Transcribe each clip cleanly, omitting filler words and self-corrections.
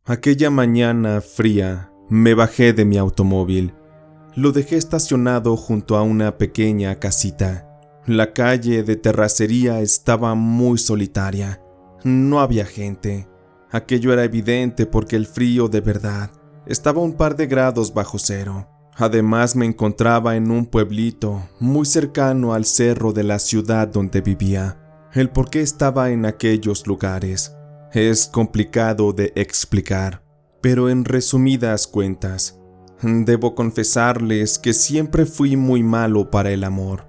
Aquella mañana fría, me bajé de mi automóvil. Lo dejé estacionado junto a una pequeña casita. La calle de terracería estaba muy solitaria. No había gente. Aquello era evidente porque el frío de verdad estaba a un par de grados bajo cero. Además me encontraba en un pueblito muy cercano al cerro de la ciudad donde vivía. El por qué estaba en aquellos lugares es complicado de explicar, pero en resumidas cuentas, debo confesarles que siempre fui muy malo para el amor.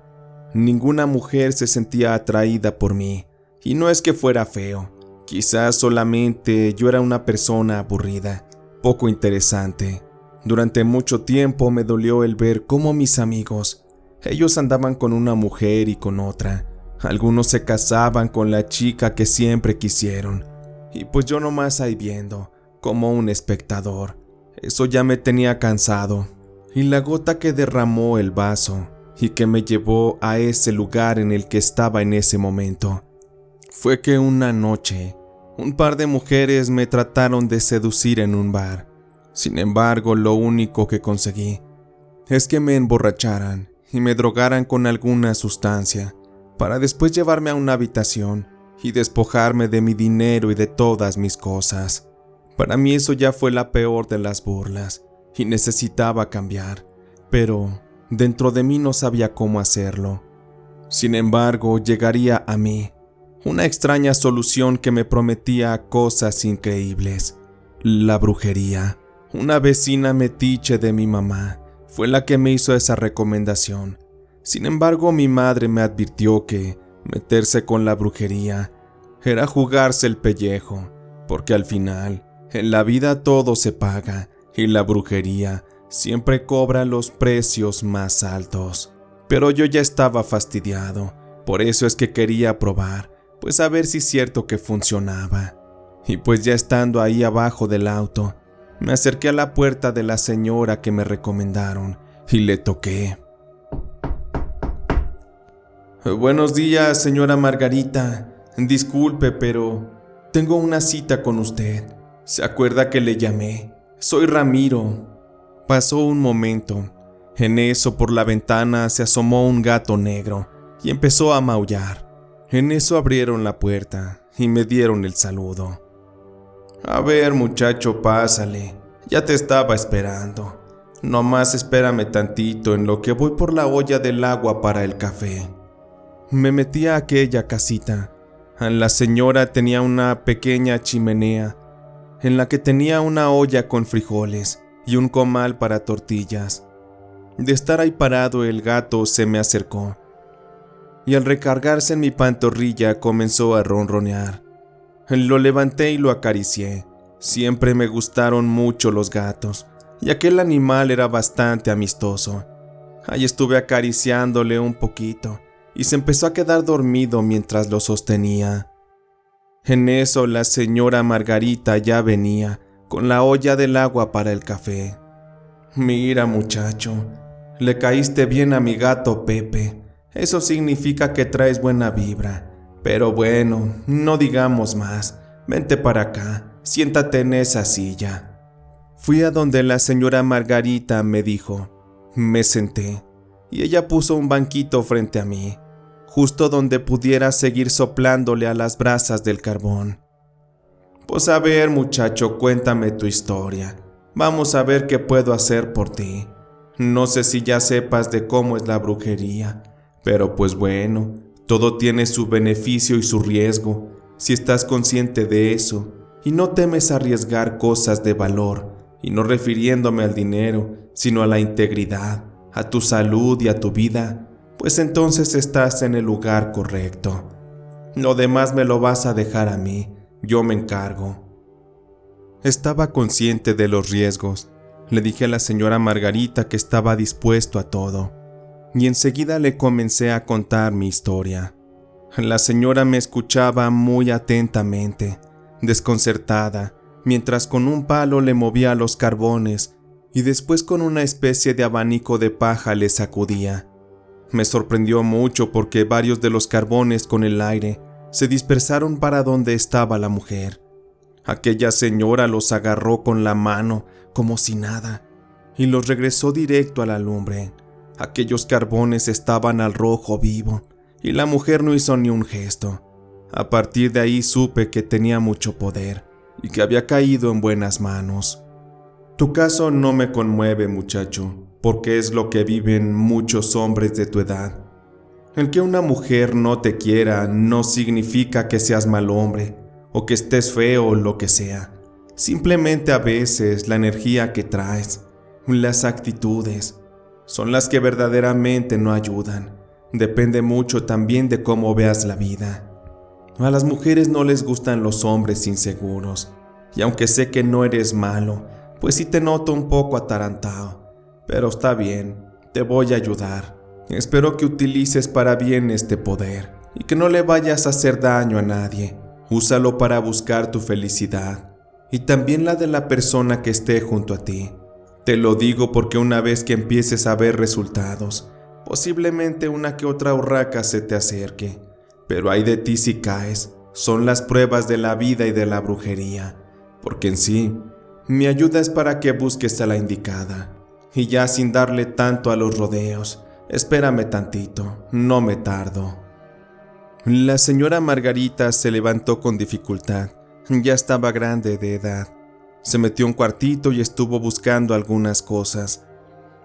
Ninguna mujer se sentía atraída por mí, y no es que fuera feo, quizás solamente yo era una persona aburrida, poco interesante. Durante mucho tiempo me dolió el ver cómo mis amigos, ellos andaban con una mujer y con otra. Algunos se casaban con la chica que siempre quisieron, y pues yo nomás ahí viendo, como un espectador. Eso ya me tenía cansado, y la gota que derramó el vaso y que me llevó a ese lugar en el que estaba en ese momento, fue que una noche, un par de mujeres me trataron de seducir en un bar. Sin embargo, lo único que conseguí es que me emborracharan y me drogaran con alguna sustancia, para después llevarme a una habitación y despojarme de mi dinero y de todas mis cosas. Para mí eso ya fue la peor de las burlas y necesitaba cambiar, pero dentro de mí no sabía cómo hacerlo. Sin embargo, llegaría a mí una extraña solución que me prometía cosas increíbles: la brujería. Una vecina metiche de mi mamá fue la que me hizo esa recomendación. Sin embargo, mi madre me advirtió que meterse con la brujería era jugarse el pellejo, porque al final, en la vida todo se paga y la brujería siempre cobra los precios más altos. Pero yo ya estaba fastidiado, por eso es que quería probar, pues a ver si es cierto que funcionaba. Y pues ya estando ahí abajo del auto, me acerqué a la puerta de la señora que me recomendaron y le toqué. Buenos días, señora Margarita. Disculpe, pero tengo una cita con usted. ¿Se acuerda que le llamé? Soy Ramiro. Pasó un momento. En eso, por la ventana se asomó un gato negro y empezó a maullar. En eso abrieron la puerta y me dieron el saludo. A ver, muchacho, pásale. Ya te estaba esperando. Nomás espérame tantito en lo que voy por la olla del agua para el café. Me metí a aquella casita. La señora tenía una pequeña chimenea en la que tenía una olla con frijoles y un comal para tortillas. De estar ahí parado, el gato se me acercó y al recargarse en mi pantorrilla comenzó a ronronear. Lo levanté y lo acaricié. Siempre me gustaron mucho los gatos y aquel animal era bastante amistoso. Ahí estuve acariciándole un poquito y se empezó a quedar dormido mientras lo sostenía. En eso la señora Margarita ya venía con la olla del agua para el café. Mira, muchacho, le caíste bien a mi gato Pepe. Eso significa que traes buena vibra. Pero bueno, no digamos más. Vente para acá, siéntate en esa silla. Fui a donde la señora Margarita me dijo. Me senté y ella puso un banquito frente a mí, justo donde pudiera seguir soplándole a las brasas del carbón. Pues a ver, muchacho, cuéntame tu historia. Vamos a ver qué puedo hacer por ti. No sé si ya sepas de cómo es la brujería, pero pues bueno, todo tiene su beneficio y su riesgo. Si estás consciente de eso y no temes arriesgar cosas de valor, y no refiriéndome al dinero, sino a la integridad, a tu salud y a tu vida, pues entonces estás en el lugar correcto. Lo demás me lo vas a dejar a mí, yo me encargo. Estaba consciente de los riesgos. Le dije a la señora Margarita que estaba dispuesto a todo, y enseguida le comencé a contar mi historia. La señora me escuchaba muy atentamente, desconcertada, mientras con un palo le movía los carbones y después con una especie de abanico de paja le sacudía. Me sorprendió mucho porque varios de los carbones con el aire se dispersaron para donde estaba la mujer. Aquella señora los agarró con la mano como si nada y los regresó directo a la lumbre. Aquellos carbones estaban al rojo vivo y la mujer no hizo ni un gesto. A partir de ahí supe que tenía mucho poder y que había caído en buenas manos. Tu caso no me conmueve, muchacho, porque es lo que viven muchos hombres de tu edad. El que una mujer no te quiera no significa que seas mal hombre o que estés feo o lo que sea. Simplemente a veces la energía que traes, las actitudes, son las que verdaderamente no ayudan. Depende mucho también de cómo veas la vida. A las mujeres no les gustan los hombres inseguros, y aunque sé que no eres malo, pues sí te noto un poco atarantado. Pero está bien, te voy a ayudar. Espero que utilices para bien este poder y que no le vayas a hacer daño a nadie. Úsalo para buscar tu felicidad y también la de la persona que esté junto a ti. Te lo digo porque una vez que empieces a ver resultados, posiblemente una que otra urraca se te acerque, pero ay de ti si caes. Son las pruebas de la vida y de la brujería, porque en sí, mi ayuda es para que busques a la indicada. Y ya sin darle tanto a los rodeos, espérame tantito, no me tardo. La señora Margarita se levantó con dificultad. Ya estaba grande de edad. Se metió a un cuartito y estuvo buscando algunas cosas.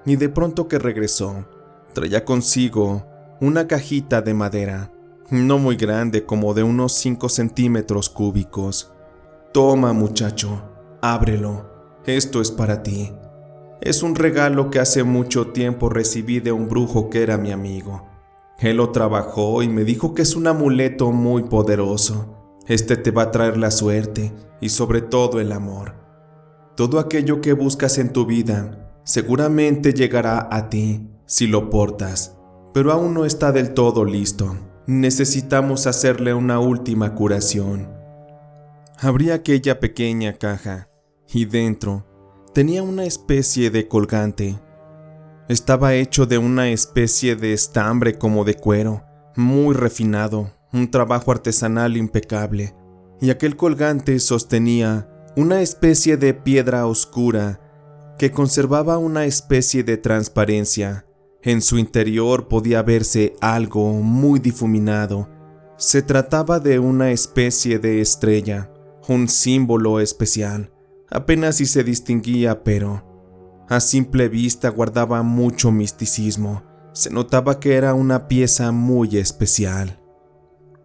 Y de pronto que regresó, traía consigo una cajita de madera, no muy grande, como de unos 5 centímetros cúbicos. Toma, muchacho, ábrelo. Esto es para ti. Es un regalo que hace mucho tiempo recibí de un brujo que era mi amigo. Él lo trabajó y me dijo que es un amuleto muy poderoso. Este te va a traer la suerte y sobre todo el amor. Todo aquello que buscas en tu vida seguramente llegará a ti si lo portas, pero aún no está del todo listo. Necesitamos hacerle una última curación. Abrí aquella pequeña caja y dentro tenía una especie de colgante. Estaba hecho de una especie de estambre como de cuero, muy refinado, un trabajo artesanal impecable, y aquel colgante sostenía una especie de piedra oscura que conservaba una especie de transparencia. En su interior podía verse algo muy difuminado. Se trataba de una especie de estrella, un símbolo especial. Apenas si se distinguía, pero a simple vista guardaba mucho misticismo. Se notaba que era una pieza muy especial.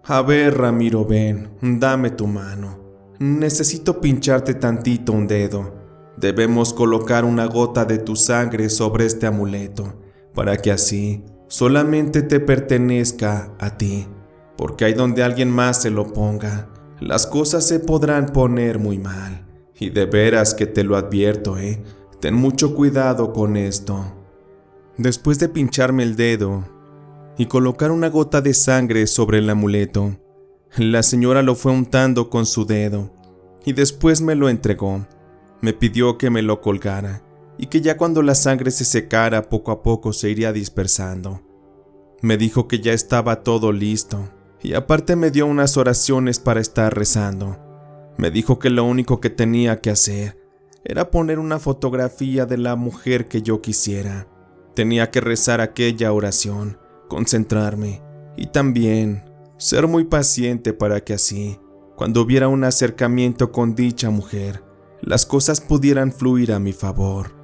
A ver, Ramiro, ven, dame tu mano. Necesito pincharte tantito un dedo. Debemos colocar una gota de tu sangre sobre este amuleto, para que así solamente te pertenezca a ti, porque ahí donde alguien más se lo ponga, las cosas se podrán poner muy mal. Y de veras que te lo advierto, ten mucho cuidado con esto. Después de pincharme el dedo y colocar una gota de sangre sobre el amuleto, la señora lo fue untando con su dedo y después me lo entregó. Me pidió que me lo colgara y que ya cuando la sangre se secara poco a poco se iría dispersando. Me dijo que ya estaba todo listo y aparte me dio unas oraciones para estar rezando. Me dijo que lo único que tenía que hacer era poner una fotografía de la mujer que yo quisiera. Tenía que rezar aquella oración, concentrarme y también ser muy paciente para que así, cuando hubiera un acercamiento con dicha mujer, las cosas pudieran fluir a mi favor.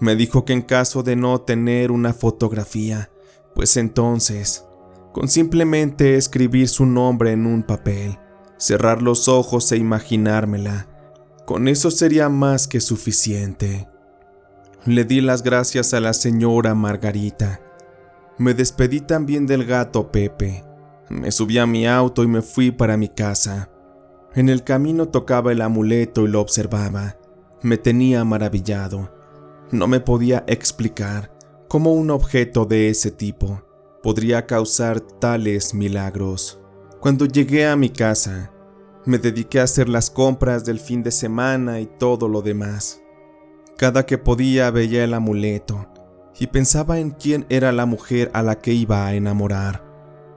Me dijo que en caso de no tener una fotografía, pues entonces, con simplemente escribir su nombre en un papel, cerrar los ojos e imaginármela, con eso sería más que suficiente. Le di las gracias a la señora Margarita. Me despedí también del gato Pepe. Me subí a mi auto y me fui para mi casa. En el camino tocaba el amuleto y lo observaba. Me tenía maravillado. No me podía explicar cómo un objeto de ese tipo podría causar tales milagros. Cuando llegué a mi casa, me dediqué a hacer las compras del fin de semana y todo lo demás. Cada que podía veía el amuleto y pensaba en quién era la mujer a la que iba a enamorar.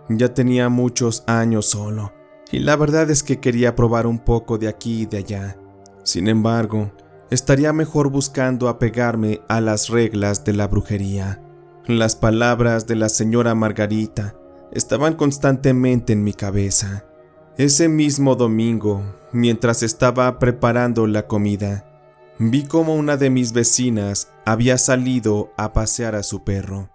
Ya tenía muchos años solo y la verdad es que quería probar un poco de aquí y de allá. Sin embargo, estaría mejor buscando apegarme a las reglas de la brujería. Las palabras de la señora Margarita estaban constantemente en mi cabeza. Ese mismo domingo, mientras estaba preparando la comida, vi como una de mis vecinas había salido a pasear a su perro.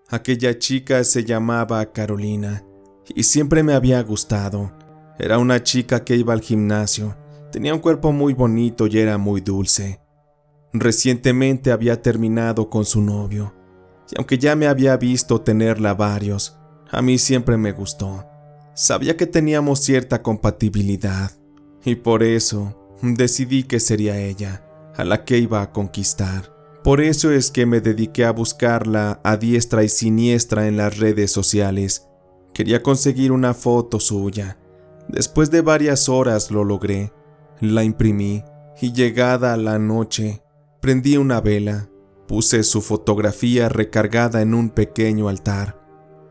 Aquella chica se llamaba Carolina y siempre me había gustado. Era una chica que iba al gimnasio, tenía un cuerpo muy bonito y era muy dulce. Recientemente había terminado con su novio, y aunque ya me había visto tenerla varios, a mí siempre me gustó. Sabía que teníamos cierta compatibilidad, y por eso decidí que sería ella a la que iba a conquistar. Por eso es que me dediqué a buscarla a diestra y siniestra en las redes sociales. Quería conseguir una foto suya. Después de varias horas lo logré. La imprimí y llegada la noche, prendí una vela, puse su fotografía recargada en un pequeño altar.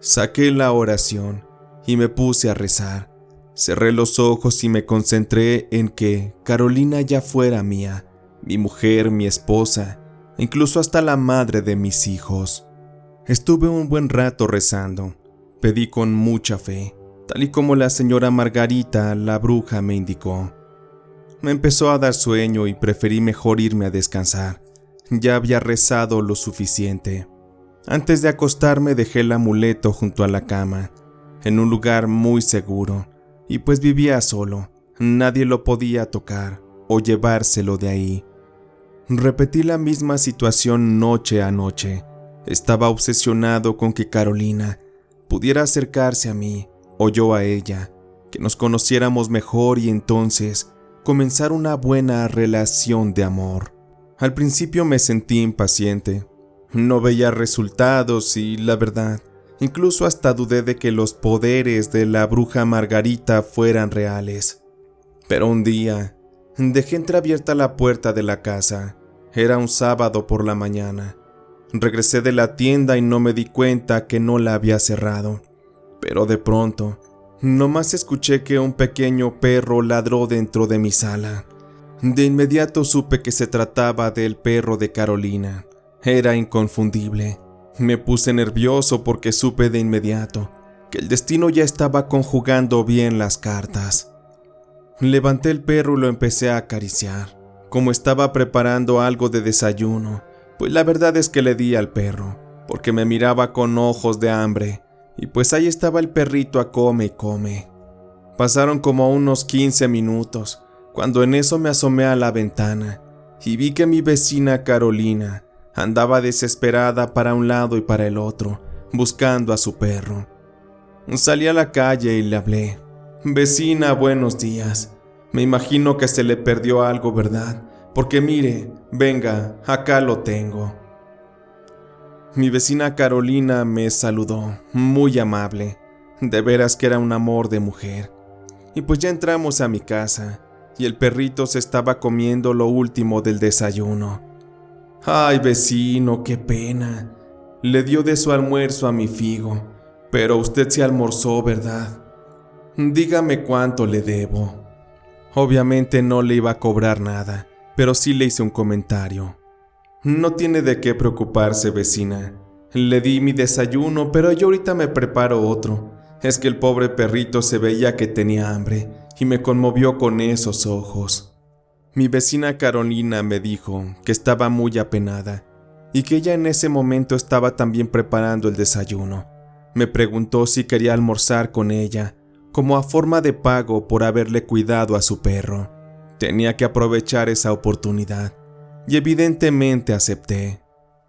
Saqué la oración y me puse a rezar. Cerré los ojos y me concentré en que Carolina ya fuera mía, mi mujer, mi esposa, incluso hasta la madre de mis hijos. Estuve un buen rato rezando. Pedí con mucha fe, tal y como la señora Margarita, la bruja, me indicó. Me empezó a dar sueño y preferí mejor irme a descansar. Ya había rezado lo suficiente. Antes de acostarme dejé el amuleto junto a la cama, en un lugar muy seguro, y pues vivía solo, nadie lo podía tocar o llevárselo de ahí. Repetí la misma situación noche a noche. Estaba obsesionado con que Carolina pudiera acercarse a mí o yo a ella, que nos conociéramos mejor y entonces comenzar una buena relación de amor. Al principio me sentí impaciente. No veía resultados y, la verdad, incluso hasta dudé de que los poderes de la bruja Margarita fueran reales. Pero un día, dejé entreabierta la puerta de la casa. Era un sábado por la mañana. Regresé de la tienda y no me di cuenta que no la había cerrado. Pero de pronto, nomás escuché que un pequeño perro ladró dentro de mi sala. De inmediato supe que se trataba del perro de Carolina. Era inconfundible. Me puse nervioso porque supe de inmediato que el destino ya estaba conjugando bien las cartas. Levanté el perro y lo empecé a acariciar, como estaba preparando algo de desayuno, pues la verdad es que le di al perro, porque me miraba con ojos de hambre, y pues ahí estaba el perrito a come y come. Pasaron como unos 15 minutos, cuando en eso me asomé a la ventana, y vi que mi vecina Carolina andaba desesperada para un lado y para el otro, buscando a su perro. Salí a la calle y le hablé. Vecina, buenos días. Me imagino que se le perdió algo, ¿verdad? Porque mire, venga, acá lo tengo. Mi vecina Carolina me saludó, muy amable. De veras que era un amor de mujer. Y pues ya entramos a mi casa, y el perrito se estaba comiendo lo último del desayuno. Ay, vecino, qué pena. Le dio de su almuerzo a mi Figo, pero usted se almorzó, ¿verdad? Dígame cuánto le debo. Obviamente no le iba a cobrar nada, pero sí le hice un comentario. No tiene de qué preocuparse, vecina. Le di mi desayuno, pero yo ahorita me preparo otro. Es que el pobre perrito se veía que tenía hambre y me conmovió con esos ojos. Mi vecina Carolina me dijo que estaba muy apenada y que ella en ese momento estaba también preparando el desayuno. Me preguntó si quería almorzar con ella, como a forma de pago por haberle cuidado a su perro. Tenía que aprovechar esa oportunidad y evidentemente acepté.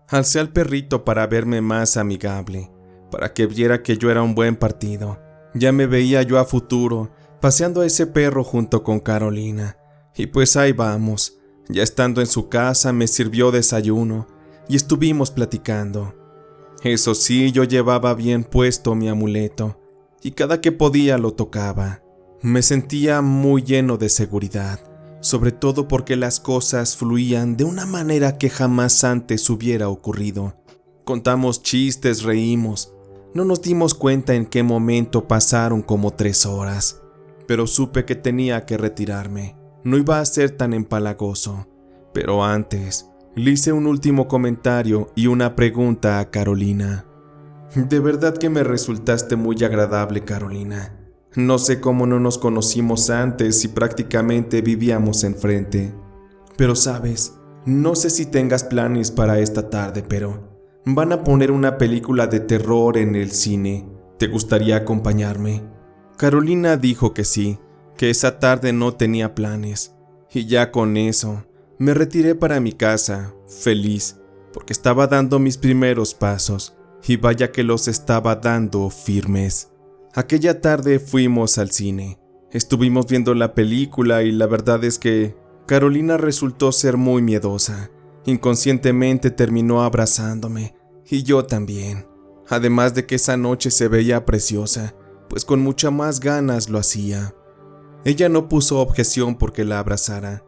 Alcé al perrito para verme más amigable, para que viera que yo era un buen partido. Ya me veía yo a futuro paseando a ese perro junto con Carolina. Y pues ahí vamos. Ya estando en su casa me sirvió desayuno y estuvimos platicando. Eso sí, yo llevaba bien puesto mi amuleto y cada que podía lo tocaba. Me sentía muy lleno de seguridad, sobre todo porque las cosas fluían de una manera que jamás antes hubiera ocurrido. Contamos chistes, reímos. No nos dimos cuenta en qué momento pasaron como 3 horas. pero supe que tenía que retirarme. No iba a ser tan empalagoso. Pero antes, le hice un último comentario y una pregunta a Carolina. De verdad que me resultaste muy agradable, Carolina. No sé cómo no nos conocimos antes y prácticamente vivíamos enfrente. Pero sabes, no sé si tengas planes para esta tarde, pero van a poner una película de terror en el cine. ¿Te gustaría acompañarme? Carolina dijo que sí, que esa tarde no tenía planes. Y ya con eso, me retiré para mi casa, feliz, porque estaba dando mis primeros pasos. Y vaya que los estaba dando firmes. Aquella tarde fuimos al cine. Estuvimos viendo la película y la verdad es que Carolina resultó ser muy miedosa. Inconscientemente terminó abrazándome, y yo también. Además de que esa noche se veía preciosa, pues con muchas más ganas lo hacía. Ella no puso objeción porque la abrazara.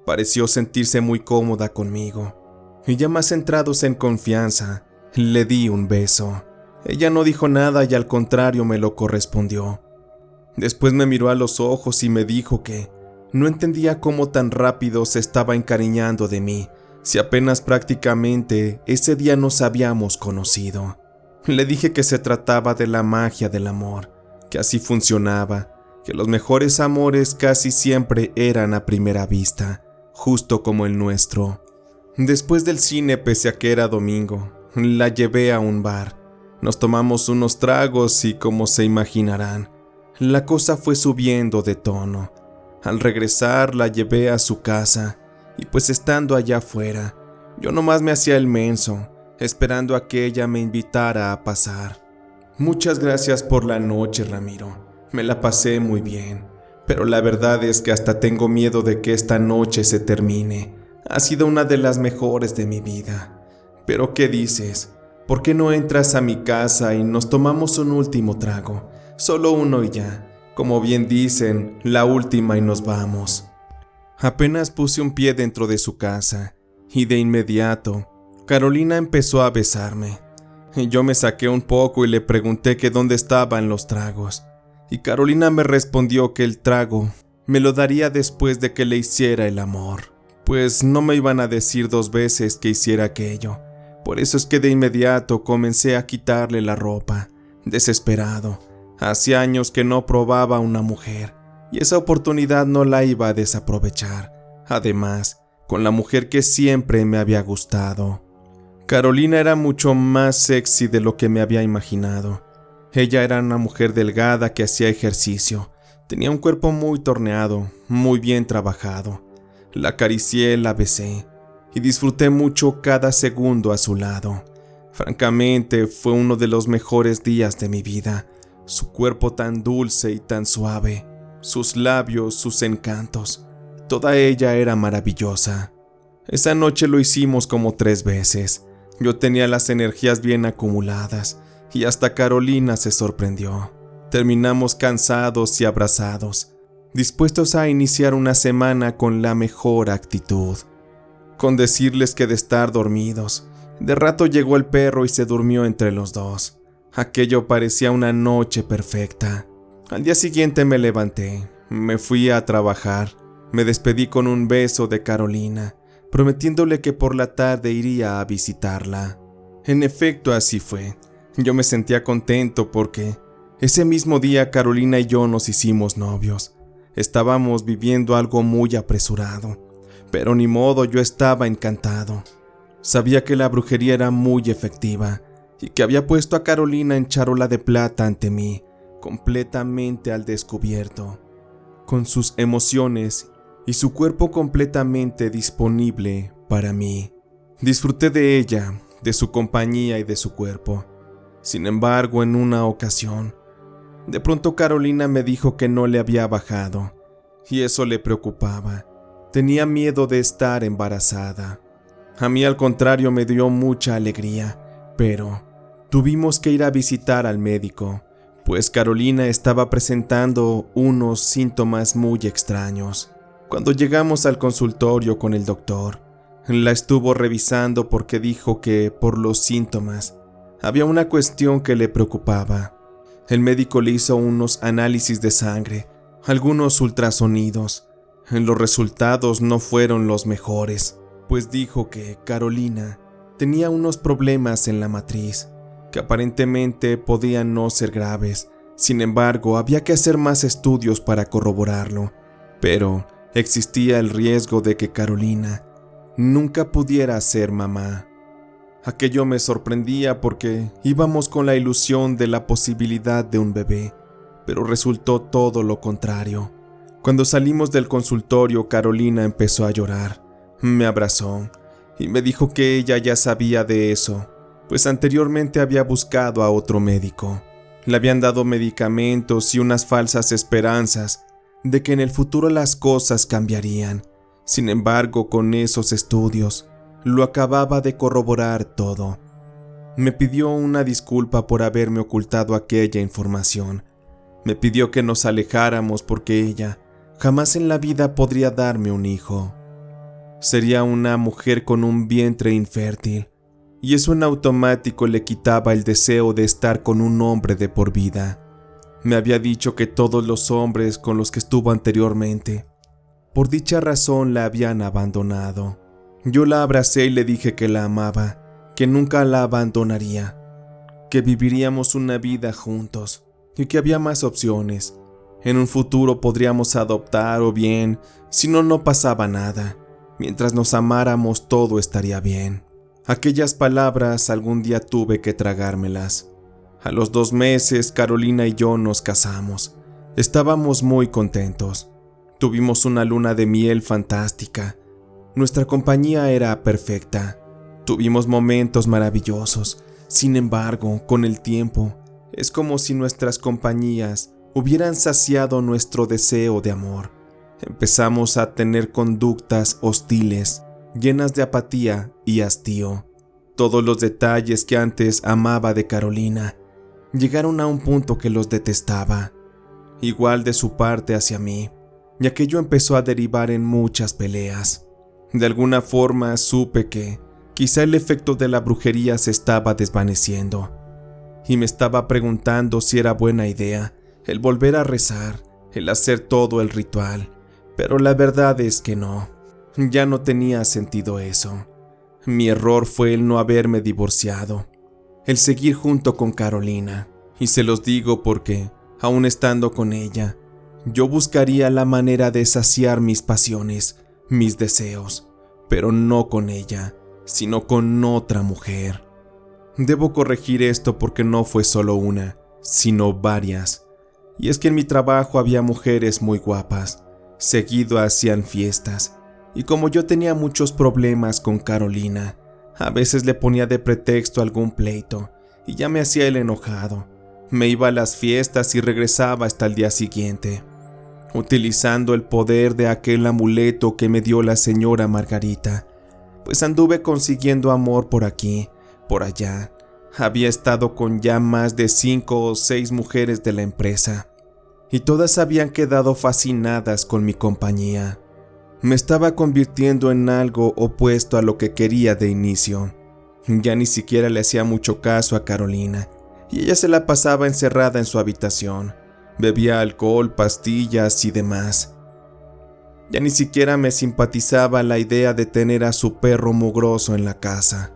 Pareció sentirse muy cómoda conmigo. Y ya más centrados en confianza, le di un beso. Ella no dijo nada y al contrario me lo correspondió. Después me miró a los ojos y me dijo que no entendía cómo tan rápido se estaba encariñando de mí, si apenas prácticamente ese día nos habíamos conocido. Le dije que se trataba de la magia del amor, que así funcionaba, que los mejores amores casi siempre eran a primera vista, justo como el nuestro. Después del cine, pese a que era domingo, la llevé a un bar. Nos tomamos unos tragos y, como se imaginarán, la cosa fue subiendo de tono. Al regresar la llevé a su casa y pues estando allá afuera, yo nomás me hacía el menso, esperando a que ella me invitara a pasar. Muchas gracias por la noche, Ramiro. Me la pasé muy bien, pero la verdad es que hasta tengo miedo de que esta noche se termine. Ha sido una de las mejores de mi vida. Pero ¿qué dices? ¿Por qué no entras a mi casa y nos tomamos un último trago? Solo uno y ya. Como bien dicen, la última y nos vamos. Apenas puse un pie dentro de su casa y de inmediato Carolina empezó a besarme. Yo me saqué un poco y le pregunté que dónde estaban los tragos. Y Carolina me respondió que el trago me lo daría después de que le hiciera el amor. Pues no me iban a decir dos veces que hiciera aquello. Por eso es que de inmediato comencé a quitarle la ropa, desesperado. Hacía años que no probaba a una mujer, y esa oportunidad no la iba a desaprovechar. Además, con la mujer que siempre me había gustado. Carolina era mucho más sexy de lo que me había imaginado. Ella era una mujer delgada que hacía ejercicio. Tenía un cuerpo muy torneado, muy bien trabajado. La acaricié, la besé y disfruté mucho cada segundo a su lado. Francamente, fue uno de los mejores días de mi vida. Su cuerpo tan dulce y tan suave, sus labios, sus encantos, toda ella era maravillosa. Esa noche lo hicimos como 3 veces. Yo tenía las energías bien acumuladas y hasta Carolina se sorprendió. Terminamos cansados y abrazados, dispuestos a iniciar una semana con la mejor actitud. Con decirles que de estar dormidos, de rato llegó el perro y se durmió entre los dos. Aquello parecía una noche perfecta. Al día siguiente me levanté, me fui a trabajar, me despedí con un beso de Carolina, prometiéndole que por la tarde iría a visitarla. En efecto, así fue. Yo me sentía contento porque ese mismo día Carolina y yo nos hicimos novios. Estábamos viviendo algo muy apresurado, pero ni modo, yo estaba encantado. Sabía que la brujería era muy efectiva y que había puesto a Carolina en charola de plata ante mí, completamente al descubierto, con sus emociones y su cuerpo completamente disponible para mí. Disfruté de ella, de su compañía y de su cuerpo. Sin embargo, en una ocasión, de pronto Carolina me dijo que no le había bajado, y eso le preocupaba. Tenía miedo de estar embarazada. A mí, al contrario, me dio mucha alegría, pero tuvimos que ir a visitar al médico, pues Carolina estaba presentando unos síntomas muy extraños. Cuando llegamos al consultorio con el doctor, la estuvo revisando porque dijo que, por los síntomas, había una cuestión que le preocupaba. El médico le hizo unos análisis de sangre, algunos ultrasonidos. Los resultados no fueron los mejores, pues dijo que Carolina tenía unos problemas en la matriz, que aparentemente podían no ser graves. Sin embargo, había que hacer más estudios para corroborarlo, pero existía el riesgo de que Carolina nunca pudiera ser mamá. Aquello me sorprendía porque íbamos con la ilusión de la posibilidad de un bebé, pero resultó todo lo contrario. Cuando salimos del consultorio, Carolina empezó a llorar, me abrazó y me dijo que ella ya sabía de eso, pues anteriormente había buscado a otro médico. Le habían dado medicamentos y unas falsas esperanzas de que en el futuro las cosas cambiarían. Sin embargo, con esos estudios, lo acababa de corroborar todo. Me pidió una disculpa por haberme ocultado aquella información. Me pidió que nos alejáramos porque ella jamás en la vida podría darme un hijo. Sería una mujer con un vientre infértil, y eso en automático le quitaba el deseo de estar con un hombre de por vida. Me había dicho que todos los hombres con los que estuvo anteriormente, por dicha razón la habían abandonado. Yo la abracé y le dije que la amaba, que nunca la abandonaría, que viviríamos una vida juntos y que había más opciones. En un futuro podríamos adoptar o bien, si no, no pasaba nada. Mientras nos amáramos todo estaría bien. Aquellas palabras algún día tuve que tragármelas. A los 2 meses, Carolina y yo nos casamos. Estábamos muy contentos. Tuvimos una luna de miel fantástica. Nuestra compañía era perfecta. Tuvimos momentos maravillosos. Sin embargo, con el tiempo, es como si nuestras compañías hubieran saciado nuestro deseo de amor. Empezamos a tener conductas hostiles, llenas de apatía y hastío. Todos los detalles que antes amaba de Carolina llegaron a un punto que los detestaba. Igual de su parte hacia mí, y aquello empezó a derivar en muchas peleas. De alguna forma supe que quizá el efecto de la brujería se estaba desvaneciendo, y me estaba preguntando si era buena idea el volver a rezar, el hacer todo el ritual, pero la verdad es que no, ya no tenía sentido eso. Mi error fue el no haberme divorciado, el seguir junto con Carolina, y se los digo porque, aun estando con ella, yo buscaría la manera de saciar mis pasiones, mis deseos, pero no con ella, sino con otra mujer. Debo corregir esto porque no fue solo una, sino varias. Y es que en mi trabajo había mujeres muy guapas, seguido hacían fiestas, y como yo tenía muchos problemas con Carolina, a veces le ponía de pretexto algún pleito, y ya me hacía el enojado. Me iba a las fiestas y regresaba hasta el día siguiente, utilizando el poder de aquel amuleto que me dio la señora Margarita, pues anduve consiguiendo amor por aquí, por allá. Había estado con ya más de 5 o 6 mujeres de la empresa, y todas habían quedado fascinadas con mi compañía. Me estaba convirtiendo en algo opuesto a lo que quería de inicio. Ya ni siquiera le hacía mucho caso a Carolina, y ella se la pasaba encerrada en su habitación. Bebía alcohol, pastillas y demás. Ya ni siquiera me simpatizaba la idea de tener a su perro mugroso en la casa,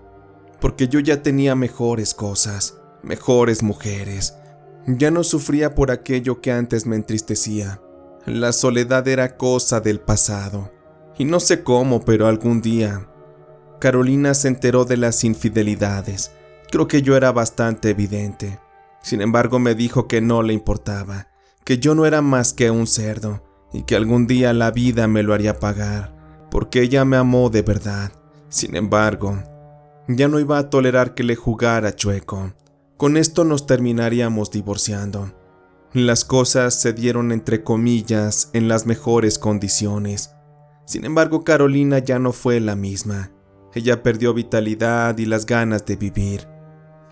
porque yo ya tenía mejores cosas, mejores mujeres. Ya no sufría por aquello que antes me entristecía. La soledad era cosa del pasado, y no sé cómo, pero algún día Carolina se enteró de las infidelidades. Creo que yo era bastante evidente. Sin embargo, me dijo que no le importaba, que yo no era más que un cerdo, y que algún día la vida me lo haría pagar, porque ella me amó de verdad. Sin embargo, ya no iba a tolerar que le jugara chueco. Con esto nos terminaríamos divorciando. Las cosas se dieron entre comillas en las mejores condiciones. Sin embargo, Carolina ya no fue la misma. Ella perdió vitalidad y las ganas de vivir.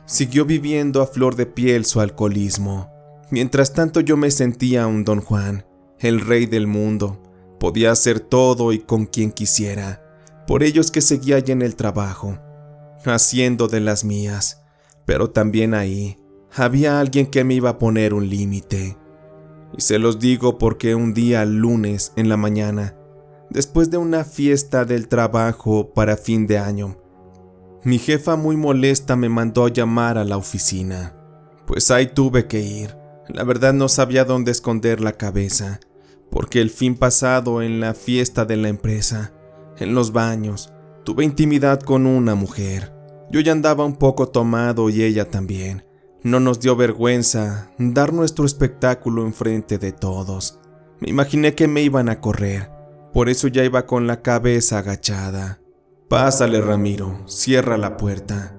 Siguió viviendo a flor de piel su alcoholismo. Mientras tanto yo me sentía un Don Juan, el rey del mundo. Podía hacer todo y con quien quisiera. Por ello es que seguía allí en el trabajo, haciendo de las mías. Pero también ahí había alguien que me iba a poner un límite. Y se los digo porque un día lunes en la mañana, después de una fiesta del trabajo para fin de año, mi jefa muy molesta me mandó llamar a la oficina. Pues ahí tuve que ir. La verdad no sabía dónde esconder la cabeza, porque el fin pasado en la fiesta de la empresa, en los baños, tuve intimidad con una mujer. Yo ya andaba un poco tomado y ella también. No nos dio vergüenza dar nuestro espectáculo enfrente de todos. Me imaginé que me iban a correr, por eso ya iba con la cabeza agachada. Pásale, Ramiro, cierra la puerta.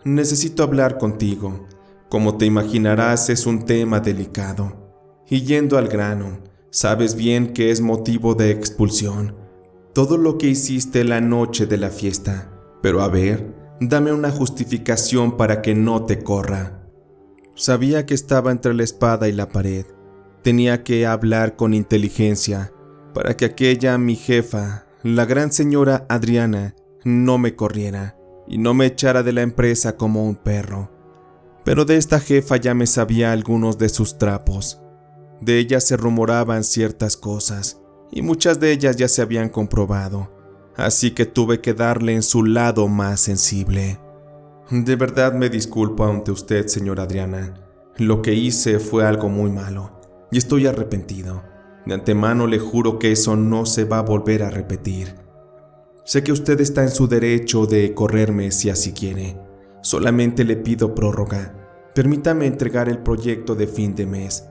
Necesito hablar contigo. Como te imaginarás, es un tema delicado. Y yendo al grano, sabes bien que es motivo de expulsión todo lo que hiciste la noche de la fiesta. Pero a ver, dame una justificación para que no te corra. Sabía que estaba entre la espada y la pared. Tenía que hablar con inteligencia para que aquella mi jefa, la gran señora Adriana, no me corriera y no me echara de la empresa como un perro. Pero de esta jefa ya me sabía algunos de sus trapos. De ella se rumoraban ciertas cosas y muchas de ellas ya se habían comprobado, así que tuve que darle en su lado más sensible. De verdad me disculpo ante usted, señora Adriana. Lo que hice fue algo muy malo y estoy arrepentido. De antemano le juro que eso no se va a volver a repetir. Sé que usted está en su derecho de correrme si así quiere. Solamente le pido prórroga. Permítame entregar el proyecto de fin de mes.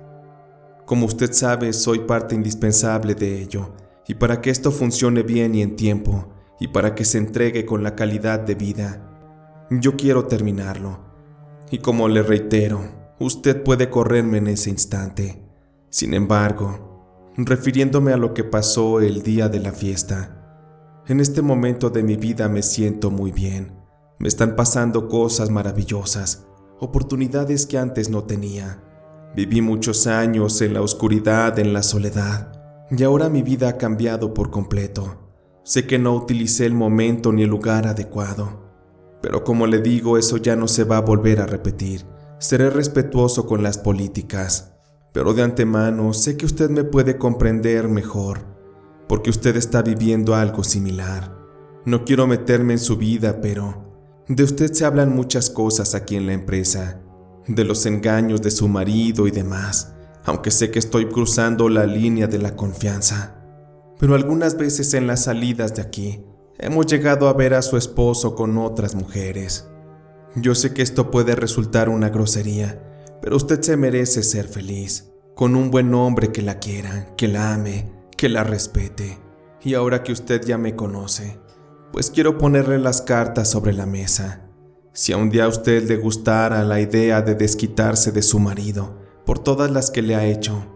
Como usted sabe, soy parte indispensable de ello, y para que esto funcione bien y en tiempo, y para que se entregue con la calidad de vida, yo quiero terminarlo. Y como le reitero, usted puede correrme en ese instante. Sin embargo, refiriéndome a lo que pasó el día de la fiesta, en este momento de mi vida me siento muy bien. Me están pasando cosas maravillosas, oportunidades que antes no tenía. Viví muchos años en la oscuridad, en la soledad, y ahora mi vida ha cambiado por completo. Sé que no utilicé el momento ni el lugar adecuado, pero como le digo, eso ya no se va a volver a repetir. Seré respetuoso con las políticas, pero de antemano sé que usted me puede comprender mejor, porque usted está viviendo algo similar. No quiero meterme en su vida, pero de usted se hablan muchas cosas aquí en la empresa, de los engaños de su marido y demás, aunque sé que estoy cruzando la línea de la confianza. Pero algunas veces en las salidas de aquí, hemos llegado a ver a su esposo con otras mujeres. Yo sé que esto puede resultar una grosería, pero usted se merece ser feliz, con un buen hombre que la quiera, que la ame, que la respete. Y ahora que usted ya me conoce, pues quiero ponerle las cartas sobre la mesa. Si a un día a usted le gustara la idea de desquitarse de su marido por todas las que le ha hecho,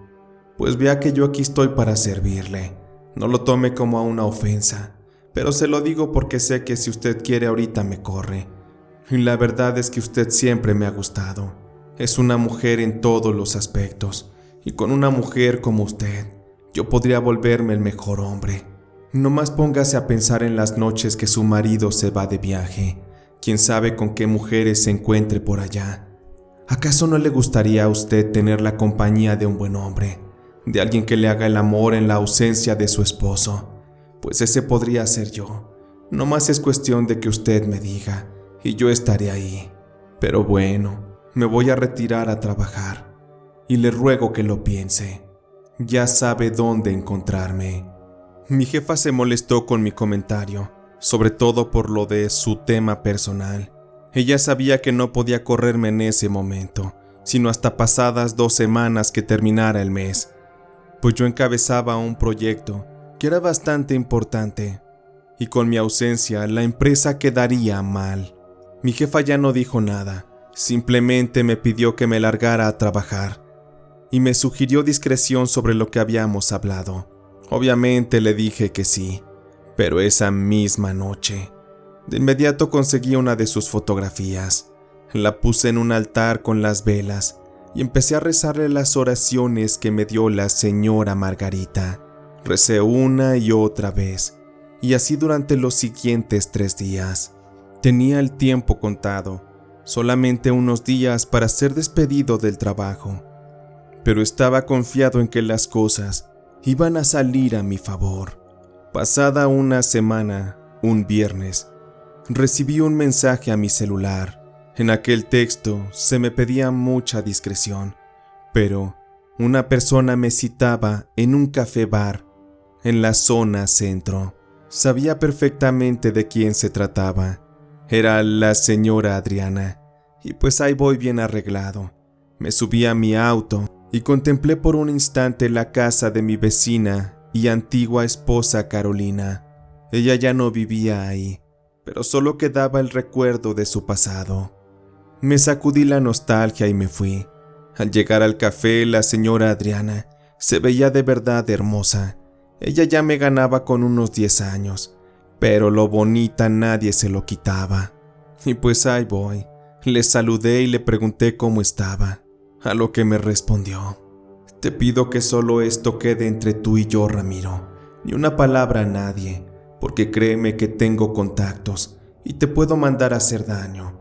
pues vea que yo aquí estoy para servirle. No lo tome como a una ofensa, pero se lo digo porque sé que si usted quiere ahorita me corre. Y la verdad es que usted siempre me ha gustado. Es una mujer en todos los aspectos, y con una mujer como usted, yo podría volverme el mejor hombre. No más póngase a pensar en las noches que su marido se va de viaje. Quién sabe con qué mujeres se encuentre por allá. ¿Acaso no le gustaría a usted tener la compañía de un buen hombre, de alguien que le haga el amor en la ausencia de su esposo? Pues ese podría ser yo. No más es cuestión de que usted me diga, y yo estaré ahí. Pero bueno, me voy a retirar a trabajar, y le ruego que lo piense. Ya sabe dónde encontrarme. Mi jefa se molestó con mi comentario, sobre todo por lo de su tema personal. Ella sabía que no podía correrme en ese momento, sino hasta pasadas 2 semanas que terminara el mes, pues yo encabezaba un proyecto que era bastante importante, y con mi ausencia la empresa quedaría mal. Mi jefa ya no dijo nada, simplemente me pidió que me largara a trabajar, y me sugirió discreción sobre lo que habíamos hablado. Obviamente le dije que sí. Pero esa misma noche, de inmediato conseguí una de sus fotografías, la puse en un altar con las velas y empecé a rezarle las oraciones que me dio la señora Margarita. Recé una y otra vez, y así durante los siguientes 3 días. Tenía el tiempo contado, solamente unos días para ser despedido del trabajo. pero estaba confiado en que las cosas iban a salir a mi favor. Pasada una semana, un viernes, recibí un mensaje a mi celular. En aquel texto se me pedía mucha discreción, pero una persona me citaba en un café-bar en la zona centro. Sabía perfectamente de quién se trataba. Era la señora Adriana, y pues ahí voy bien arreglado. Me subí a mi auto y contemplé por un instante la casa de mi vecina y antigua esposa Carolina. Ella ya no vivía ahí, pero solo quedaba el recuerdo de su pasado. Me sacudí la nostalgia y me fui. Al llegar al café, la señora Adriana se veía de verdad hermosa. Ella ya me ganaba con unos 10 años, pero lo bonita nadie se lo quitaba. Y pues ahí voy. Le saludé y le pregunté cómo estaba, a lo que me respondió: te pido que solo esto quede entre tú y yo, Ramiro. Ni una palabra a nadie, porque créeme que tengo contactos y te puedo mandar a hacer daño.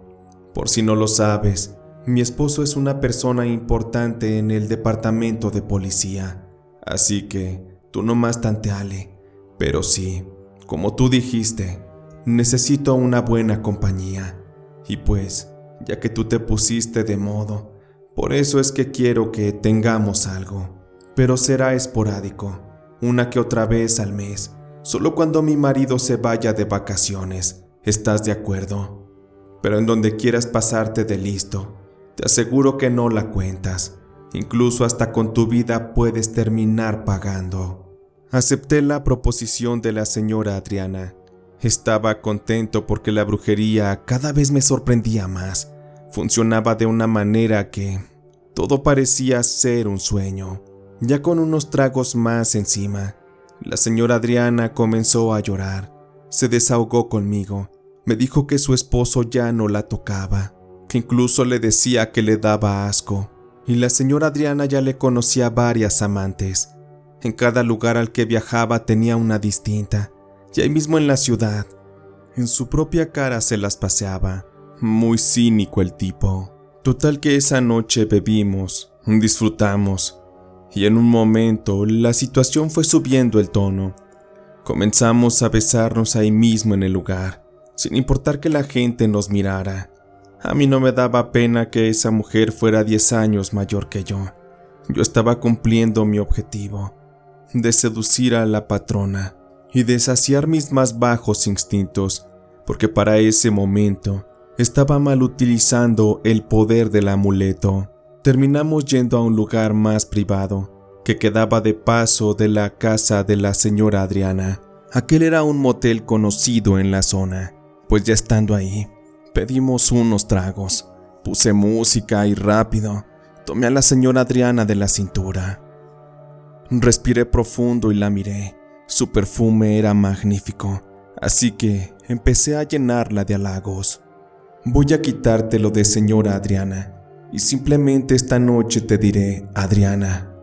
Por si no lo sabes, mi esposo es una persona importante en el departamento de policía, así que tú nomás tanteale. Pero sí, como tú dijiste, necesito una buena compañía. Y pues, ya que tú te pusiste de modo, por eso es que quiero que tengamos algo. Pero será esporádico, una que otra vez al mes, solo cuando mi marido se vaya de vacaciones. ¿Estás de acuerdo? Pero en donde quieras pasarte de listo, te aseguro que no la cuentas. Incluso hasta con tu vida puedes terminar pagando. Acepté la proposición de la señora Adriana. Estaba contento porque la brujería cada vez me sorprendía más. Funcionaba de una manera que todo parecía ser un sueño. Ya con unos tragos más encima, la señora Adriana comenzó a llorar. Se desahogó conmigo. Me dijo que su esposo ya no la tocaba, que incluso le decía que le daba asco. Y la señora Adriana ya le conocía varias amantes. En cada lugar al que viajaba tenía una distinta, y ahí mismo en la ciudad, en su propia cara se las paseaba. Muy cínico el tipo. Total que esa noche bebimos, disfrutamos, y en un momento la situación fue subiendo el tono. Comenzamos a besarnos ahí mismo en el lugar, sin importar que la gente nos mirara. A mí no me daba pena que esa mujer fuera 10 años mayor que yo. Yo estaba cumpliendo mi objetivo, de seducir a la patrona y de saciar mis más bajos instintos, porque para ese momento estaba mal utilizando el poder del amuleto. Terminamos yendo a un lugar más privado, que quedaba de paso de la casa de la señora Adriana. Aquel era un motel conocido en la zona. Pues ya estando ahí, pedimos unos tragos. Puse música y rápido tomé a la señora Adriana de la cintura. Respiré profundo y la miré. Su perfume era magnífico, así que empecé a llenarla de halagos. Voy a quitártelo de señora Adriana, y simplemente esta noche te diré Adriana,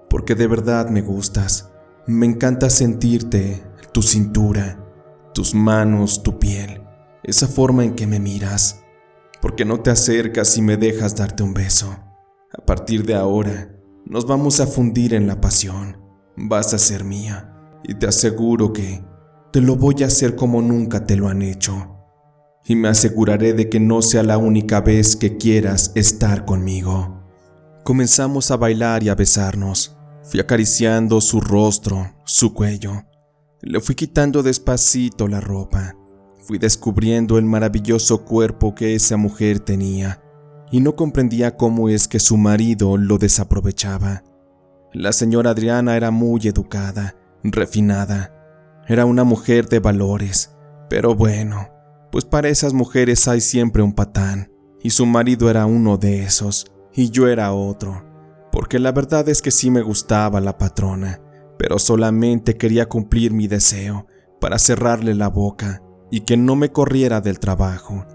porque de verdad me gustas. Me encanta sentirte, tu cintura, tus manos, tu piel, esa forma en que me miras, porque no te acercas y me dejas darte un beso. A partir de ahora, nos vamos a fundir en la pasión. Vas a ser mía, y te aseguro que te lo voy a hacer como nunca te lo han hecho. Y me aseguraré de que no sea la única vez que quieras estar conmigo. Comenzamos a bailar y a besarnos. Fui acariciando su rostro, su cuello. Le fui quitando despacito la ropa. Fui descubriendo el maravilloso cuerpo que esa mujer tenía, y no comprendía cómo es que su marido lo desaprovechaba. La señora Adriana era muy educada, refinada. Era una mujer de valores, pero bueno, pues para esas mujeres hay siempre un patán, y su marido era uno de esos, y yo era otro, porque la verdad es que sí me gustaba la patrona, pero solamente quería cumplir mi deseo para cerrarle la boca y que no me corriera del trabajo,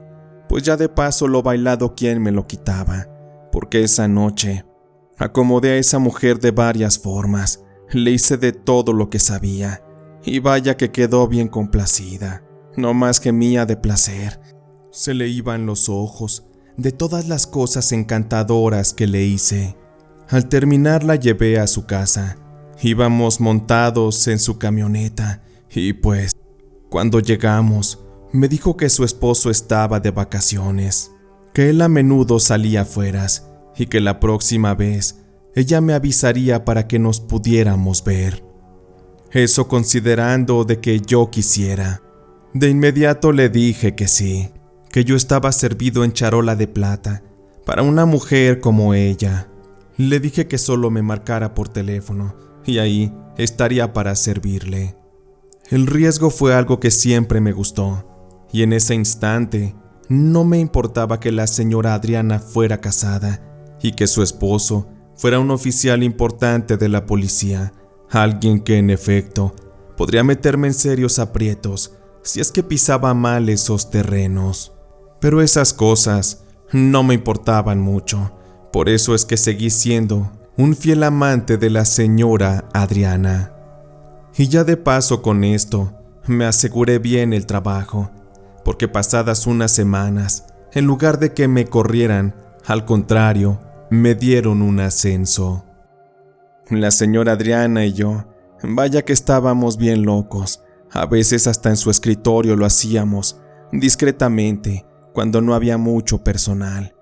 pues ya de paso lo bailado quién me lo quitaba, porque esa noche acomodé a esa mujer de varias formas, le hice de todo lo que sabía, y vaya que quedó bien complacida, no más gemía de placer. Se le iban los ojos de todas las cosas encantadoras que le hice. Al terminar la llevé a su casa. Íbamos montados en su camioneta y pues, cuando llegamos, me dijo que su esposo estaba de vacaciones, que él a menudo salía afuera y que la próxima vez ella me avisaría para que nos pudiéramos ver. Eso considerando de que yo quisiera. De inmediato le dije que sí, que yo estaba servido en charola de plata para una mujer como ella. Le dije que solo me marcara por teléfono y ahí estaría para servirle. El riesgo fue algo que siempre me gustó y en ese instante no me importaba que la señora Adriana fuera casada y que su esposo fuera un oficial importante de la policía, alguien que en efecto podría meterme en serios aprietos si es que pisaba mal esos terrenos. Pero esas cosas no me importaban mucho, por eso es que seguí siendo un fiel amante de la señora Adriana. Y ya de paso con esto, me aseguré bien el trabajo, porque pasadas unas semanas, en lugar de que me corrieran, al contrario, me dieron un ascenso. La señora Adriana y yo, vaya que estábamos bien locos. A veces hasta en su escritorio lo hacíamos, discretamente, cuando no había mucho personal.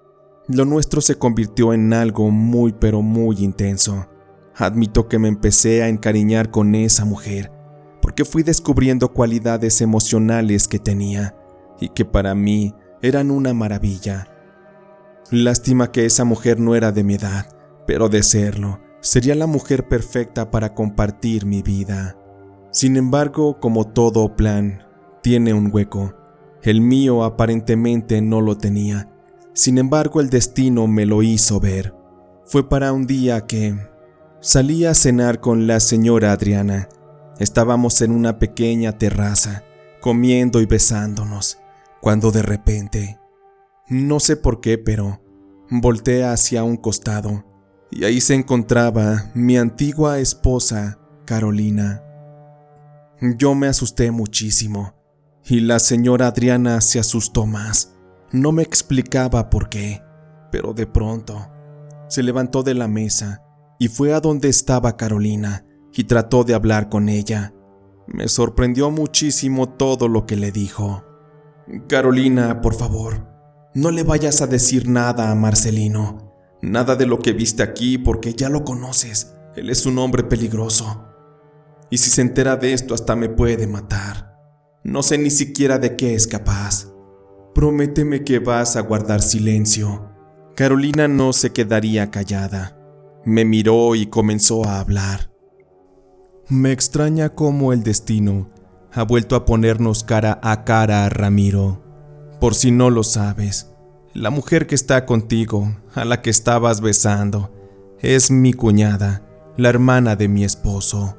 Lo nuestro se convirtió en algo muy pero muy intenso. Admito que me empecé a encariñar con esa mujer, porque fui descubriendo cualidades emocionales que tenía, y que para mí eran una maravilla. Lástima que esa mujer no era de mi edad, pero de serlo, sería la mujer perfecta para compartir mi vida. Sin embargo, como todo plan, tiene un hueco. El mío aparentemente no lo tenía. Sin embargo, el destino me lo hizo ver. Fue para un día que salí a cenar con la señora Adriana. Estábamos en una pequeña terraza, comiendo y besándonos, cuando de repente, no sé por qué, pero volteé hacia un costado y ahí se encontraba mi antigua esposa, Carolina. Yo me asusté muchísimo y la señora Adriana se asustó más. No me explicaba por qué, pero de pronto se levantó de la mesa y fue a donde estaba Carolina y trató de hablar con ella. Me sorprendió muchísimo todo lo que le dijo. Carolina, por favor, no le vayas a decir nada a Marcelino. Nada de lo que viste aquí porque ya lo conoces. Él es un hombre peligroso. Y si se entera de esto hasta me puede matar. No sé ni siquiera de qué es capaz. Prométeme que vas a guardar silencio. Carolina no se quedaría callada. Me miró y comenzó a hablar. Me extraña cómo el destino ha vuelto a ponernos cara a Ramiro. Por si no lo sabes, la mujer que está contigo, a la que estabas besando, es mi cuñada, la hermana de mi esposo.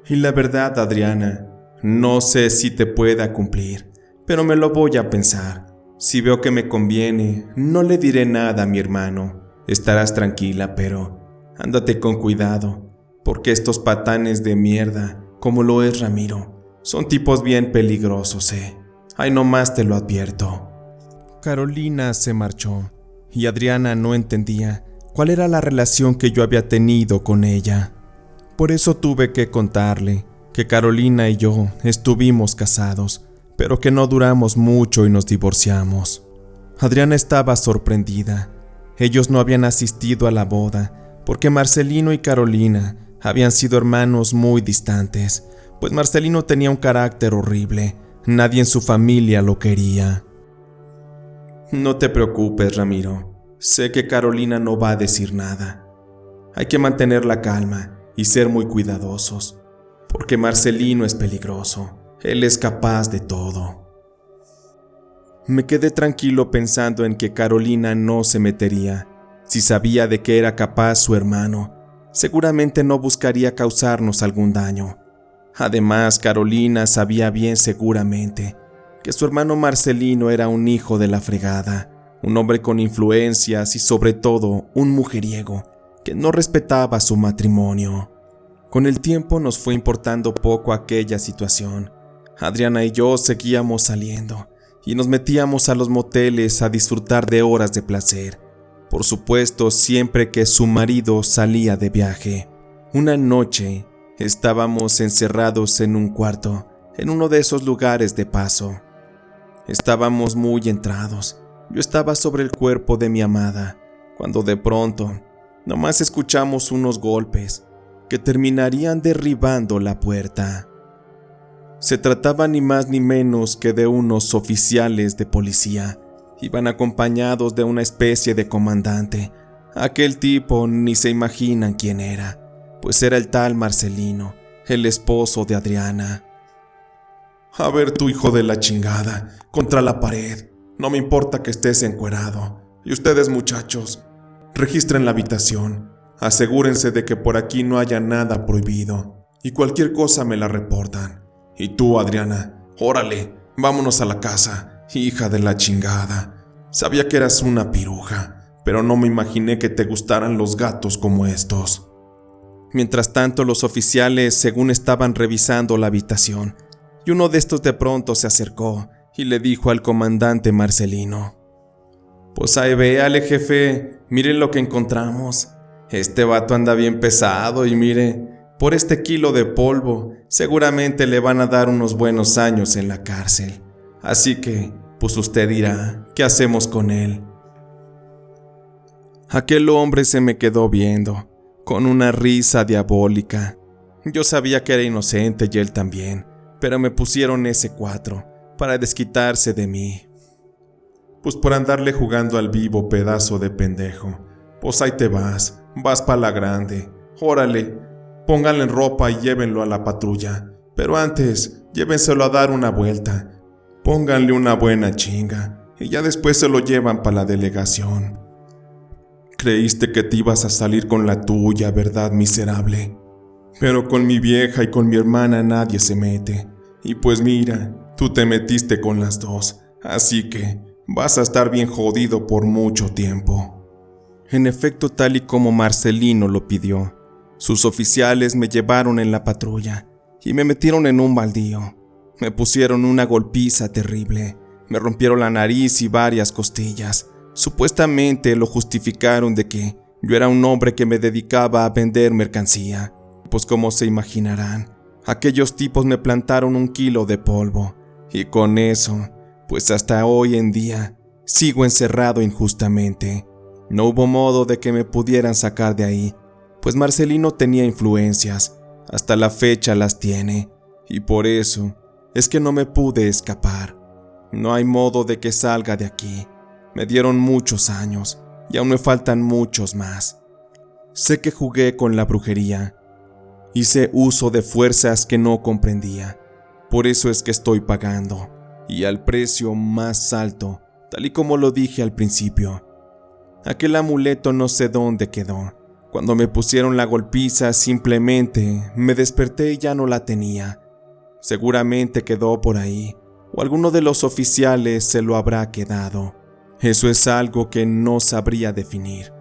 Y la verdad, Adriana, no sé si te pueda cumplir, pero me lo voy a pensar. Si veo que me conviene, no le diré nada a mi hermano. Estarás tranquila, pero ándate con cuidado, porque estos patanes de mierda, como lo es Ramiro, son tipos bien peligrosos, Ay, nomás te lo advierto. Carolina se marchó, y Adriana no entendía cuál era la relación que yo había tenido con ella. Por eso tuve que contarle que Carolina y yo estuvimos casados, pero que no duramos mucho y nos divorciamos. Adriana estaba sorprendida. Ellos no habían asistido a la boda, porque Marcelino y Carolina habían sido hermanos muy distantes, pues Marcelino tenía un carácter horrible. Nadie en su familia lo quería. No te preocupes, Ramiro. Sé que Carolina no va a decir nada. Hay que mantener la calma y ser muy cuidadosos, porque Marcelino es peligroso. Él es capaz de todo. Me quedé tranquilo pensando en que Carolina no se metería. Si sabía de qué era capaz su hermano, seguramente no buscaría causarnos algún daño. Además, Carolina sabía bien seguramente que su hermano Marcelino era un hijo de la fregada, un hombre con influencias y sobre todo un mujeriego que no respetaba su matrimonio. Con el tiempo nos fue importando poco aquella situación. Adriana y yo seguíamos saliendo y nos metíamos a los moteles a disfrutar de horas de placer. Por supuesto, siempre que su marido salía de viaje. Una noche estábamos encerrados en un cuarto, en uno de esos lugares de paso. Estábamos muy entrados. Yo estaba sobre el cuerpo de mi amada, cuando de pronto, nomás escuchamos unos golpes que terminarían derribando la puerta. Se trataba ni más ni menos que de unos oficiales de policía. Iban acompañados de una especie de comandante. Aquel tipo ni se imaginan quién era, pues era el tal Marcelino, el esposo de Adriana. A ver, tu hijo de la chingada, contra la pared. No me importa que estés encuerado. Y ustedes, muchachos, registren la habitación. Asegúrense de que por aquí no haya nada prohibido. Y cualquier cosa me la reportan. Y tú, Adriana, órale, vámonos a la casa, hija de la chingada. Sabía que eras una piruja, pero no me imaginé que te gustaran los gatos como estos. Mientras tanto, los oficiales, según estaban revisando la habitación, y uno de estos de pronto se acercó y le dijo al comandante Marcelino: Pues ahí véale, jefe, miren lo que encontramos. Este vato anda bien pesado y mire, por este kilo de polvo, seguramente le van a dar unos buenos años en la cárcel. Así que, pues usted dirá, ¿qué hacemos con él? Aquel hombre se me quedó viendo, con una risa diabólica. Yo sabía que era inocente y él también, pero me pusieron ese 4 para desquitarse de mí. Pues por andarle jugando al vivo, pedazo de pendejo. Pues ahí te vas pa' la grande. Órale, pónganle en ropa y llévenlo a la patrulla. Pero antes, llévenselo a dar una vuelta. Pónganle una buena chinga y ya después se lo llevan pa' la delegación. Creíste que te ibas a salir con la tuya, ¿verdad, miserable? Pero con mi vieja y con mi hermana nadie se mete. Y pues mira, tú te metiste con las dos, así que vas a estar bien jodido por mucho tiempo. En efecto, tal y como Marcelino lo pidió, sus oficiales me llevaron en la patrulla y me metieron en un baldío. Me pusieron una golpiza terrible, me rompieron la nariz y varias costillas. Supuestamente lo justificaron de que yo era un hombre que me dedicaba a vender mercancía. Pues como se imaginarán, aquellos tipos me plantaron 1 kilo de polvo. Y con eso, pues hasta hoy en día, sigo encerrado injustamente. No hubo modo de que me pudieran sacar de ahí, pues Marcelino tenía influencias, hasta la fecha las tiene, y por eso es que no me pude escapar. No hay modo de que salga de aquí. Me dieron muchos años, y aún me faltan muchos más. Sé que jugué con la brujería. Hice uso de fuerzas que no comprendía. Por eso es que estoy pagando, y al precio más alto, tal y como lo dije al principio. Aquel amuleto no sé dónde quedó. Cuando me pusieron la golpiza, simplemente me desperté y ya no la tenía. Seguramente quedó por ahí, o alguno de los oficiales se lo habrá quedado. Eso es algo que no sabría definir,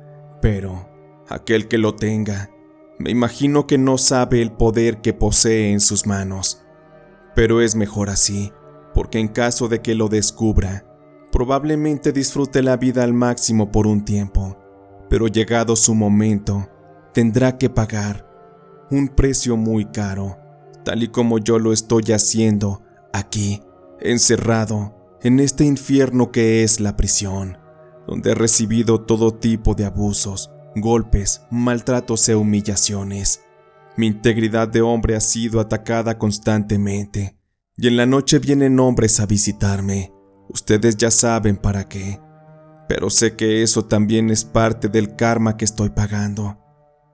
pero aquel que lo tenga, me imagino que no sabe el poder que posee en sus manos. Pero es mejor así, porque en caso de que lo descubra, probablemente disfrute la vida al máximo por un tiempo, pero llegado su momento, tendrá que pagar un precio muy caro, tal y como yo lo estoy haciendo aquí, encerrado en este infierno que es la prisión, donde he recibido todo tipo de abusos, golpes, maltratos e humillaciones. Mi integridad de hombre ha sido atacada constantemente, y en la noche vienen hombres a visitarme. Ustedes ya saben para qué, pero sé que eso también es parte del karma que estoy pagando,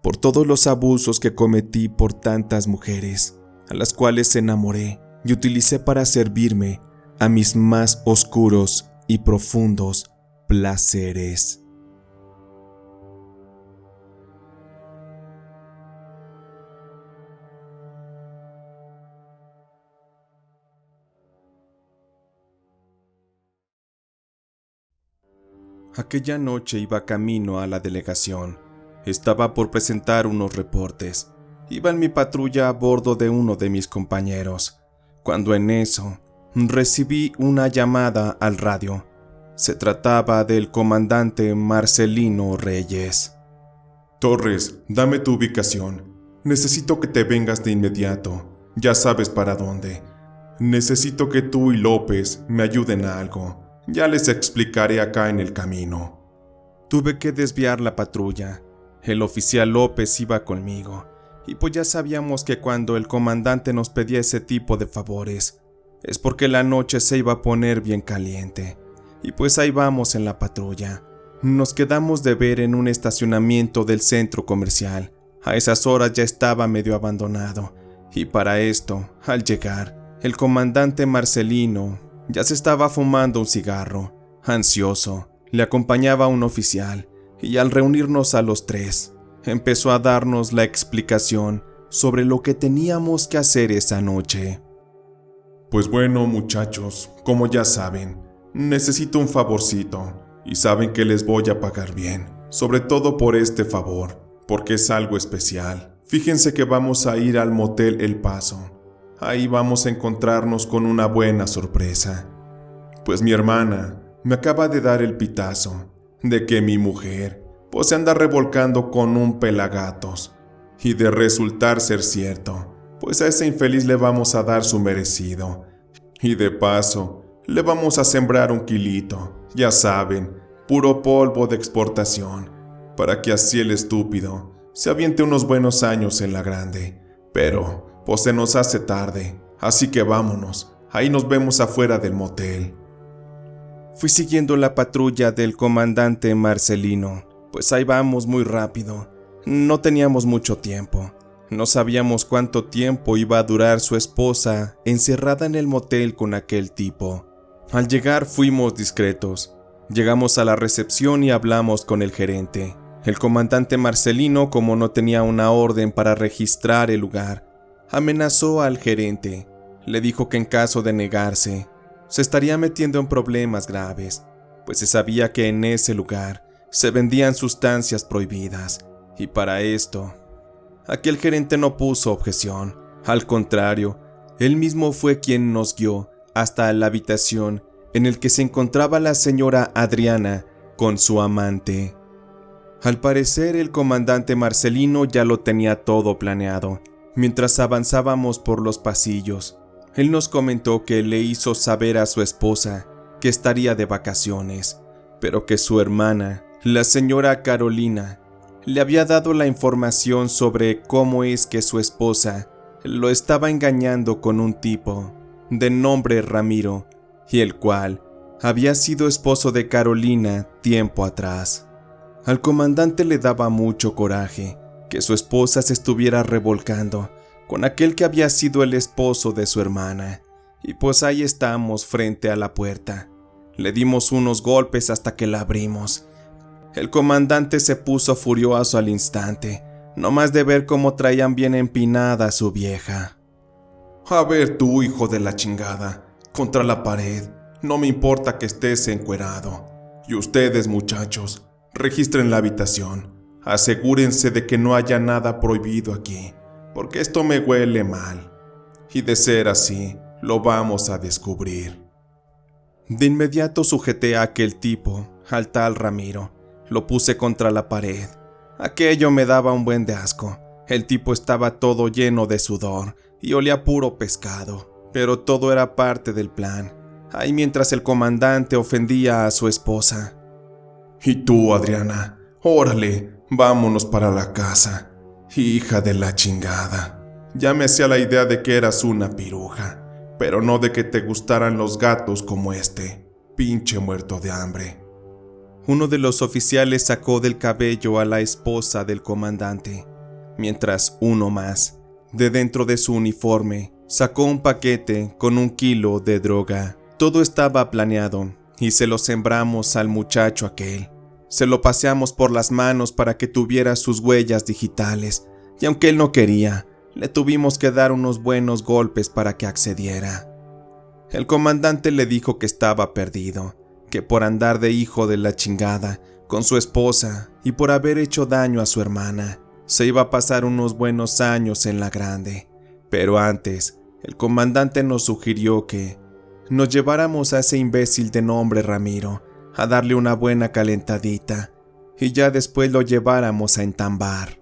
por todos los abusos que cometí por tantas mujeres, a las cuales enamoré y utilicé para servirme a mis más oscuros y profundos placeres. Aquella noche iba camino a la delegación. Estaba por presentar unos reportes. Iba en mi patrulla a bordo de uno de mis compañeros, cuando en eso recibí una llamada al radio. Se trataba del comandante Marcelino Reyes. Torres, dame tu ubicación. Necesito que te vengas de inmediato. Ya sabes para dónde. Necesito que tú y López me ayuden a algo. Ya les explicaré acá en el camino. Tuve que desviar la patrulla. El oficial López iba conmigo. Y pues ya sabíamos que cuando el comandante nos pedía ese tipo de favores, es porque la noche se iba a poner bien caliente. Y pues ahí vamos en la patrulla. Nos quedamos de ver en un estacionamiento del centro comercial. A esas horas ya estaba medio abandonado. Y para esto, al llegar, el comandante Marcelino ya se estaba fumando un cigarro. Ansioso, le acompañaba un oficial. Y al reunirnos a los tres, empezó a darnos la explicación sobre lo que teníamos que hacer esa noche. Pues bueno, muchachos, como ya saben, necesito un favorcito y saben que les voy a pagar bien, sobre todo por este favor, porque es algo especial. Fíjense que vamos a ir al motel El Paso. Ahí vamos a encontrarnos con una buena sorpresa. Pues mi hermana me acaba de dar el pitazo de que mi mujer pues se anda revolcando con un pelagatos. Y de resultar ser cierto, pues a ese infeliz le vamos a dar su merecido. Y de paso, le vamos a sembrar un kilito, ya saben, puro polvo de exportación, para que así el estúpido se aviente unos buenos años en la grande. Pero, pues se nos hace tarde, así que vámonos, ahí nos vemos afuera del motel. Fui siguiendo la patrulla del comandante Marcelino, pues ahí vamos muy rápido. No teníamos mucho tiempo. No sabíamos cuánto tiempo iba a durar su esposa encerrada en el motel con aquel tipo. Al llegar fuimos discretos. Llegamos a la recepción y hablamos con el gerente. El comandante Marcelino, como no tenía una orden para registrar el lugar, amenazó al gerente. Le dijo que en caso de negarse, se estaría metiendo en problemas graves, pues se sabía que en ese lugar se vendían sustancias prohibidas, y para esto, aquel gerente no puso objeción. Al contrario, él mismo fue quien nos guió hasta la habitación en el que se encontraba la señora Adriana con su amante. Al parecer, el comandante Marcelino ya lo tenía todo planeado. Mientras avanzábamos por los pasillos, él nos comentó que le hizo saber a su esposa que estaría de vacaciones, pero que su hermana, la señora Carolina, le había dado la información sobre cómo es que su esposa lo estaba engañando con un tipo de nombre Ramiro, y el cual había sido esposo de Carolina tiempo atrás. Al comandante le daba mucho coraje que su esposa se estuviera revolcando con aquel que había sido el esposo de su hermana, y pues ahí estamos frente a la puerta. Le dimos unos golpes hasta que la abrimos. El comandante se puso furioso al instante, no más de ver cómo traían bien empinada a su vieja. A ver tú, hijo de la chingada, contra la pared, no me importa que estés encuerado. Y ustedes, muchachos, registren la habitación. Asegúrense de que no haya nada prohibido aquí, porque esto me huele mal. Y de ser así, lo vamos a descubrir. De inmediato sujeté a aquel tipo, al tal Ramiro. Lo puse contra la pared. Aquello me daba un buen de asco. El tipo estaba todo lleno de sudor y olía puro pescado, pero todo era parte del plan. Ahí mientras el comandante ofendía a su esposa. Y tú, Adriana, órale, vámonos para la casa. Hija de la chingada. Ya me hacía la idea de que eras una piruja, pero no de que te gustaran los gatos como este. Pinche muerto de hambre. Uno de los oficiales sacó del cabello a la esposa del comandante, mientras uno más, de dentro de su uniforme, sacó un paquete con 1 kilo de droga. Todo estaba planeado y se lo sembramos al muchacho aquel. Se lo paseamos por las manos para que tuviera sus huellas digitales, y aunque él no quería, le tuvimos que dar unos buenos golpes para que accediera. El comandante le dijo que estaba perdido, que por andar de hijo de la chingada con su esposa y por haber hecho daño a su hermana, se iba a pasar unos buenos años en la grande. Pero antes, el comandante nos sugirió que nos lleváramos a ese imbécil de nombre Ramiro a darle una buena calentadita y ya después lo lleváramos a entambar.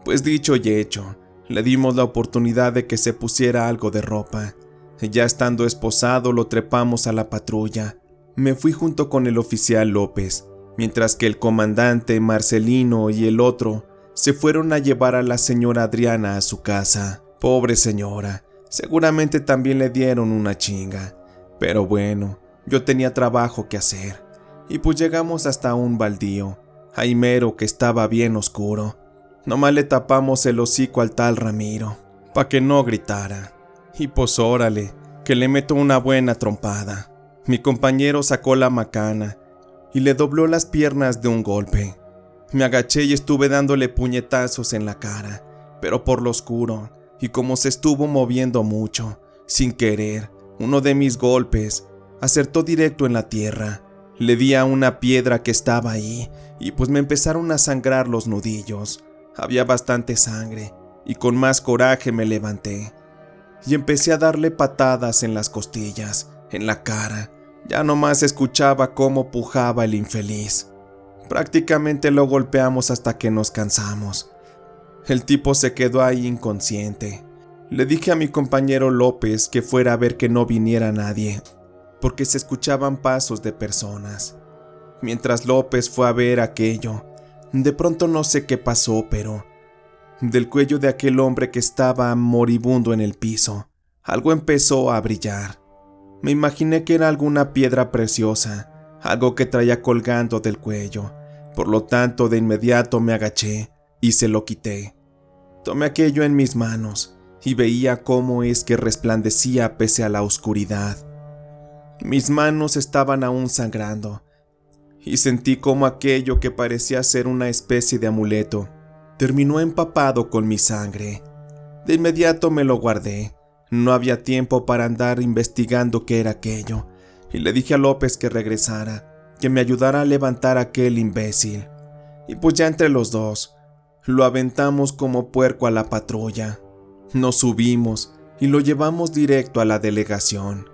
Pues dicho y hecho, le dimos la oportunidad de que se pusiera algo de ropa. Ya estando esposado lo trepamos a la patrulla. Me fui junto con el oficial López, mientras que el comandante Marcelino y el otro se fueron a llevar a la señora Adriana a su casa. Pobre señora, seguramente también le dieron una chinga. Pero bueno, yo tenía trabajo que hacer. Y pues llegamos hasta un baldío, ahí mero que estaba bien oscuro. Nomás le tapamos el hocico al tal Ramiro, pa' que no gritara. Y pues órale, que le meto una buena trompada. Mi compañero sacó la macana y le dobló las piernas de un golpe. Me agaché y estuve dándole puñetazos en la cara, pero por lo oscuro, y como se estuvo moviendo mucho, sin querer, uno de mis golpes acertó directo en la tierra. Le di a una piedra que estaba ahí y pues me empezaron a sangrar los nudillos. Había bastante sangre y con más coraje me levanté y empecé a darle patadas en las costillas, en la cara. Ya nomás escuchaba cómo pujaba el infeliz. Prácticamente lo golpeamos hasta que nos cansamos. El tipo se quedó ahí inconsciente. Le dije a mi compañero López que fuera a ver que no viniera nadie, porque se escuchaban pasos de personas. Mientras López fue a ver aquello, de pronto no sé qué pasó, pero del cuello de aquel hombre que estaba moribundo en el piso, algo empezó a brillar. Me imaginé que era alguna piedra preciosa, algo que traía colgando del cuello. Por lo tanto, de inmediato me agaché y se lo quité. Tomé aquello en mis manos y veía cómo es que resplandecía pese a la oscuridad. Mis manos estaban aún sangrando y sentí como aquello que parecía ser una especie de amuleto terminó empapado con mi sangre. De inmediato me lo guardé. No había tiempo para andar investigando qué era aquello, y le dije a López que regresara, que me ayudara a levantar a aquel imbécil. Y pues ya entre los dos, lo aventamos como puerco a la patrulla. Nos subimos y lo llevamos directo a la delegación.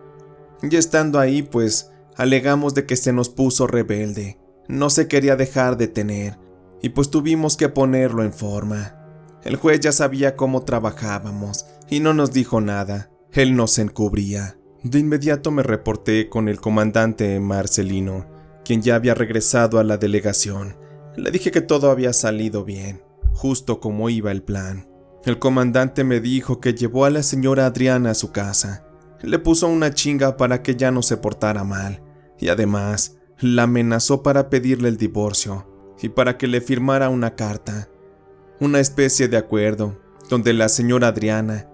Ya estando ahí, pues, alegamos de que se nos puso rebelde, no se quería dejar detener, y pues tuvimos que ponerlo en forma. El juez ya sabía cómo trabajábamos y no nos dijo nada, él nos encubría. De inmediato me reporté con el comandante Marcelino, quien ya había regresado a la delegación. Le dije que todo había salido bien, justo como iba el plan. El comandante me dijo que llevó a la señora Adriana a su casa, le puso una chinga para que ya no se portara mal, y además la amenazó para pedirle el divorcio y para que le firmara una carta, una especie de acuerdo, donde la señora Adriana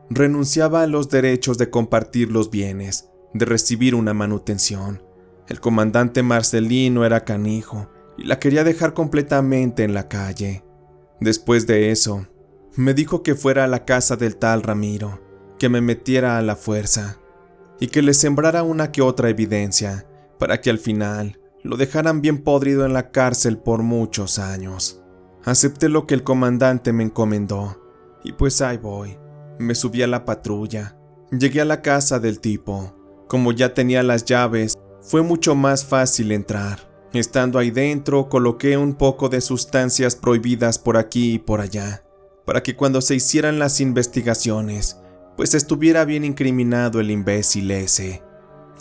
renunciaba a los derechos de compartir los bienes, de recibir una manutención. El comandante Marcelino era canijo y la quería dejar completamente en la calle. Después de eso, me dijo que fuera a la casa del tal Ramiro, que me metiera a la fuerza y que le sembrara una que otra evidencia para que al final lo dejaran bien podrido en la cárcel por muchos años. Acepté lo que el comandante me encomendó y pues ahí voy. Me subí a la patrulla, llegué a la casa del tipo. Como ya tenía las llaves, fue mucho más fácil entrar. Estando ahí dentro, coloqué un poco de sustancias prohibidas por aquí y por allá, para que cuando se hicieran las investigaciones, pues estuviera bien incriminado el imbécil ese.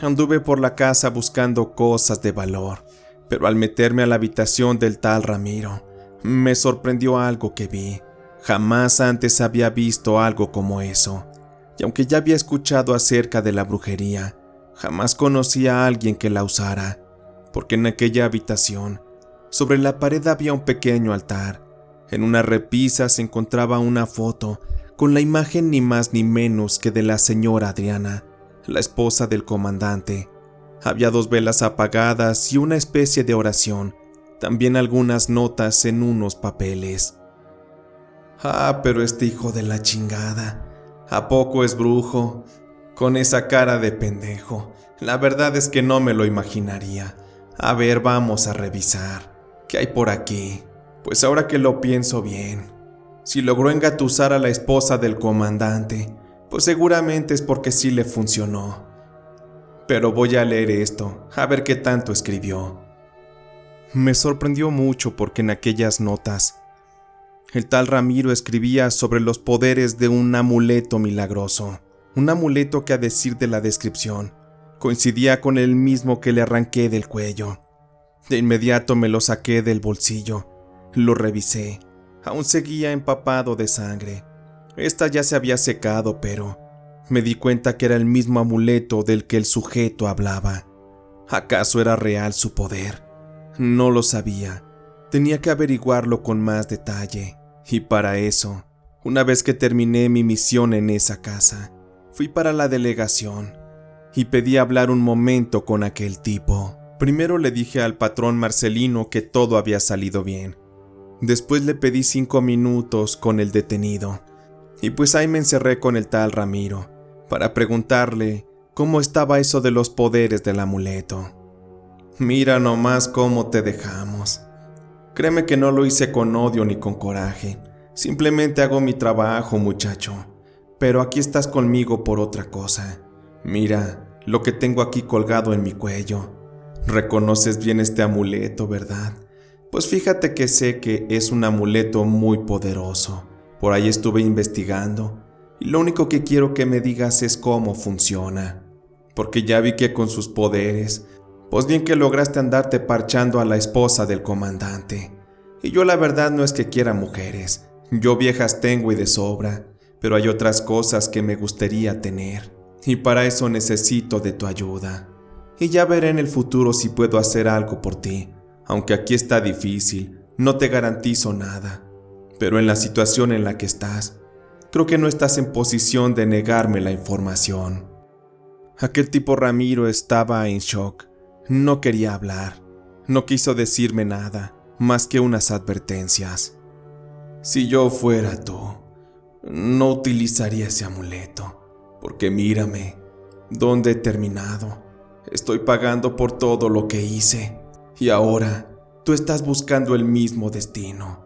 Anduve por la casa buscando cosas de valor, pero al meterme a la habitación del tal Ramiro, me sorprendió algo que vi. Jamás antes había visto algo como eso, y aunque ya había escuchado acerca de la brujería, jamás conocí a alguien que la usara, porque en aquella habitación, sobre la pared había un pequeño altar. En una repisa se encontraba una foto con la imagen ni más ni menos que de la señora Adriana, la esposa del comandante. Había 2 velas apagadas y una especie de oración, también algunas notas en unos papeles. Ah, pero este hijo de la chingada, ¿a poco es brujo? Con esa cara de pendejo, la verdad es que no me lo imaginaría. A ver, vamos a revisar. ¿Qué hay por aquí? Pues ahora que lo pienso bien, si logró engatusar a la esposa del comandante, pues seguramente es porque sí le funcionó. pero voy a leer esto, a ver qué tanto escribió. Me sorprendió mucho porque en aquellas notas, el tal Ramiro escribía sobre los poderes de un amuleto milagroso, un amuleto que, a decir de la descripción, coincidía con el mismo que le arranqué del cuello. De inmediato me lo saqué del bolsillo, lo revisé, aún seguía empapado de sangre. Esta ya se había secado, pero me di cuenta que era el mismo amuleto del que el sujeto hablaba. ¿Acaso era real su poder? No lo sabía. Tenía que averiguarlo con más detalle, y para eso, una vez que terminé mi misión en esa casa, fui para la delegación y pedí hablar un momento con aquel tipo. Primero le dije al patrón Marcelino que todo había salido bien. Después le pedí 5 minutos con el detenido, y pues ahí me encerré con el tal Ramiro, para preguntarle cómo estaba eso de los poderes del amuleto. Mira nomás cómo te dejamos. Créeme que no lo hice con odio ni con coraje. Simplemente hago mi trabajo, muchacho. Pero aquí estás conmigo por otra cosa. Mira lo que tengo aquí colgado en mi cuello. Reconoces bien este amuleto, ¿verdad? Pues fíjate que sé que es un amuleto muy poderoso. Por ahí estuve investigando. Y lo único que quiero que me digas es cómo funciona. Porque ya vi que con sus poderes, pues bien que lograste andarte parchando a la esposa del comandante. Y yo la verdad no es que quiera mujeres. Yo viejas tengo y de sobra. Pero hay otras cosas que me gustaría tener. Y para eso necesito de tu ayuda. Y ya veré en el futuro si puedo hacer algo por ti. Aunque aquí está difícil, no te garantizo nada. Pero en la situación en la que estás, creo que no estás en posición de negarme la información. Aquel tipo Ramiro estaba en shock. No quería hablar. No quiso decirme nada, más que unas advertencias. Si yo fuera tú, no utilizaría ese amuleto. Porque mírame, ¿dónde he terminado? Estoy pagando por todo lo que hice. Y ahora, tú estás buscando el mismo destino.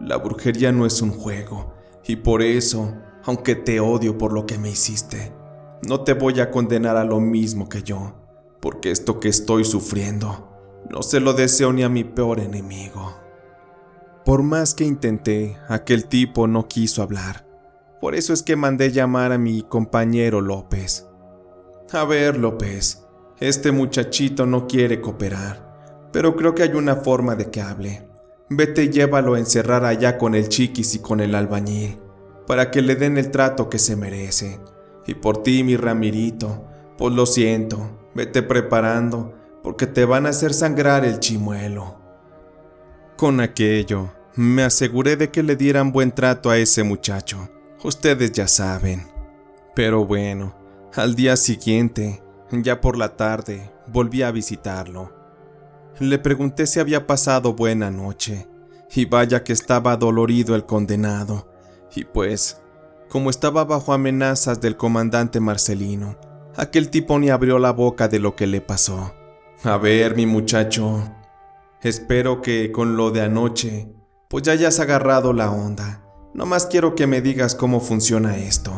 La brujería no es un juego. Y por eso, aunque te odio por lo que me hiciste, no te voy a condenar a lo mismo que yo, porque esto que estoy sufriendo, no se lo deseo ni a mi peor enemigo. Por más que intenté, aquel tipo no quiso hablar. Por eso es que mandé llamar a mi compañero López. A ver, López, este muchachito no quiere cooperar, pero creo que hay una forma de que hable. Vete y llévalo a encerrar allá con el Chiquis y con el albañil, para que le den el trato que se merece. Y por ti, mi Ramirito, pues lo siento, vete preparando, porque te van a hacer sangrar el chimuelo. Con aquello, me aseguré de que le dieran buen trato a ese muchacho. Ustedes ya saben. Pero bueno, al día siguiente, ya por la tarde, volví a visitarlo. Le pregunté si había pasado buena noche, y vaya que estaba dolorido el condenado. Y pues, como estaba bajo amenazas del comandante Marcelino, aquel tipo ni abrió la boca de lo que le pasó. A ver, mi muchacho, espero que con lo de anoche, pues ya hayas agarrado la onda. Nomás quiero que me digas cómo funciona esto,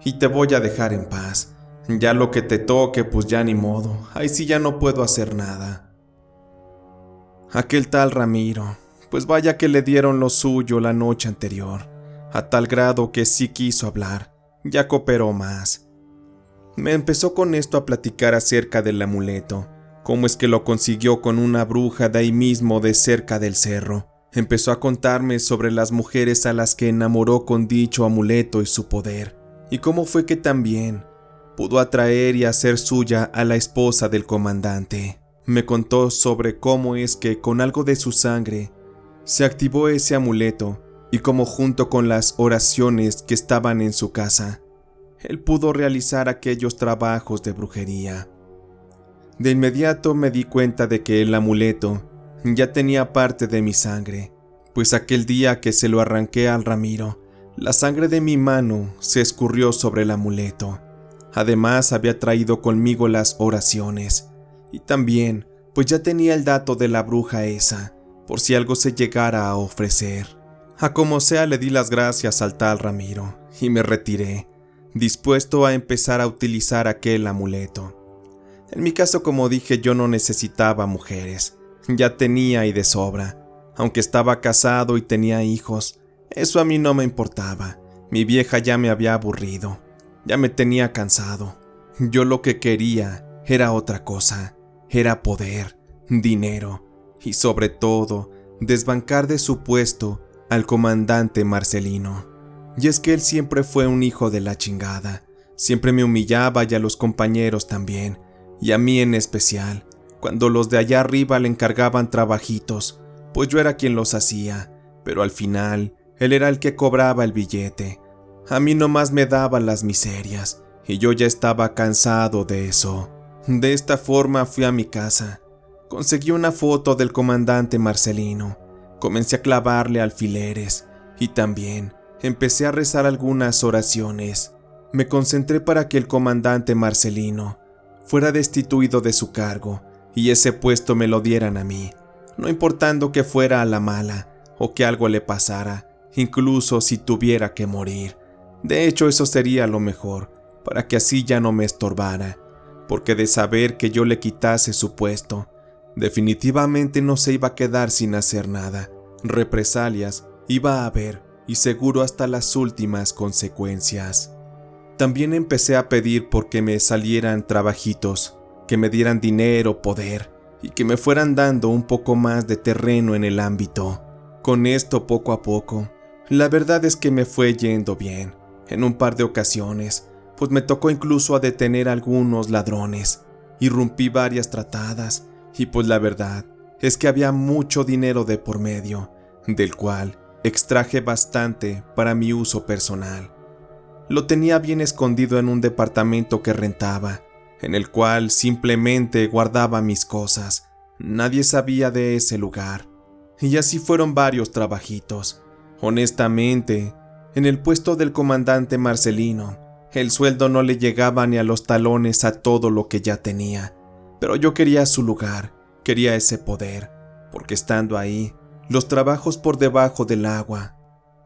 y te voy a dejar en paz. Ya lo que te toque, pues ya ni modo, ahí sí ya no puedo hacer nada. Aquel tal Ramiro, pues vaya que le dieron lo suyo la noche anterior, a tal grado que sí quiso hablar, ya cooperó más. Me empezó con esto a platicar acerca del amuleto, cómo es que lo consiguió con una bruja de ahí mismo de cerca del cerro. Empezó a contarme sobre las mujeres a las que enamoró con dicho amuleto y su poder, y cómo fue que también pudo atraer y hacer suya a la esposa del comandante. Me contó sobre cómo es que con algo de su sangre se activó ese amuleto y cómo junto con las oraciones que estaban en su casa, él pudo realizar aquellos trabajos de brujería. De inmediato me di cuenta de que el amuleto ya tenía parte de mi sangre, pues aquel día que se lo arranqué al Ramiro, la sangre de mi mano se escurrió sobre el amuleto. Además había traído conmigo las oraciones. Y también, pues ya tenía el dato de la bruja esa, por si algo se llegara a ofrecer. A como sea le di las gracias al tal Ramiro, y me retiré, dispuesto a empezar a utilizar aquel amuleto. En mi caso, como dije, yo no necesitaba mujeres. Ya tenía y de sobra. Aunque estaba casado y tenía hijos, eso a mí no me importaba. Mi vieja ya me había aburrido. Ya me tenía cansado. Yo lo que quería era otra cosa. Era poder, dinero y sobre todo, desbancar de su puesto al comandante Marcelino. Y es que él siempre fue un hijo de la chingada. Siempre me humillaba y a los compañeros también. Y a mí en especial, cuando los de allá arriba le encargaban trabajitos, pues yo era quien los hacía, pero al final, él era el que cobraba el billete. A mí nomás me daban las miserias, y yo ya estaba cansado de eso. De esta forma fui a mi casa. Conseguí una foto del comandante Marcelino. Comencé a clavarle alfileres, y también empecé a rezar algunas oraciones. Me concentré para que el comandante Marcelino fuera destituido de su cargo y ese puesto me lo dieran a mí, no importando que fuera a la mala o que algo le pasara, incluso si tuviera que morir. De hecho, eso sería lo mejor, para que así ya no me estorbara, porque de saber que yo le quitase su puesto, definitivamente no se iba a quedar sin hacer nada. Represalias iba a haber, y seguro hasta las últimas consecuencias. También empecé a pedir porque me salieran trabajitos, que me dieran dinero, poder, y que me fueran dando un poco más de terreno en el ámbito. Con esto, poco a poco, la verdad es que me fue yendo bien. En un par de ocasiones, pues me tocó incluso a detener a algunos ladrones. Irrumpí varias tratadas, y pues la verdad es que había mucho dinero de por medio, del cual extraje bastante para mi uso personal. Lo tenía bien escondido en un departamento que rentaba, en el cual simplemente guardaba mis cosas. Nadie sabía de ese lugar. Y así fueron varios trabajitos. Honestamente, en el puesto del comandante Marcelino, el sueldo no le llegaba ni a los talones a todo lo que ya tenía. Pero yo quería su lugar, quería ese poder, porque estando ahí, los trabajos por debajo del agua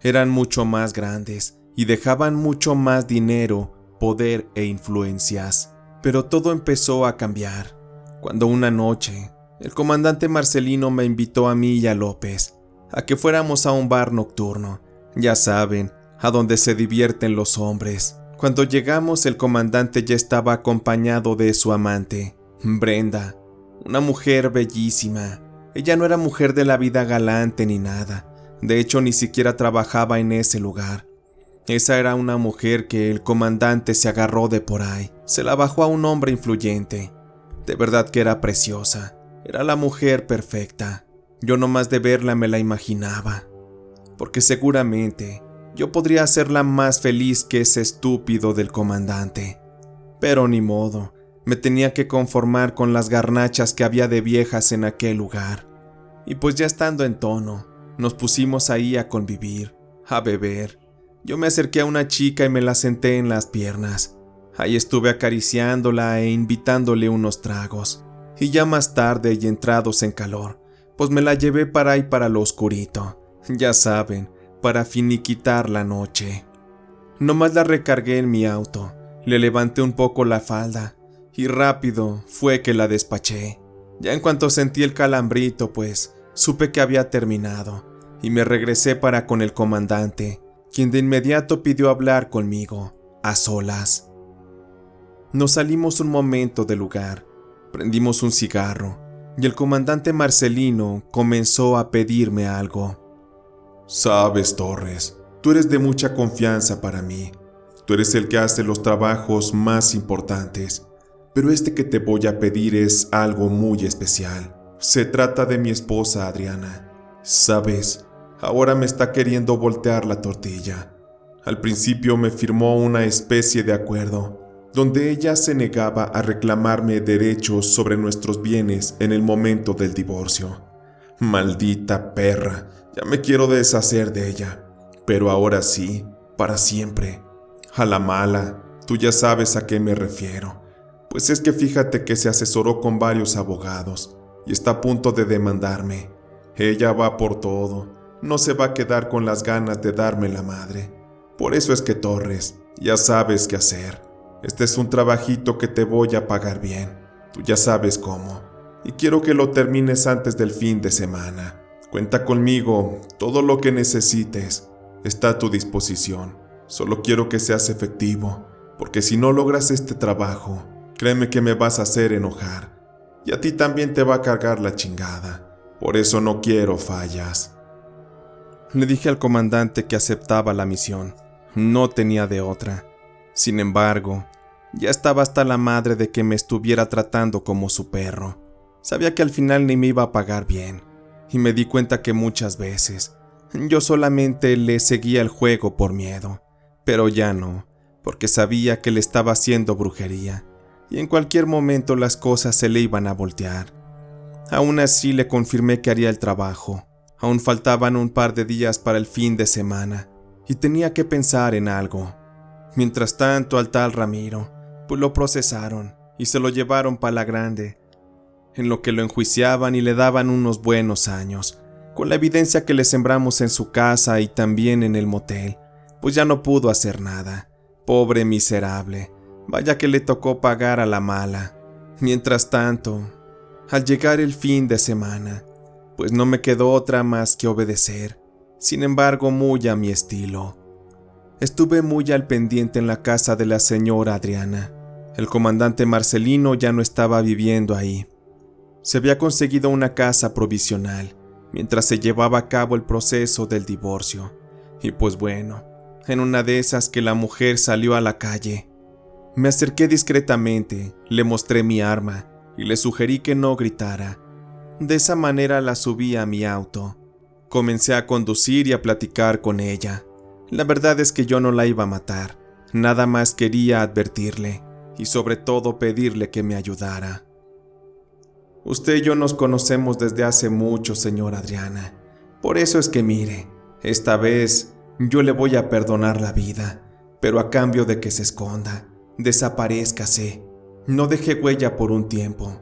eran mucho más grandes y dejaban mucho más dinero, poder e influencias. Pero todo empezó a cambiar, cuando una noche, el comandante Marcelino me invitó a mí y a López, a que fuéramos a un bar nocturno, ya saben, a donde se divierten los hombres. Cuando llegamos, el comandante ya estaba acompañado de su amante, Brenda, una mujer bellísima. Ella no era mujer de la vida galante ni nada, de hecho ni siquiera trabajaba en ese lugar. Esa era una mujer que el comandante se agarró de por ahí, se la bajó a un hombre influyente. De verdad que era preciosa, era la mujer perfecta. Yo nomás de verla me la imaginaba, porque seguramente yo podría hacerla más feliz que ese estúpido del comandante. Pero ni modo, me tenía que conformar con las garnachas que había de viejas en aquel lugar. Y pues ya estando en tono, nos pusimos ahí a convivir, a beber. Yo me acerqué a una chica y me la senté en las piernas. Ahí estuve acariciándola e invitándole unos tragos. Y ya más tarde y entrados en calor, pues me la llevé para ahí para lo oscurito. Ya saben, para finiquitar la noche. Nomás la recargué en mi auto, le levanté un poco la falda y rápido fue que la despaché. Ya en cuanto sentí el calambrito, pues supe que había terminado y me regresé para con el comandante, quien de inmediato pidió hablar conmigo, a solas. Nos salimos un momento del lugar, prendimos un cigarro y el comandante Marcelino comenzó a pedirme algo. Sabes, Torres, tú eres de mucha confianza para mí. Tú eres el que hace los trabajos más importantes, pero este que te voy a pedir es algo muy especial. Se trata de mi esposa Adriana. Sabes, ahora me está queriendo voltear la tortilla. Al principio me firmó una especie de acuerdo, donde ella se negaba a reclamarme derechos sobre nuestros bienes en el momento del divorcio. Maldita perra, ya me quiero deshacer de ella, pero ahora sí, para siempre. A la mala, tú ya sabes a qué me refiero. Pues es que fíjate que se asesoró con varios abogados y está a punto de demandarme. Ella va por todo, no se va a quedar con las ganas de darme la madre. Por eso es que Torres, ya sabes qué hacer. Este es un trabajito que te voy a pagar bien. Tú ya sabes cómo. Y quiero que lo termines antes del fin de semana. Cuenta conmigo, todo lo que necesites está a tu disposición. Solo quiero que seas efectivo, porque si no logras este trabajo, créeme que me vas a hacer enojar. Y a ti también te va a cargar la chingada. Por eso no quiero fallas. Le dije al comandante que aceptaba la misión. No tenía de otra. Sin embargo, ya estaba hasta la madre de que me estuviera tratando como su perro. Sabía que al final ni me iba a pagar bien. Y me di cuenta que muchas veces yo solamente le seguía el juego por miedo. Pero ya no, porque sabía que le estaba haciendo brujería. Y en cualquier momento las cosas se le iban a voltear. Aún así le confirmé que haría el trabajo. Aún faltaban un par de días para el fin de semana y tenía que pensar en algo. Mientras tanto al tal Ramiro, pues lo procesaron y se lo llevaron para la grande, en lo que lo enjuiciaban y le daban unos buenos años, con la evidencia que le sembramos en su casa y también en el motel, pues ya no pudo hacer nada. Pobre miserable. Vaya que le tocó pagar a la mala. Mientras tanto, al llegar el fin de semana, pues no me quedó otra más que obedecer, sin embargo muy a mi estilo. Estuve muy al pendiente en la casa de la señora Adriana. El comandante Marcelino ya no estaba viviendo ahí. Se había conseguido una casa provisional, mientras se llevaba a cabo el proceso del divorcio. Y pues bueno, en una de esas que la mujer salió a la calle, me acerqué discretamente, le mostré mi arma y le sugerí que no gritara. De esa manera la subí a mi auto. Comencé a conducir y a platicar con ella. La verdad es que yo no la iba a matar, nada más quería advertirle y sobre todo pedirle que me ayudara. Usted y yo nos conocemos desde hace mucho, señora Adriana. Por eso es que mire, esta vez yo le voy a perdonar la vida, pero a cambio de que se esconda. Desaparézcase, no deje huella por un tiempo.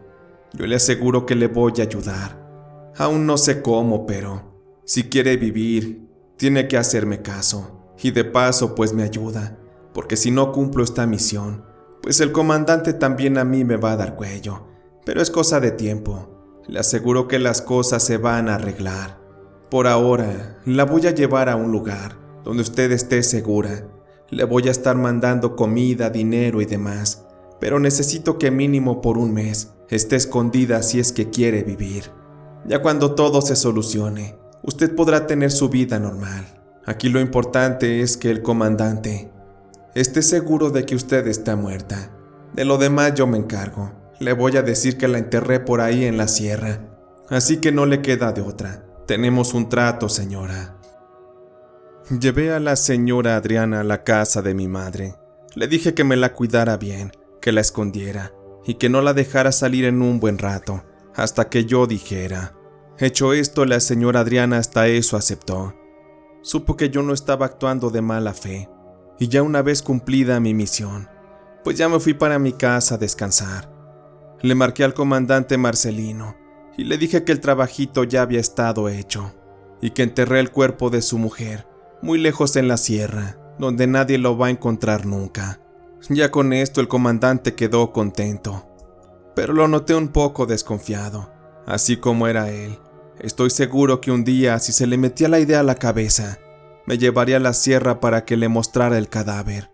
Yo le aseguro que le voy a ayudar. Aún no sé cómo, pero si quiere vivir, tiene que hacerme caso. Y de paso, pues me ayuda, porque si no cumplo esta misión, pues el comandante también a mí me va a dar cuello. Pero es cosa de tiempo. Le aseguro que las cosas se van a arreglar. Por ahora, la voy a llevar a un lugar donde usted esté segura. Le voy a estar mandando comida, dinero y demás, pero necesito que mínimo por un mes esté escondida si es que quiere vivir. Ya cuando todo se solucione, usted podrá tener su vida normal. Aquí lo importante es que el comandante esté seguro de que usted está muerta. De lo demás yo me encargo. Le voy a decir que la enterré por ahí en la sierra. Así que no le queda de otra. Tenemos un trato, señora. Llevé a la señora Adriana a la casa de mi madre. Le dije que me la cuidara bien, que la escondiera y que no la dejara salir en un buen rato, hasta que yo dijera. Hecho esto, la señora Adriana hasta eso aceptó. Supo que yo no estaba actuando de mala fe, y ya una vez cumplida mi misión, pues ya me fui para mi casa a descansar. Le marqué al comandante Marcelino y le dije que el trabajito ya había estado hecho, y que enterré el cuerpo de su mujer muy lejos en la sierra, donde nadie lo va a encontrar nunca. Ya con esto el comandante quedó contento, pero lo noté un poco desconfiado, así como era él. Estoy seguro que un día, si se le metía la idea a la cabeza, me llevaría a la sierra para que le mostrara el cadáver.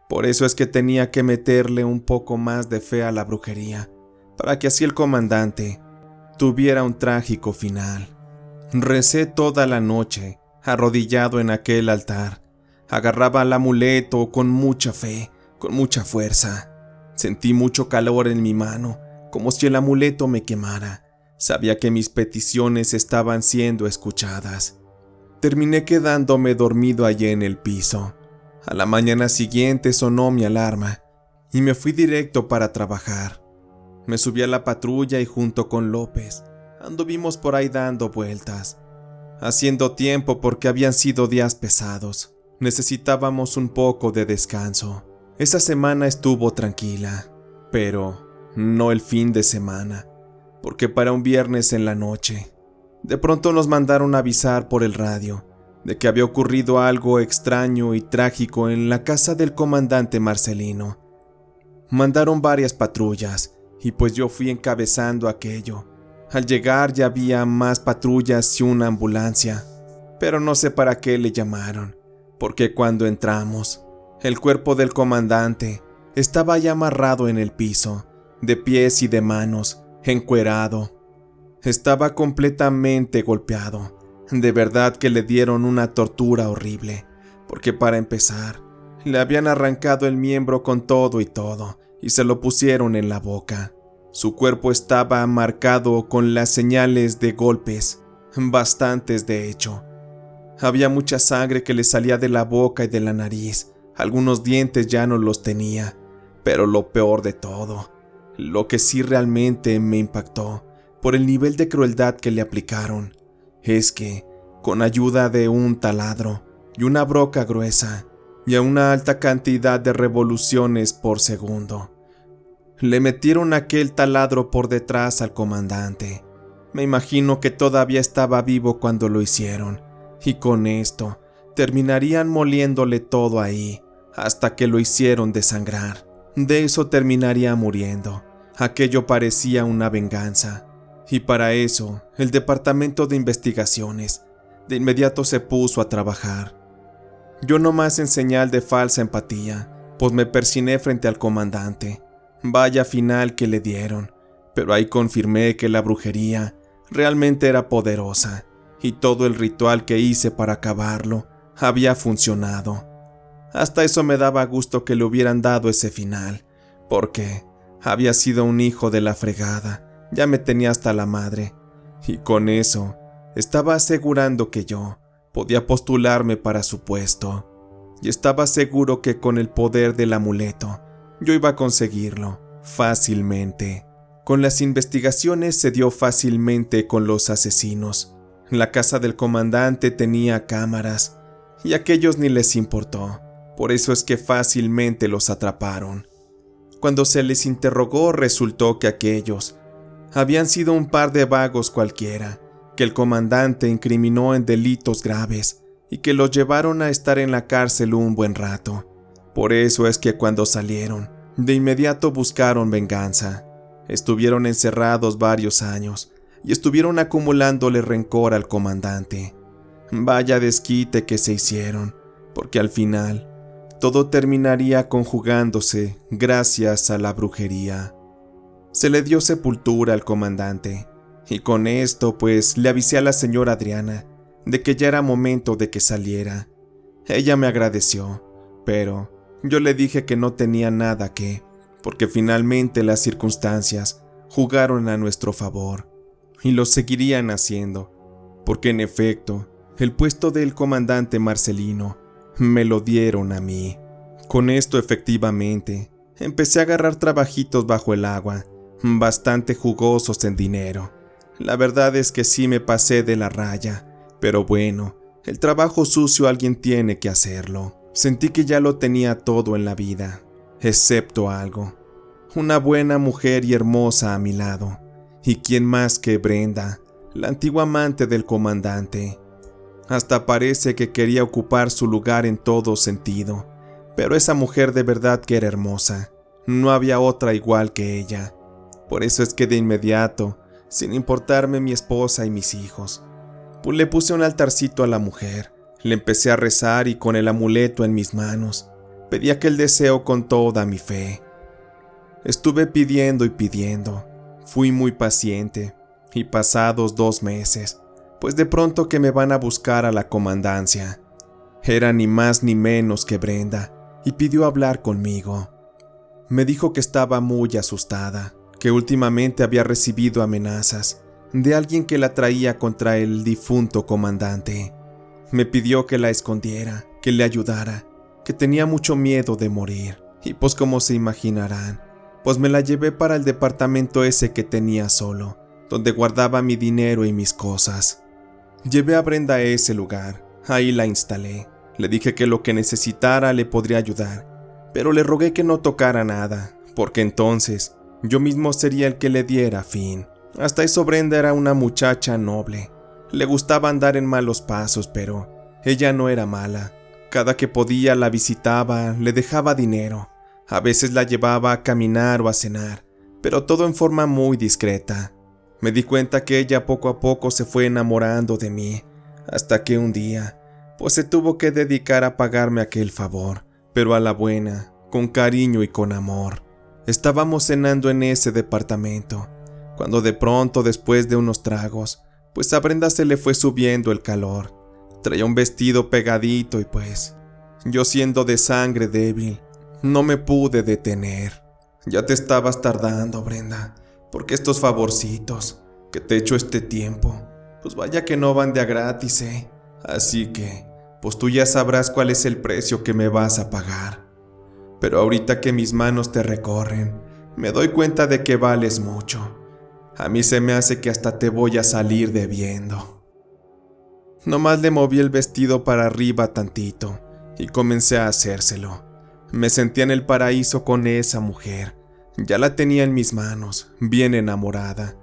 Por eso es que tenía que meterle un poco más de fe a la brujería, para que así el comandante tuviera un trágico final. Recé toda la noche, arrodillado en aquel altar. Agarraba el amuleto con mucha fe, con mucha fuerza. Sentí mucho calor en mi mano, como si el amuleto me quemara. Sabía que mis peticiones estaban siendo escuchadas. Terminé quedándome dormido allí en el piso. A la mañana siguiente sonó mi alarma y me fui directo para trabajar. Me subí a la patrulla y junto con López anduvimos por ahí dando vueltas, haciendo tiempo porque habían sido días pesados. Necesitábamos un poco de descanso. Esa semana estuvo tranquila, pero no el fin de semana, porque para un viernes en la noche, de pronto nos mandaron avisar por el radio de que había ocurrido algo extraño y trágico en la casa del comandante Marcelino. Mandaron varias patrullas y pues yo fui encabezando aquello. Al llegar ya había más patrullas y una ambulancia, pero no sé para qué le llamaron, porque cuando entramos, el cuerpo del comandante estaba ya amarrado en el piso, de pies y de manos, encuerado. Estaba completamente golpeado. De verdad que le dieron una tortura horrible, porque para empezar, le habían arrancado el miembro con todo y se lo pusieron en la boca. Su cuerpo estaba marcado con las señales de golpes, bastantes de hecho. Había mucha sangre que le salía de la boca y de la nariz, algunos dientes ya no los tenía, pero lo peor de todo, lo que sí realmente me impactó por el nivel de crueldad que le aplicaron, es que, con ayuda de un taladro y una broca gruesa y a una alta cantidad de revoluciones por segundo, le metieron aquel taladro por detrás al comandante. Me imagino que todavía estaba vivo cuando lo hicieron, y con esto terminarían moliéndole todo ahí, hasta que lo hicieron desangrar. De eso terminaría muriendo. Aquello parecía una venganza, y para eso el Departamento de Investigaciones de inmediato se puso a trabajar. Yo nomás en señal de falsa empatía, pues me persiné frente al comandante. Vaya final que le dieron, pero ahí confirmé que la brujería realmente era poderosa y todo el ritual que hice para acabarlo había funcionado. Hasta eso me daba gusto que le hubieran dado ese final, porque había sido un hijo de la fregada, ya me tenía hasta la madre, y con eso estaba asegurando que yo podía postularme para su puesto, y estaba seguro que con el poder del amuleto yo iba a conseguirlo fácilmente. Con las investigaciones se dio fácilmente con los asesinos. La casa del comandante tenía cámaras y a aquellos ni les importó, por eso es que fácilmente los atraparon. Cuando se les interrogó resultó que aquellos habían sido un par de vagos cualquiera, que el comandante incriminó en delitos graves y que los llevaron a estar en la cárcel un buen rato. Por eso es que cuando salieron, de inmediato buscaron venganza. Estuvieron encerrados varios años y estuvieron acumulándole rencor al comandante. Vaya desquite que se hicieron, porque al final todo terminaría conjugándose gracias a la brujería. Se le dio sepultura al comandante, y con esto pues le avisé a la señora Adriana de que ya era momento de que saliera. Ella me agradeció, pero yo le dije que no tenía nada que, porque finalmente las circunstancias jugaron a nuestro favor, y lo seguirían haciendo, porque en efecto, el puesto del comandante Marcelino me lo dieron a mí. Con esto efectivamente, empecé a agarrar trabajitos bajo el agua, bastante jugosos en dinero. La verdad es que sí me pasé de la raya, pero bueno, el trabajo sucio alguien tiene que hacerlo. Sentí que ya lo tenía todo en la vida, excepto algo. Una buena mujer y hermosa a mi lado. ¿Y quién más que Brenda, la antigua amante del comandante? Hasta parece que quería ocupar su lugar en todo sentido. Pero esa mujer de verdad que era hermosa. No había otra igual que ella. Por eso es que de inmediato, sin importarme mi esposa y mis hijos, le puse un altarcito a la mujer. Le empecé a rezar y con el amuleto en mis manos, pedí aquel deseo con toda mi fe. Estuve pidiendo y pidiendo, fui muy paciente, y pasados 2 meses, pues de pronto que me van a buscar a la comandancia. Era ni más ni menos que Brenda, y pidió hablar conmigo. Me dijo que estaba muy asustada, que últimamente había recibido amenazas de alguien que la traía contra el difunto comandante. Me pidió que la escondiera, que le ayudara, que tenía mucho miedo de morir. Y pues como se imaginarán, pues me la llevé para el departamento ese que tenía solo, donde guardaba mi dinero y mis cosas. Llevé a Brenda a ese lugar, ahí la instalé. Le dije que lo que necesitara le podría ayudar, pero le rogué que no tocara nada, porque entonces yo mismo sería el que le diera fin. Hasta eso Brenda era una muchacha noble. Le gustaba andar en malos pasos, pero ella no era mala. Cada que podía la visitaba, le dejaba dinero. A veces la llevaba a caminar o a cenar, pero todo en forma muy discreta. Me di cuenta que ella poco a poco se fue enamorando de mí, hasta que un día, pues se tuvo que dedicar a pagarme aquel favor, pero a la buena, con cariño y con amor. Estábamos cenando en ese departamento, cuando de pronto, después de unos tragos, pues a Brenda se le fue subiendo el calor. Traía un vestido pegadito y pues, yo siendo de sangre débil, no me pude detener. Ya te estabas tardando, Brenda, porque estos favorcitos que te echo este tiempo, pues vaya que no van de a gratis, ¿eh? Así que, pues tú ya sabrás cuál es el precio que me vas a pagar. Pero ahorita que mis manos te recorren, me doy cuenta de que vales mucho. A mí se me hace que hasta te voy a salir debiendo. Nomás le moví el vestido para arriba tantito y comencé a hacérselo. Me sentía en el paraíso con esa mujer. Ya la tenía en mis manos, bien enamorada.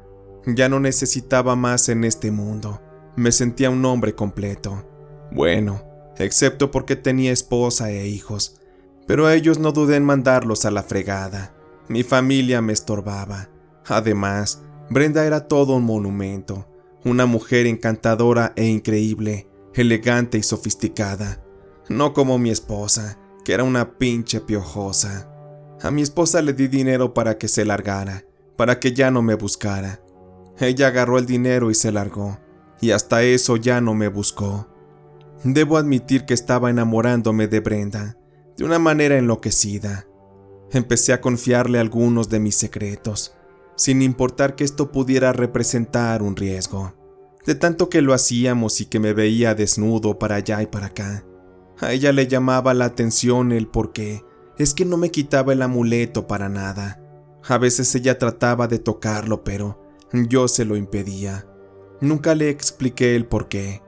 Ya no necesitaba más en este mundo. Me sentía un hombre completo. Bueno, excepto porque tenía esposa e hijos. Pero a ellos no dudé en mandarlos a la fregada. Mi familia me estorbaba. Además, Brenda era todo un monumento. Una mujer encantadora e increíble, elegante y sofisticada. No como mi esposa, que era una pinche piojosa. A mi esposa le di dinero para que se largara, para que ya no me buscara. Ella agarró el dinero y se largó, y hasta eso ya no me buscó. Debo admitir que estaba enamorándome de Brenda, de una manera enloquecida. Empecé a confiarle algunos de mis secretos, sin importar que esto pudiera representar un riesgo. De tanto que lo hacíamos y que me veía desnudo para allá y para acá. A ella le llamaba la atención el por qué. Es que no me quitaba el amuleto para nada. A veces ella trataba de tocarlo, pero yo se lo impedía. Nunca le expliqué el por qué,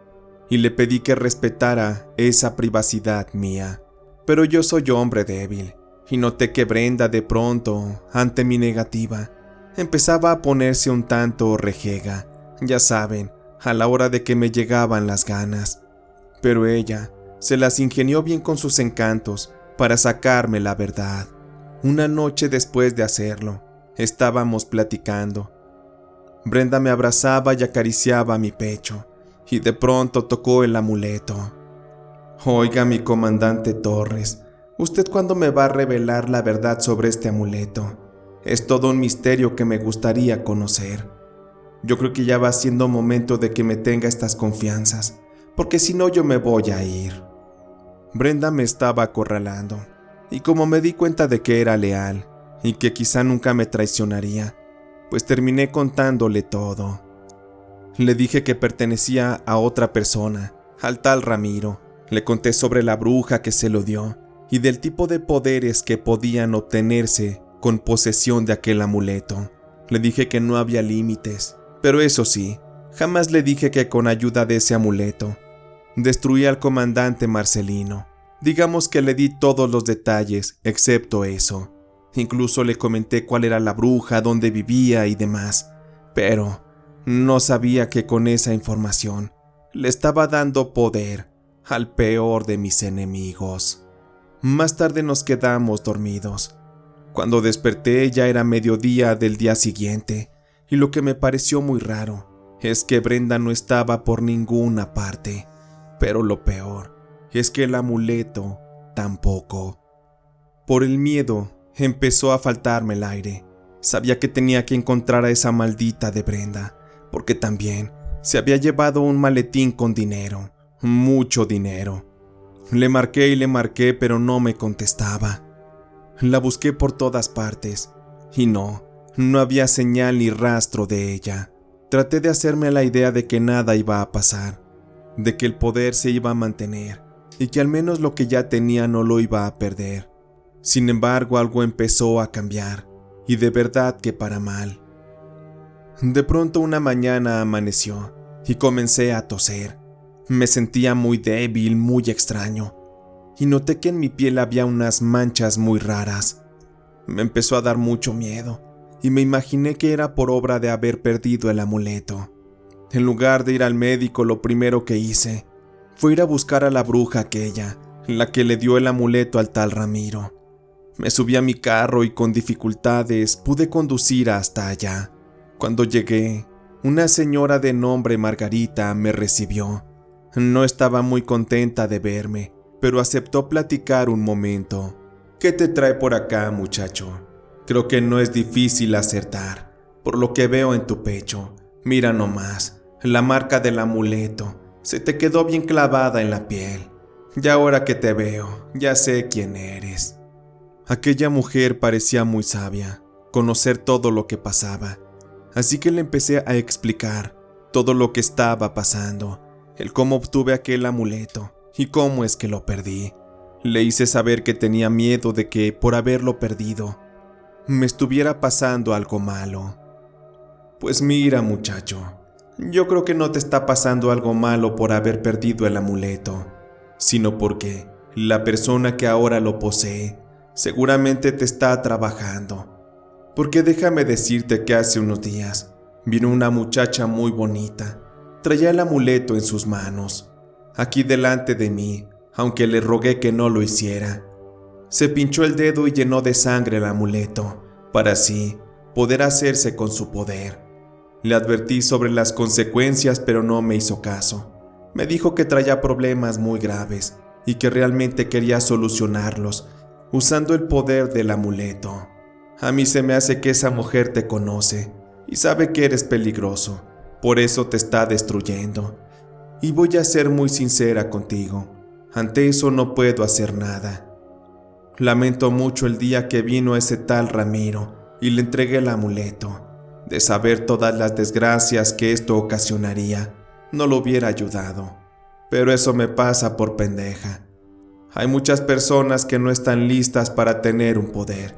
y le pedí que respetara esa privacidad mía. Pero yo soy hombre débil, y noté que Brenda de pronto, ante mi negativa, empezaba a ponerse un tanto rejega, ya saben, a la hora de que me llegaban las ganas. Pero ella se las ingenió bien con sus encantos para sacarme la verdad. Una noche después de hacerlo, estábamos platicando. Brenda me abrazaba y acariciaba mi pecho, y de pronto tocó el amuleto. Oiga, mi comandante Torres, ¿usted cuándo me va a revelar la verdad sobre este amuleto? Es todo un misterio que me gustaría conocer. Yo creo que ya va siendo momento de que me tenga estas confianzas, porque si no yo me voy a ir. Brenda me estaba acorralando, y como me di cuenta de que era leal, y que quizá nunca me traicionaría, pues terminé contándole todo. Le dije que pertenecía a otra persona, al tal Ramiro. Le conté sobre la bruja que se lo dio, y del tipo de poderes que podían obtenerse con posesión de aquel amuleto. Le dije que no había límites, pero eso sí, jamás le dije que con ayuda de ese amuleto destruí al comandante Marcelino. Digamos que le di todos los detalles, excepto eso. Incluso le comenté cuál era la bruja, dónde vivía y demás. Pero no sabía que con esa información le estaba dando poder al peor de mis enemigos. Más tarde nos quedamos dormidos. Cuando desperté ya era mediodía del día siguiente, y lo que me pareció muy raro es que Brenda no estaba por ninguna parte. Pero lo peor es que el amuleto tampoco. Por el miedo empezó a faltarme el aire. Sabía que tenía que encontrar a esa maldita de Brenda, porque también se había llevado un maletín con dinero, mucho dinero. Le marqué y le marqué, pero no me contestaba. La busqué por todas partes, y no había señal ni rastro de ella. Traté de hacerme a la idea de que nada iba a pasar, de que el poder se iba a mantener y que al menos lo que ya tenía no lo iba a perder. Sin embargo, algo empezó a cambiar, y de verdad que para mal. De pronto una mañana amaneció y comencé a toser. Me sentía muy débil, muy extraño, y noté que en mi piel había unas manchas muy raras. Me empezó a dar mucho miedo, y me imaginé que era por obra de haber perdido el amuleto. En lugar de ir al médico, lo primero que hice fue ir a buscar a la bruja aquella, la que le dio el amuleto al tal Ramiro. Me subí a mi carro y con dificultades pude conducir hasta allá. Cuando llegué, una señora de nombre Margarita me recibió. No estaba muy contenta de verme, pero aceptó platicar un momento. ¿Qué te trae por acá, muchacho? Creo que no es difícil acertar, por lo que veo en tu pecho. Mira nomás, la marca del amuleto se te quedó bien clavada en la piel. Y ahora que te veo, ya sé quién eres. Aquella mujer parecía muy sabia, conocer todo lo que pasaba. Así que le empecé a explicar todo lo que estaba pasando, el cómo obtuve aquel amuleto y cómo es que lo perdí. Le hice saber que tenía miedo de que, por haberlo perdido, me estuviera pasando algo malo. Pues mira, muchacho, yo creo que no te está pasando algo malo por haber perdido el amuleto, sino porque la persona que ahora lo posee seguramente te está trabajando. Porque déjame decirte que hace unos días vino una muchacha muy bonita. Traía el amuleto en sus manos, aquí delante de mí, aunque le rogué que no lo hiciera. Se pinchó el dedo y llenó de sangre el amuleto, para así poder hacerse con su poder. Le advertí sobre las consecuencias, pero no me hizo caso. Me dijo que traía problemas muy graves y que realmente quería solucionarlos usando el poder del amuleto. A mí se me hace que esa mujer te conoce y sabe que eres peligroso, por eso te está destruyendo. Y voy a ser muy sincera contigo, ante eso no puedo hacer nada. Lamento mucho el día que vino ese tal Ramiro y le entregué el amuleto. De saber todas las desgracias que esto ocasionaría, no lo hubiera ayudado. Pero eso me pasa por pendeja. Hay muchas personas que no están listas para tener un poder,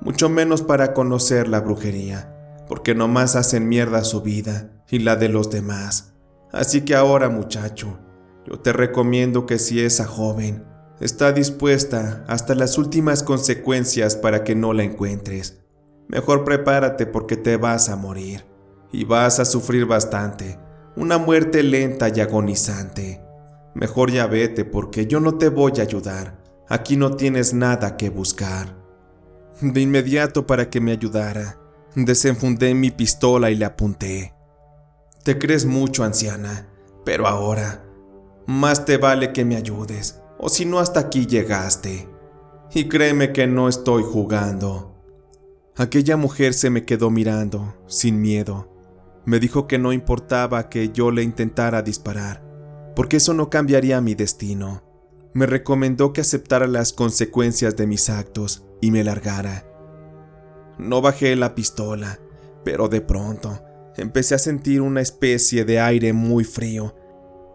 mucho menos para conocer la brujería, porque nomás hacen mierda su vida y la de los demás. Así que ahora, muchacho, yo te recomiendo que si esa joven está dispuesta hasta las últimas consecuencias para que no la encuentres, mejor prepárate porque te vas a morir y vas a sufrir bastante, una muerte lenta y agonizante. Mejor ya vete porque yo no te voy a ayudar, aquí no tienes nada que buscar. De inmediato, para que me ayudara, desenfundé mi pistola y le apunté. Te crees mucho, anciana, pero ahora más te vale que me ayudes, o si no hasta aquí llegaste. Y créeme que no estoy jugando. Aquella mujer se me quedó mirando, sin miedo. Me dijo que no importaba que yo le intentara disparar, porque eso no cambiaría mi destino. Me recomendó que aceptara las consecuencias de mis actos y me largara. No bajé la pistola, pero de pronto empecé a sentir una especie de aire muy frío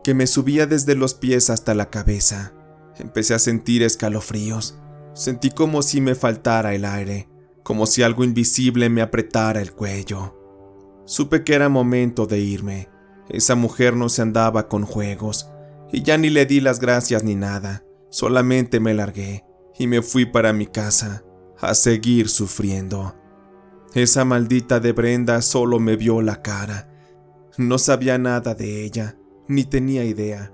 que me subía desde los pies hasta la cabeza. Empecé a sentir escalofríos. Sentí como si me faltara el aire, como si algo invisible me apretara el cuello. Supe que era momento de irme. Esa mujer no se andaba con juegos, y ya ni le di las gracias ni nada. Solamente me largué y me fui para mi casa a seguir sufriendo. Esa maldita de Brenda solo me vio la cara. No sabía nada de ella, ni tenía idea.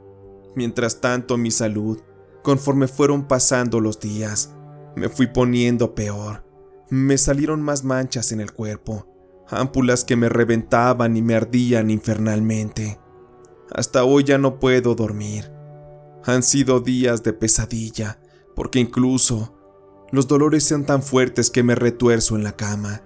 Mientras tanto, mi salud, conforme fueron pasando los días, me fui poniendo peor. Me salieron más manchas en el cuerpo, ámpulas que me reventaban y me ardían infernalmente. Hasta hoy ya no puedo dormir. Han sido días de pesadilla, porque incluso los dolores son tan fuertes que me retuerzo en la cama.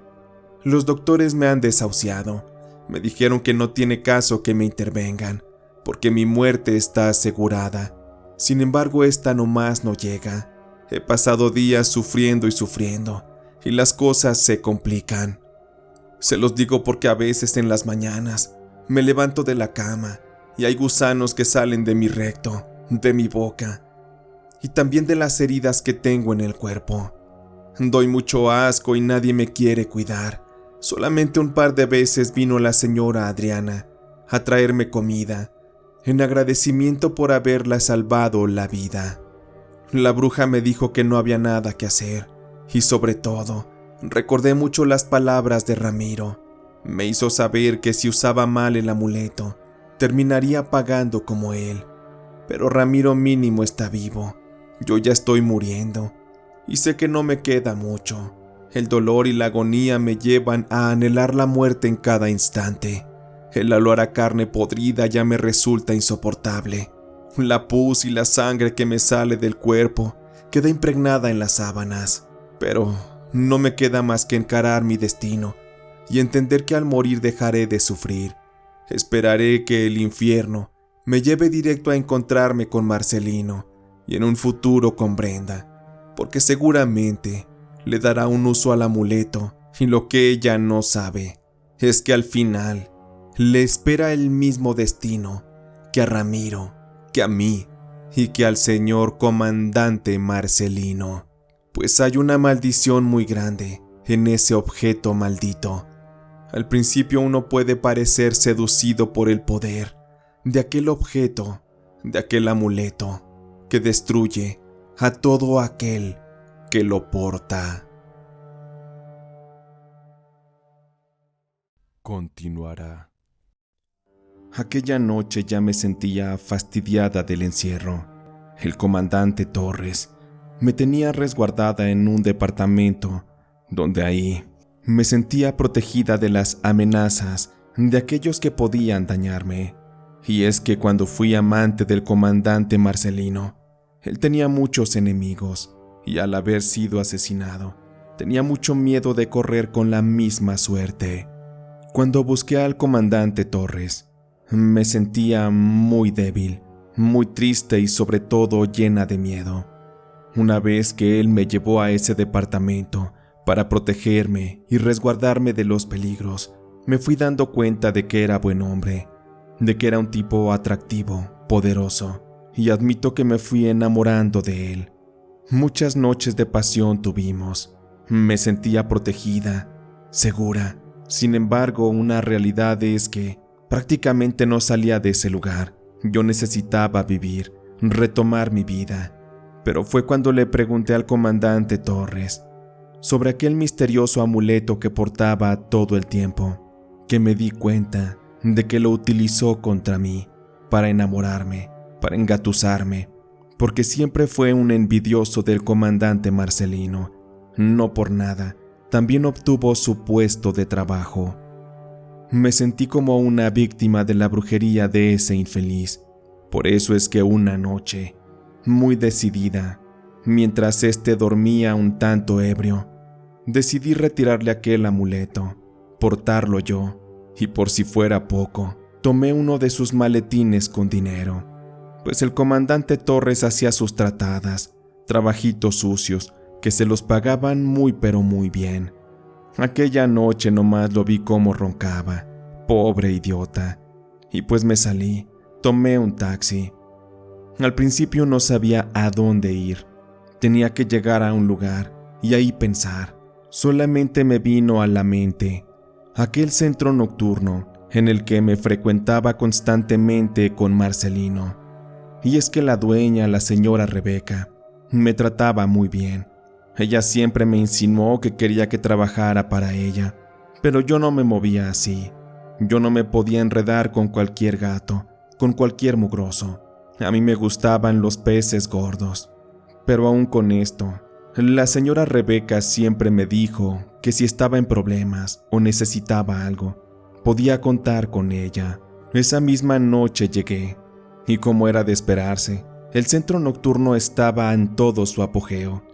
Los doctores me han desahuciado. Me dijeron que no tiene caso que me intervengan, porque mi muerte está asegurada. Sin embargo, esta nomás no llega. He pasado días sufriendo y sufriendo, y las cosas se complican. Se los digo porque a veces en las mañanas me levanto de la cama y hay gusanos que salen de mi recto, de mi boca, y también de las heridas que tengo en el cuerpo. Doy mucho asco y nadie me quiere cuidar. Solamente un par de veces vino la señora Adriana a traerme comida, en agradecimiento por haberla salvado la vida. La bruja me dijo que no había nada que hacer, y sobre todo, recordé mucho las palabras de Ramiro. Me hizo saber que si usaba mal el amuleto, terminaría pagando como él. Pero Ramiro mínimo está vivo. Yo ya estoy muriendo. y sé que no me queda mucho. El dolor y la agonía me llevan a anhelar la muerte en cada instante. El olor a carne podrida ya me resulta insoportable. La pus y la sangre que me sale del cuerpo queda impregnada en las sábanas. Pero no me queda más que encarar mi destino y entender que al morir dejaré de sufrir. Esperaré que el infierno me lleve directo a encontrarme con Marcelino y en un futuro con Brenda, porque seguramente le dará un uso al amuleto y lo que ella no sabe es que al final le espera el mismo destino que a Ramiro, que a mí y que al señor comandante Marcelino. Pues hay una maldición muy grande en ese objeto maldito. Al principio uno puede parecer seducido por el poder de aquel objeto, de aquel amuleto, que destruye a todo aquel que lo porta. Continuará. Aquella noche ya me sentía fastidiada del encierro. El comandante Torres me tenía resguardada en un departamento donde ahí me sentía protegida de las amenazas de aquellos que podían dañarme. Y es que cuando fui amante del comandante Marcelino, él tenía muchos enemigos y al haber sido asesinado, tenía mucho miedo de correr con la misma suerte. Cuando busqué al comandante Torres, me sentía muy débil, muy triste y sobre todo llena de miedo. Una vez que él me llevó a ese departamento para protegerme y resguardarme de los peligros, me fui dando cuenta de que era buen hombre, de que era un tipo atractivo, poderoso, y admito que me fui enamorando de él. Muchas noches de pasión tuvimos. Me sentía protegida, segura. Sin embargo, una realidad es que prácticamente no salía de ese lugar. Yo necesitaba vivir, retomar mi vida. Pero fue cuando le pregunté al comandante Torres sobre aquel misterioso amuleto que portaba todo el tiempo, que me di cuenta de que lo utilizó contra mí, para enamorarme, para engatusarme, porque siempre fue un envidioso del comandante Marcelino. No por nada, también obtuvo su puesto de trabajo. Me sentí como una víctima de la brujería de ese infeliz. Por eso es que una noche, muy decidida, mientras éste dormía un tanto ebrio, decidí retirarle aquel amuleto, portarlo yo, y por si fuera poco, tomé uno de sus maletines con dinero, pues el comandante Torres hacía sus tratadas, trabajitos sucios, que se los pagaban muy pero muy bien. Aquella noche nomás lo vi como roncaba, pobre idiota, y pues me salí, tomé un taxi. Al principio no sabía a dónde ir, tenía que llegar a un lugar y ahí pensar. Solamente me vino a la mente aquel centro nocturno en el que me frecuentaba constantemente con Marcelino. Y es que la dueña, la señora Rebeca, me trataba muy bien. Ella siempre me insinuó que quería que trabajara para ella, pero yo no me movía así. Yo no me podía enredar con cualquier gato, con cualquier mugroso. A mí me gustaban los peces gordos. Pero aún con esto, la señora Rebeca siempre me dijo que si estaba en problemas o necesitaba algo, podía contar con ella. Esa misma noche llegué, y como era de esperarse, el centro nocturno estaba en todo su apogeo.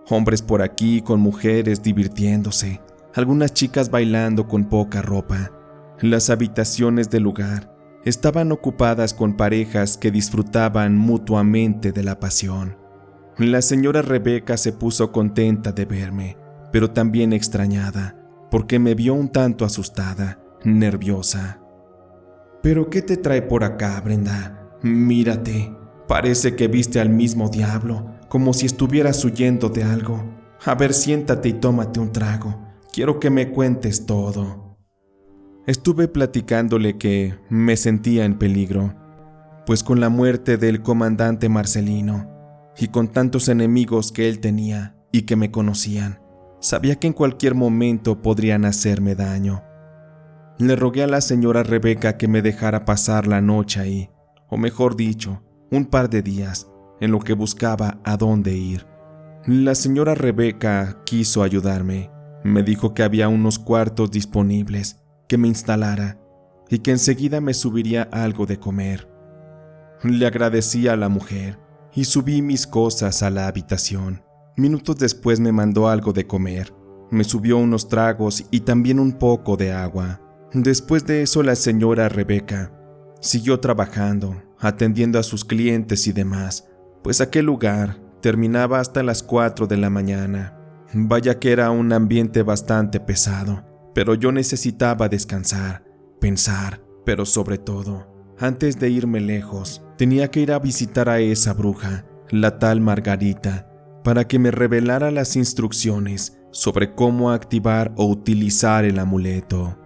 Hombres por aquí con mujeres divirtiéndose, algunas chicas bailando con poca ropa. Las habitaciones del lugar estaban ocupadas con parejas que disfrutaban mutuamente de la pasión. La señora Rebeca se puso contenta de verme, pero también extrañada, porque me vio un tanto asustada, nerviosa. ¿Pero qué te trae por acá, Brenda? Mírate, parece que viste al mismo diablo, como si estuvieras huyendo de algo. A ver, siéntate y tómate un trago. Quiero que me cuentes todo. Estuve platicándole que me sentía en peligro, pues con la muerte del comandante Marcelino y con tantos enemigos que él tenía y que me conocían, sabía que en cualquier momento podrían hacerme daño. Le rogué a la señora Rebeca que me dejara pasar la noche ahí, o mejor dicho, un par de días, en lo que buscaba a dónde ir. La señora Rebeca quiso ayudarme. Me dijo que había unos cuartos disponibles, que me instalara y que enseguida me subiría algo de comer. Le agradecí a la mujer y subí mis cosas a la habitación. Minutos después me mandó algo de comer. Me subió unos tragos y también un poco de agua. Después de eso, la señora Rebeca siguió trabajando, atendiendo a sus clientes y demás, pues aquel lugar terminaba hasta las 4 de la mañana. Vaya que era un ambiente bastante pesado, pero yo necesitaba descansar, pensar, pero sobre todo, antes de irme lejos, tenía que ir a visitar a esa bruja, la tal Margarita, para que me revelara las instrucciones sobre cómo activar o utilizar el amuleto.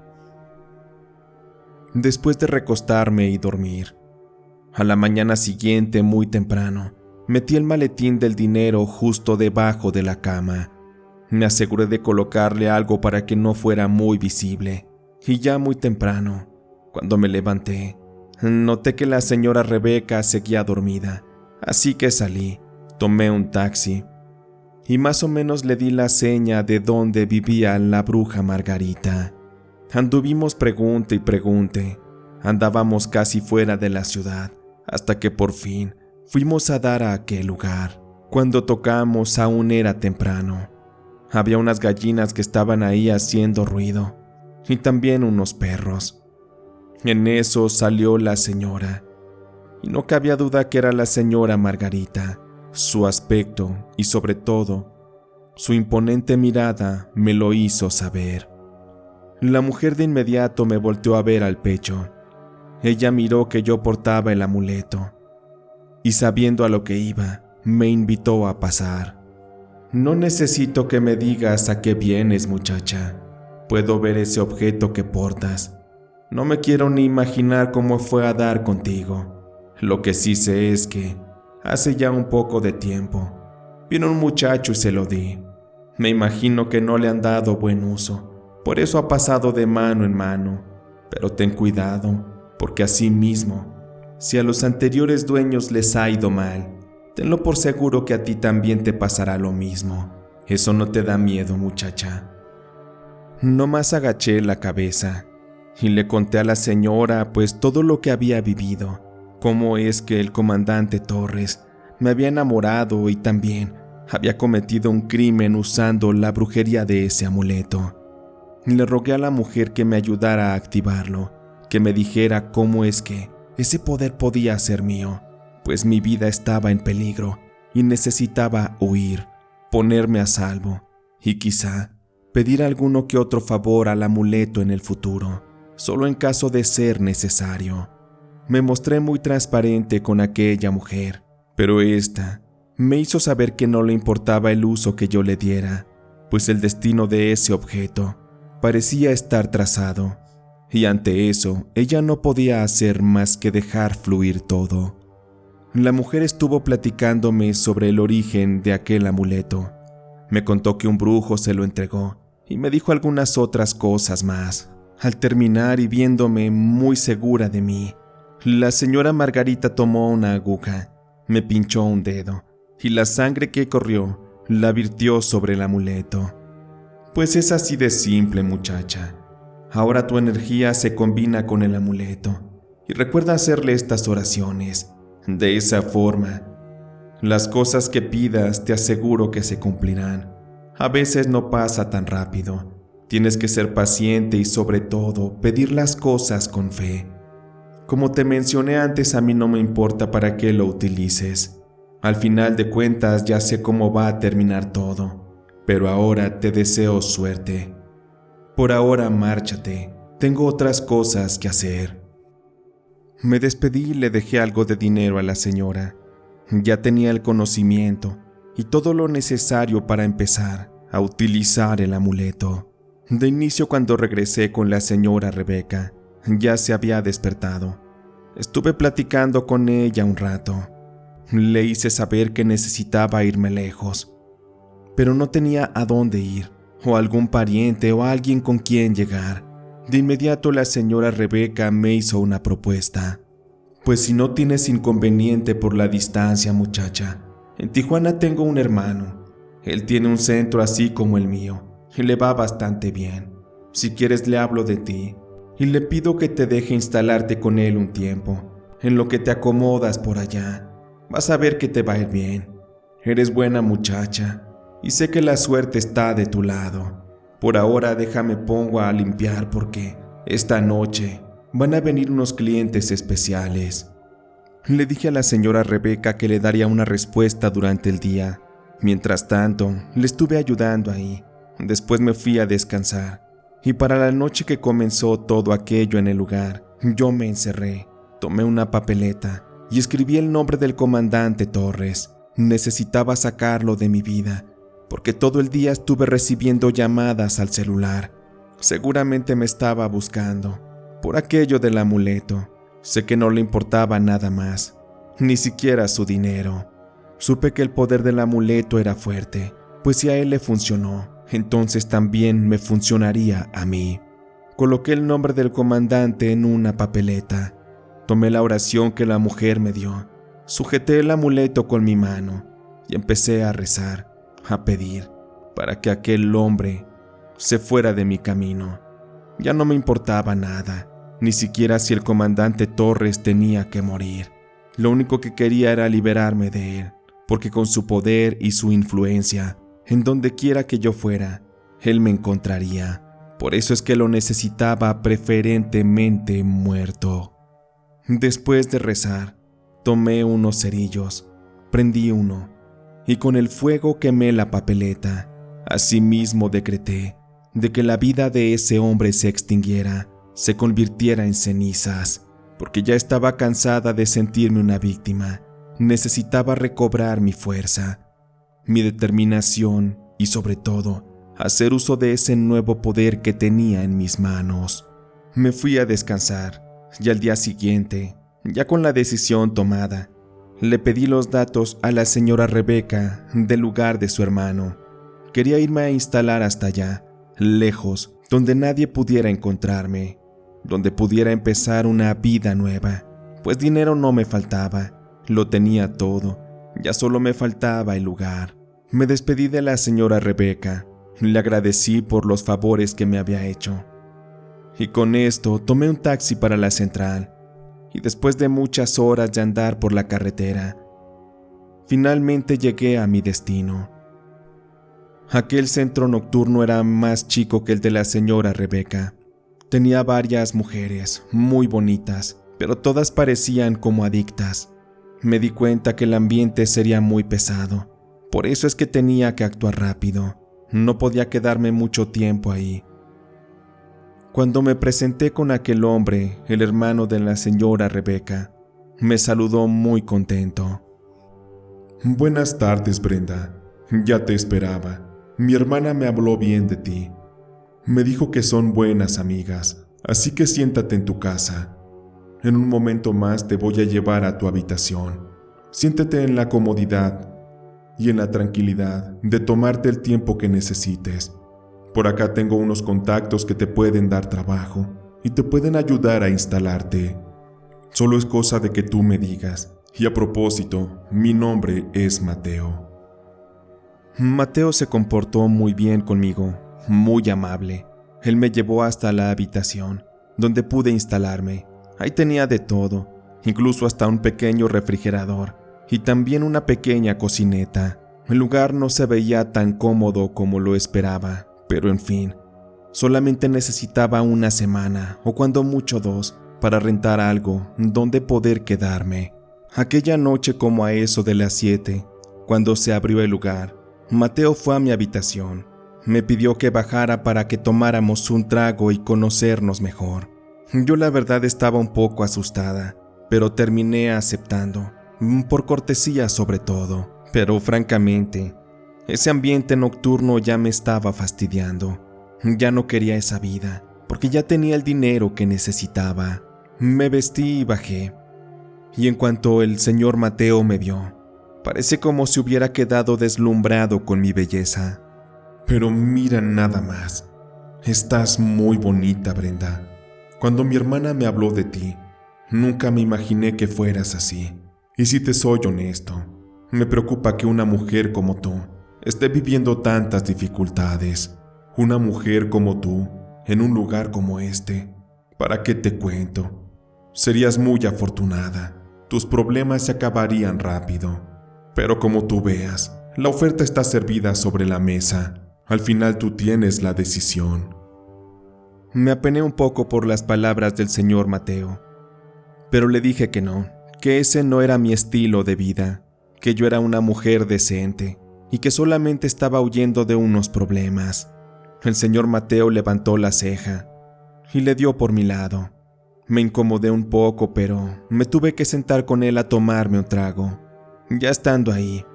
Después de recostarme y dormir, a la mañana siguiente muy temprano, metí el maletín del dinero justo debajo de la cama. Me aseguré de colocarle algo para que no fuera muy visible, y ya muy temprano, cuando me levanté, noté que la señora Rebeca seguía dormida, así que salí, tomé un taxi, y más o menos le di la seña de dónde vivía la bruja Margarita. Anduvimos pregunte y pregunte, andábamos casi fuera de la ciudad, hasta que por fin fuimos a dar a aquel lugar. Cuando tocamos aún era temprano. Había unas gallinas que estaban ahí haciendo ruido, y también unos perros. En eso salió la señora, y no cabía duda que era la señora Margarita. Su aspecto y sobre todo, su imponente mirada me lo hizo saber. La mujer de inmediato me volteó a ver al pecho. Ella miró que yo portaba el amuleto, y sabiendo a lo que iba, me invitó a pasar. No necesito que me digas a qué vienes, muchacha. Puedo ver ese objeto que portas. No me quiero ni imaginar cómo fue a dar contigo. Lo que sí sé es que hace ya un poco de tiempo vino un muchacho y se lo di. Me imagino que no le han dado buen uso, por eso ha pasado de mano en mano. Pero ten cuidado, porque así mismo, si a los anteriores dueños les ha ido mal, tenlo por seguro que a ti también te pasará lo mismo. ¿Eso no te da miedo, muchacha? Nomás agaché la cabeza y le conté a la señora pues todo lo que había vivido, cómo es que el comandante Torres me había enamorado y también había cometido un crimen usando la brujería de ese amuleto. Le rogué a la mujer que me ayudara a activarlo, que me dijera cómo es que ese poder podía ser mío, pues mi vida estaba en peligro y necesitaba huir, ponerme a salvo y quizá pedir alguno que otro favor al amuleto en el futuro, solo en caso de ser necesario. Me mostré muy transparente con aquella mujer, pero esta me hizo saber que no le importaba el uso que yo le diera, pues el destino de ese objeto parecía estar trazado, y ante eso ella no podía hacer más que dejar fluir todo. La mujer estuvo platicándome sobre el origen de aquel amuleto. Me contó que un brujo se lo entregó y me dijo algunas otras cosas más. Al terminar y viéndome muy segura de mí, la señora Margarita tomó una aguja, me pinchó un dedo y la sangre que corrió la virtió sobre el amuleto. Pues es así de simple, muchacha. Ahora tu energía se combina con el amuleto y recuerda hacerle estas oraciones. De esa forma, las cosas que pidas te aseguro que se cumplirán. A veces no pasa tan rápido. Tienes que ser paciente y sobre todo pedir las cosas con fe. Como te mencioné antes, a mí no me importa para qué lo utilices. Al final de cuentas ya sé cómo va a terminar todo, pero ahora te deseo suerte. Por ahora márchate, tengo otras cosas que hacer. Me despedí y le dejé algo de dinero a la señora. Ya tenía el conocimiento y todo lo necesario para empezar a utilizar el amuleto. De inicio, cuando regresé con la señora Rebeca, ya se había despertado. Estuve platicando con ella un rato. Le hice saber que necesitaba irme lejos, pero no tenía a dónde ir, o algún pariente o alguien con quien llegar. De inmediato la señora Rebeca me hizo una propuesta. Pues si no tienes inconveniente por la distancia, muchacha, en Tijuana tengo un hermano. Él tiene un centro así como el mío y le va bastante bien. Si quieres le hablo de ti y le pido que te deje instalarte con él un tiempo, en lo que te acomodas por allá. Vas a ver que te va a ir bien. Eres buena muchacha y sé que la suerte está de tu lado. Por ahora déjame pongo a limpiar porque esta noche van a venir unos clientes especiales. Le dije a la señora Rebeca que le daría una respuesta durante el día. Mientras tanto, le estuve ayudando ahí. Después me fui a descansar. Y para la noche que comenzó todo aquello en el lugar, yo me encerré, tomé una papeleta y escribí el nombre del comandante Torres. Necesitaba sacarlo de mi vida, porque todo el día estuve recibiendo llamadas al celular. Seguramente me estaba buscando, por aquello del amuleto. Sé que no le importaba nada más, ni siquiera su dinero. Supe que el poder del amuleto era fuerte, pues si a él le funcionó, entonces también me funcionaría a mí. Coloqué el nombre del comandante en una papeleta. Tomé la oración que la mujer me dio, sujeté el amuleto con mi mano y empecé a rezar, a pedir para que aquel hombre se fuera de mi camino. Ya no me importaba nada, ni siquiera si el comandante Torres tenía que morir. Lo único que quería era liberarme de él, porque con su poder y su influencia, en donde quiera que yo fuera, él me encontraría. Por eso es que lo necesitaba preferentemente muerto. Después de rezar, tomé unos cerillos, prendí uno, y con el fuego quemé la papeleta. Asimismo decreté de que la vida de ese hombre se extinguiera, se convirtiera en cenizas, porque ya estaba cansada de sentirme una víctima. Necesitaba recobrar mi fuerza, mi determinación y sobre todo, hacer uso de ese nuevo poder que tenía en mis manos. Me fui a descansar y al día siguiente, ya con la decisión tomada, le pedí los datos a la señora Rebeca del lugar de su hermano. Quería irme a instalar hasta allá, lejos, donde nadie pudiera encontrarme, donde pudiera empezar una vida nueva, pues dinero no me faltaba, lo tenía todo, ya solo me faltaba el lugar. Me despedí de la señora Rebeca, le agradecí por los favores que me había hecho. Y con esto tomé un taxi para la central, y después de muchas horas de andar por la carretera, finalmente llegué a mi destino. Aquel centro nocturno era más chico que el de la señora Rebeca. Tenía varias mujeres, muy bonitas, pero todas parecían como adictas. Me di cuenta que el ambiente sería muy pesado, por eso es que tenía que actuar rápido. No podía quedarme mucho tiempo ahí. Cuando me presenté con aquel hombre, el hermano de la señora Rebeca, me saludó muy contento. Buenas tardes, Brenda. Ya te esperaba. Mi hermana me habló bien de ti. Me dijo que son buenas amigas, así que siéntate en tu casa. En un momento más te voy a llevar a tu habitación. Siéntate en la comodidad y en la tranquilidad de tomarte el tiempo que necesites. Por acá tengo unos contactos que te pueden dar trabajo y te pueden ayudar a instalarte. Solo es cosa de que tú me digas. Y a propósito, mi nombre es Mateo. Mateo se comportó muy bien conmigo, muy amable. Él me llevó hasta la habitación, donde pude instalarme. Ahí tenía de todo, incluso hasta un pequeño refrigerador y también una pequeña cocineta. El lugar no se veía tan cómodo como lo esperaba, pero en fin, solamente necesitaba una semana o cuando mucho 2 para rentar algo donde poder quedarme. Aquella noche como a eso de las 7, cuando se abrió el lugar, Mateo fue a mi habitación. Me pidió que bajara para que tomáramos un trago y conocernos mejor. Yo la verdad estaba un poco asustada, pero terminé aceptando, por cortesía sobre todo. Pero francamente, ese ambiente nocturno ya me estaba fastidiando. Ya no quería esa vida, porque ya tenía el dinero que necesitaba. Me vestí y bajé. Y en cuanto el señor Mateo me vio, parece como si hubiera quedado deslumbrado con mi belleza. Pero mira nada más. Estás muy bonita, Brenda. Cuando mi hermana me habló de ti, nunca me imaginé que fueras así. Y si te soy honesto, me preocupa que una mujer como tú esté viviendo tantas dificultades. Una mujer como tú, en un lugar como este. ¿Para qué te cuento? Serías muy afortunada. Tus problemas se acabarían rápido. Pero como tú veas, la oferta está servida sobre la mesa. Al final tú tienes la decisión. Me apené un poco por las palabras del señor Mateo, pero le dije que no, que ese no era mi estilo de vida, que yo era una mujer decente y que solamente estaba huyendo de unos problemas. El señor Mateo levantó la ceja y le dio por mi lado. Me incomodé un poco, pero me tuve que sentar con él a tomarme un trago. Ya estando ahí,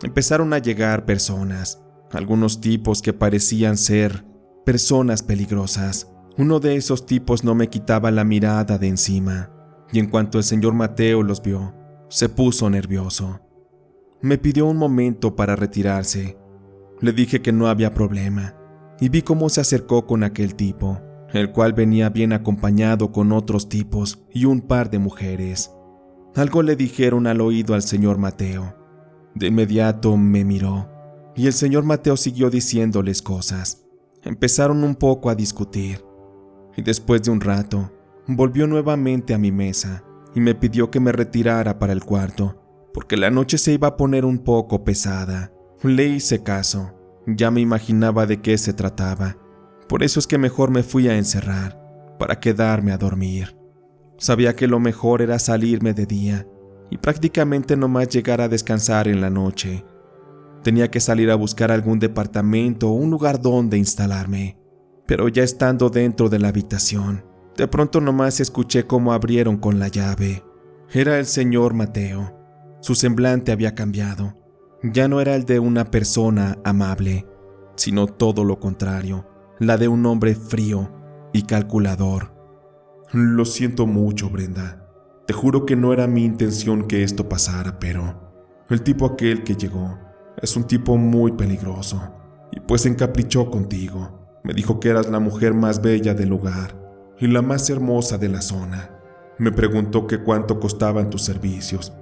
empezaron a llegar personas, algunos tipos que parecían ser personas peligrosas. Uno de esos tipos no me quitaba la mirada de encima, y en cuanto el señor Mateo los vio, se puso nervioso. Me pidió un momento para retirarse. Le dije que no había problema, y vi cómo se acercó con aquel tipo, el cual venía bien acompañado con otros tipos y un par de mujeres. Algo le dijeron al oído al señor Mateo. De inmediato me miró, y el señor Mateo siguió diciéndoles cosas. Empezaron un poco a discutir, y después de un rato, volvió nuevamente a mi mesa y me pidió que me retirara para el cuarto, porque la noche se iba a poner un poco pesada. Le hice caso, ya me imaginaba de qué se trataba. Por eso es que mejor me fui a encerrar, para quedarme a dormir. Sabía que lo mejor era salirme de día, y prácticamente nomás llegar a descansar en la noche. Tenía que salir a buscar algún departamento o un lugar donde instalarme. Pero ya estando dentro de la habitación, de pronto nomás escuché cómo abrieron con la llave. Era el señor Mateo. Su semblante había cambiado. Ya no era el de una persona amable, sino todo lo contrario, la de un hombre frío y calculador. Lo siento mucho, Brenda. Te juro que no era mi intención que esto pasara, pero el tipo aquel que llegó es un tipo muy peligroso y pues se encaprichó contigo. Me dijo que eras la mujer más bella del lugar y la más hermosa de la zona. Me preguntó que cuánto costaban tus servicios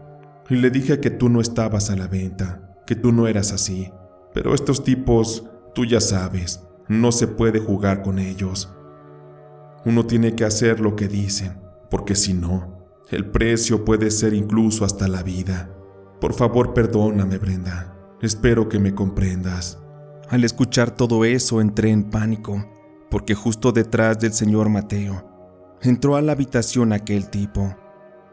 y le dije que tú no estabas a la venta, que tú no eras así. Pero estos tipos, tú ya sabes, no se puede jugar con ellos. Uno tiene que hacer lo que dicen, porque si no, el precio puede ser incluso hasta la vida. Por favor, perdóname, Brenda. Espero que me comprendas. Al escuchar todo eso entré en pánico, porque justo detrás del señor Mateo entró a la habitación aquel tipo,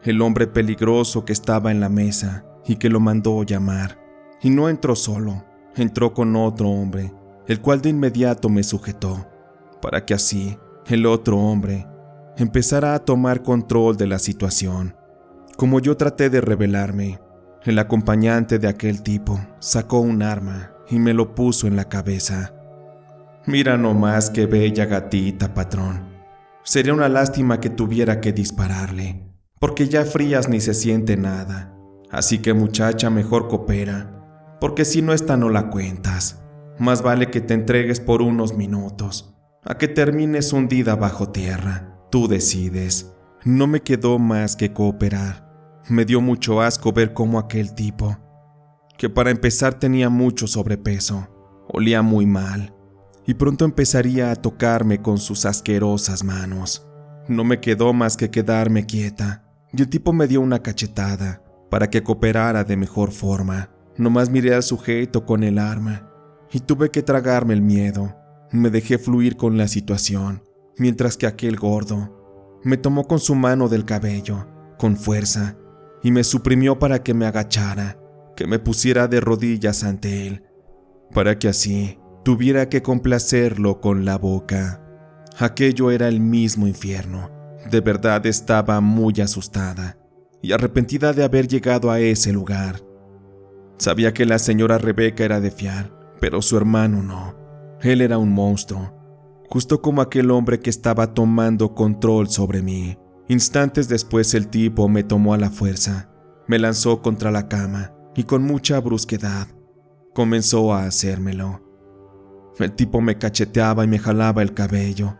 el hombre peligroso que estaba en la mesa y que lo mandó llamar. Y no entró solo, entró con otro hombre, el cual de inmediato me sujetó, para que así el otro hombre empezara a tomar control de la situación. Como yo traté de rebelarme, el acompañante de aquel tipo sacó un arma y me lo puso en la cabeza. Mira nomás qué bella gatita, patrón. Sería una lástima que tuviera que dispararle, porque ya frías ni se siente nada. Así que muchacha, mejor coopera, porque si no esta no la cuentas. Más vale que te entregues por unos minutos, a que termines hundida bajo tierra. Tú decides. No me quedó más que cooperar. Me dio mucho asco ver cómo aquel tipo, que para empezar tenía mucho sobrepeso, olía muy mal, y pronto empezaría a tocarme con sus asquerosas manos. No me quedó más que quedarme quieta, y el tipo me dio una cachetada para que cooperara de mejor forma. Nomás miré al sujeto con el arma, y tuve que tragarme el miedo. Me dejé fluir con la situación, mientras que aquel gordo me tomó con su mano del cabello, con fuerza, y me suprimió para que me agachara, que me pusiera de rodillas ante él, para que así tuviera que complacerlo con la boca. Aquello era el mismo infierno. De verdad estaba muy asustada y arrepentida de haber llegado a ese lugar. Sabía que la señora Rebeca era de fiar, pero su hermano no. Él era un monstruo, justo como aquel hombre que estaba tomando control sobre mí. Instantes después el tipo me tomó a la fuerza, me lanzó contra la cama y con mucha brusquedad comenzó a hacérmelo. El tipo me cacheteaba y me jalaba el cabello,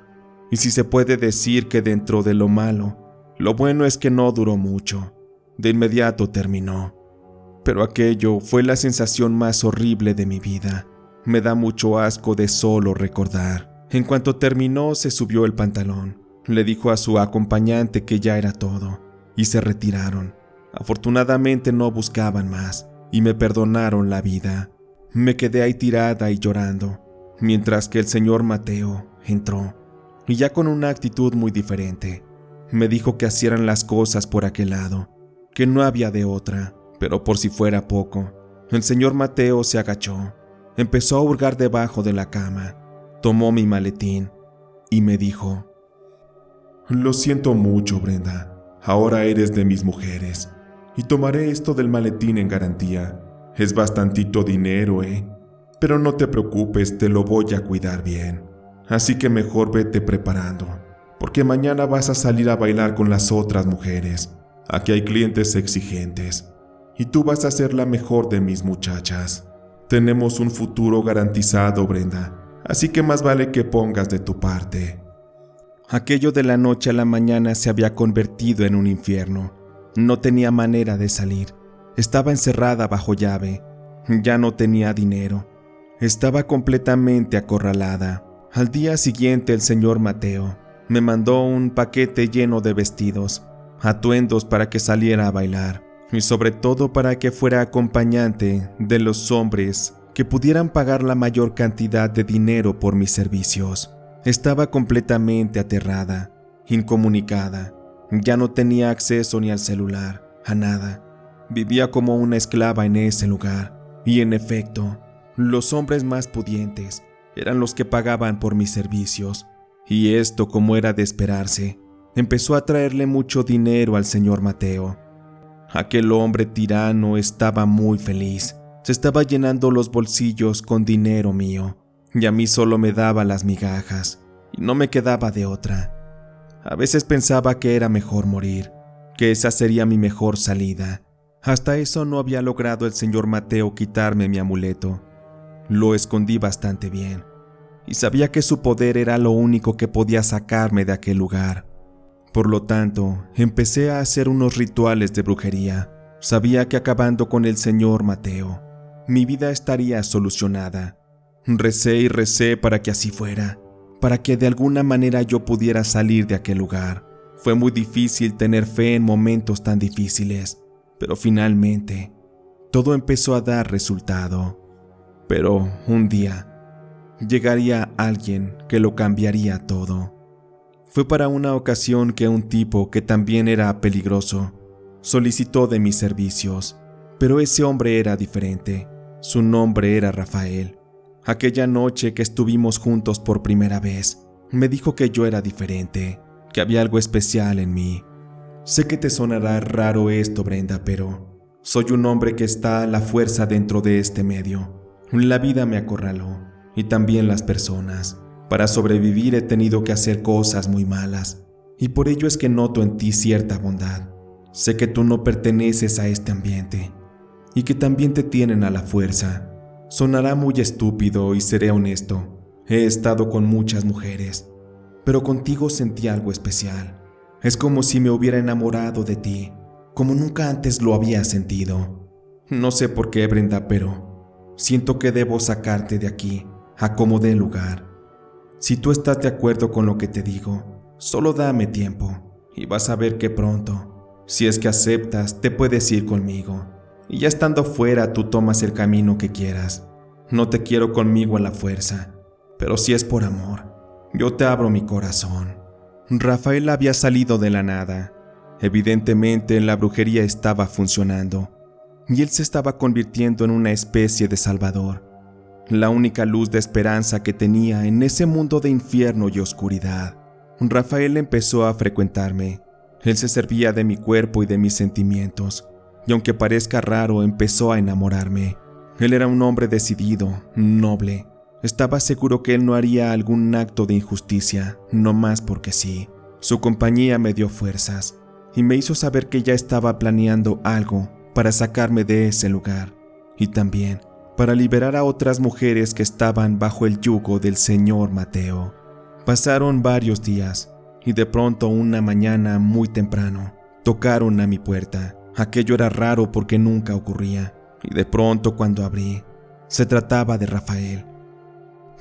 y si se puede decir que dentro de lo malo, lo bueno es que no duró mucho. De inmediato terminó. Pero aquello fue la sensación más horrible de mi vida. Me da mucho asco de solo recordar. En cuanto terminó, se subió el pantalón. Le dijo a su acompañante que ya era todo, y se retiraron. Afortunadamente no buscaban más, y me perdonaron la vida. Me quedé ahí tirada y llorando, mientras que el señor Mateo entró, y ya con una actitud muy diferente. Me dijo que hicieran las cosas por aquel lado, que no había de otra, pero por si fuera poco, el señor Mateo se agachó, empezó a hurgar debajo de la cama, tomó mi maletín y me dijo: Lo siento mucho, Brenda. Ahora eres de mis mujeres. Y tomaré esto del maletín en garantía. Es bastantito dinero, Pero no te preocupes, te lo voy a cuidar bien. Así que mejor vete preparando, porque mañana vas a salir a bailar con las otras mujeres. Aquí hay clientes exigentes. Y tú vas a ser la mejor de mis muchachas. Tenemos un futuro garantizado, Brenda. Así que más vale que pongas de tu parte. Aquello de la noche a la mañana se había convertido en un infierno. No tenía manera de salir. Estaba encerrada bajo llave. Ya no tenía dinero. Estaba completamente acorralada. Al día siguiente el señor Mateo me mandó un paquete lleno de vestidos, atuendos para que saliera a bailar, y sobre todo para que fuera acompañante de los hombres que pudieran pagar la mayor cantidad de dinero por mis servicios. Estaba completamente aterrada, incomunicada. Ya no tenía acceso ni al celular, a nada. Vivía como una esclava en ese lugar. Y en efecto, los hombres más pudientes eran los que pagaban por mis servicios. Y esto, como era de esperarse, empezó a traerle mucho dinero al señor Mateo. Aquel hombre tirano estaba muy feliz. Se estaba llenando los bolsillos con dinero mío. Y a mí solo me daba las migajas, y no me quedaba de otra. A veces pensaba que era mejor morir, que esa sería mi mejor salida. Hasta eso no había logrado el señor Mateo quitarme mi amuleto. Lo escondí bastante bien, y sabía que su poder era lo único que podía sacarme de aquel lugar. Por lo tanto, empecé a hacer unos rituales de brujería. Sabía que acabando con el señor Mateo, mi vida estaría solucionada. Recé y recé para que así fuera, para que de alguna manera yo pudiera salir de aquel lugar. Fue muy difícil tener fe en momentos tan difíciles, pero finalmente todo empezó a dar resultado. Pero un día llegaría alguien que lo cambiaría todo. Fue para una ocasión que un tipo que también era peligroso solicitó de mis servicios, pero ese hombre era diferente. Su nombre era Rafael. Aquella noche que estuvimos juntos por primera vez, me dijo que yo era diferente, que había algo especial en mí. Sé que te sonará raro esto, Brenda, pero soy un hombre que está a la fuerza dentro de este medio. La vida me acorraló, y también las personas. Para sobrevivir he tenido que hacer cosas muy malas, y por ello es que noto en ti cierta bondad. Sé que tú no perteneces a este ambiente, y que también te tienen a la fuerza. Sonará muy estúpido y seré honesto. He estado con muchas mujeres, pero contigo sentí algo especial. Es como si me hubiera enamorado de ti, como nunca antes lo había sentido. No sé por qué, Brenda, pero siento que debo sacarte de aquí, a como dé lugar. Si tú estás de acuerdo con lo que te digo, solo dame tiempo, y vas a ver que pronto, si es que aceptas, te puedes ir conmigo. Y ya estando fuera, tú tomas el camino que quieras. No te quiero conmigo a la fuerza, pero si es por amor, yo te abro mi corazón. Rafael había salido de la nada. Evidentemente la brujería estaba funcionando, y él se estaba convirtiendo en una especie de salvador. La única luz de esperanza que tenía en ese mundo de infierno y oscuridad. Rafael empezó a frecuentarme. Él se servía de mi cuerpo y de mis sentimientos. Y aunque parezca raro, empezó a enamorarme. Él era un hombre decidido, noble. Estaba seguro que él no haría algún acto de injusticia, no más porque sí. Su compañía me dio fuerzas y me hizo saber que ya estaba planeando algo para sacarme de ese lugar y también para liberar a otras mujeres que estaban bajo el yugo del señor Mateo. Pasaron varios días y de pronto una mañana muy temprano tocaron a mi puerta. Aquello era raro porque nunca ocurría, y de pronto cuando abrí, Se trataba de Rafael.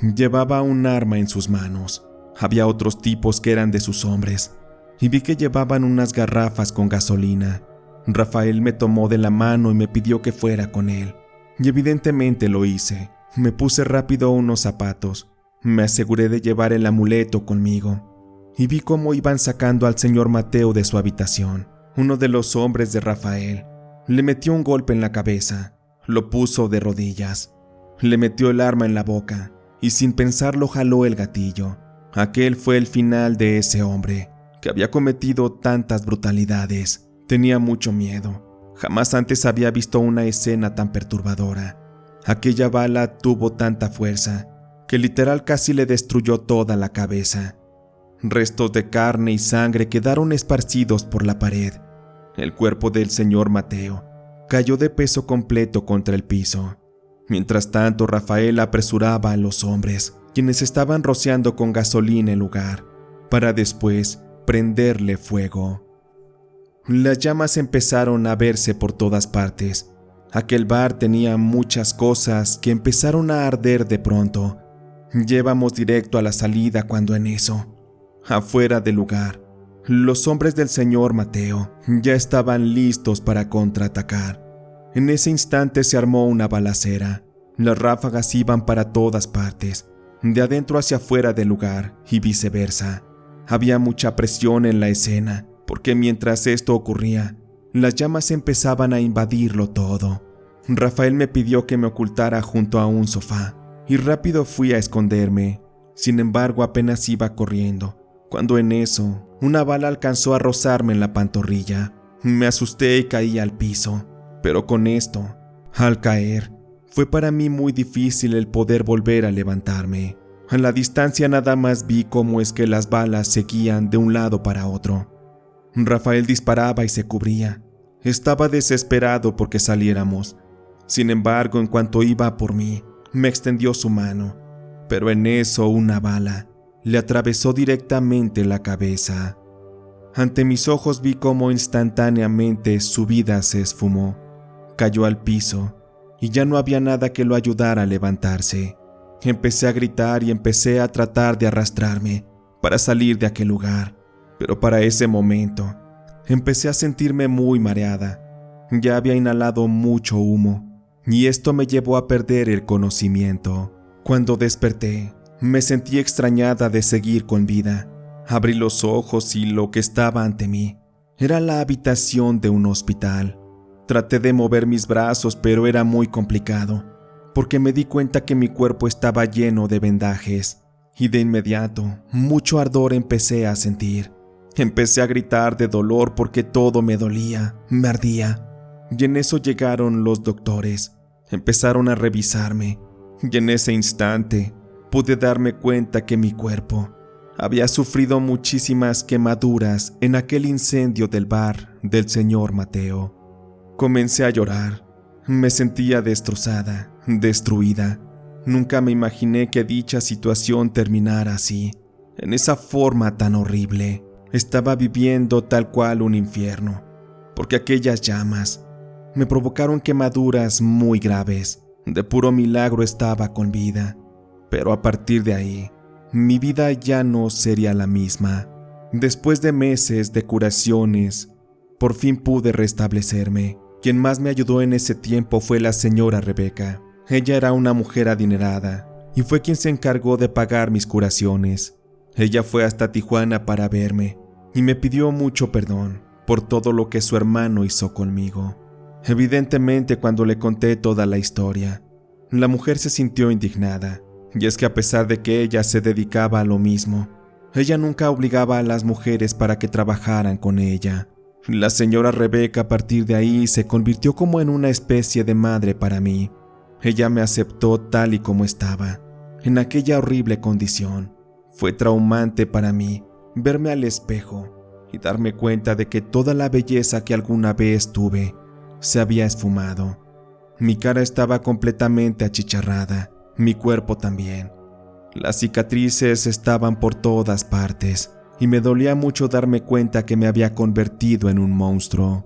Llevaba un arma en sus manos. Había otros tipos que eran de sus hombres, y vi que llevaban unas garrafas con gasolina. Rafael me tomó de la mano y me pidió que fuera con él, y evidentemente lo hice. Me puse rápido unos zapatos, me aseguré de llevar el amuleto conmigo, y vi cómo iban sacando al señor Mateo de su habitación. Uno de los hombres de Rafael le metió un golpe en la cabeza, lo puso de rodillas, le metió el arma en la boca, y sin pensarlo jaló el gatillo. Aquel fue el final de ese hombre, que había cometido tantas brutalidades. Tenía mucho miedo. Jamás antes había visto una escena tan perturbadora. Aquella bala tuvo tanta fuerza que literal casi le destruyó toda la cabeza. Restos de carne y sangre quedaron esparcidos por la pared. El cuerpo del señor Mateo cayó de peso completo contra el piso. Mientras tanto, Rafael apresuraba a los hombres, quienes estaban rociando con gasolina el lugar, para después prenderle fuego. Las llamas empezaron a verse por todas partes. Aquel bar tenía muchas cosas que empezaron a arder de pronto. Llevamos directo a la salida cuando en eso, afuera del lugar, los hombres del señor Mateo ya estaban listos para contraatacar. En ese instante se armó una balacera. Las ráfagas iban para todas partes, de adentro hacia afuera del lugar y viceversa. Había mucha presión en la escena, porque mientras esto ocurría, las llamas empezaban a invadirlo todo. Rafael me pidió que me ocultara junto a un sofá, y rápido fui a esconderme. Sin embargo, apenas iba corriendo, cuando en eso, una bala alcanzó a rozarme en la pantorrilla. Me asusté y caí al piso, pero con esto, al caer, fue para mí muy difícil el poder volver a levantarme. A la distancia nada más vi cómo es que las balas seguían de un lado para otro. Rafael disparaba y se cubría. Estaba desesperado porque saliéramos. Sin embargo, en cuanto iba por mí, me extendió su mano, pero en eso una bala le atravesó directamente la cabeza. Ante mis ojos vi cómo instantáneamente su vida se esfumó. Cayó al piso y ya no había nada que lo ayudara a levantarse. Empecé a gritar y empecé a tratar de arrastrarme para salir de aquel lugar, pero para ese momento empecé a sentirme muy mareada. Ya había inhalado mucho humo y esto me llevó a perder el conocimiento. Cuando desperté, me sentí extrañada de seguir con vida. Abrí los ojos y lo que estaba ante mí era la habitación de un hospital. Traté de mover mis brazos, pero era muy complicado, porque me di cuenta que mi cuerpo estaba lleno de vendajes, y de inmediato, mucho ardor empecé a sentir. Empecé a gritar de dolor porque todo me dolía, me ardía, y en eso llegaron los doctores. Empezaron a revisarme, y en ese instante pude darme cuenta que mi cuerpo había sufrido muchísimas quemaduras en aquel incendio del bar del señor Mateo. Comencé a llorar. Me sentía destrozada, destruida. Nunca me imaginé que dicha situación terminara así, en esa forma tan horrible. Estaba viviendo tal cual un infierno, porque aquellas llamas me provocaron quemaduras muy graves. De puro milagro estaba con vida, pero a partir de ahí, mi vida ya no sería la misma. Después de meses de curaciones, por fin pude restablecerme. Quien más me ayudó en ese tiempo fue la señora Rebeca. Ella era una mujer adinerada y fue quien se encargó de pagar mis curaciones. Ella fue hasta Tijuana para verme y me pidió mucho perdón por todo lo que su hermano hizo conmigo. Evidentemente, cuando le conté toda la historia, la mujer se sintió indignada, y es que a pesar de que ella se dedicaba a lo mismo, ella nunca obligaba a las mujeres para que trabajaran con ella. La señora Rebeca a partir de ahí se convirtió como en una especie de madre para mí. Ella me aceptó tal y como estaba, en aquella horrible condición. Fue traumante para mí verme al espejo y darme cuenta de que toda la belleza que alguna vez tuve se había esfumado. Mi cara estaba completamente achicharrada, mi cuerpo también. Las cicatrices estaban por todas partes y me dolía mucho darme cuenta que me había convertido en un monstruo.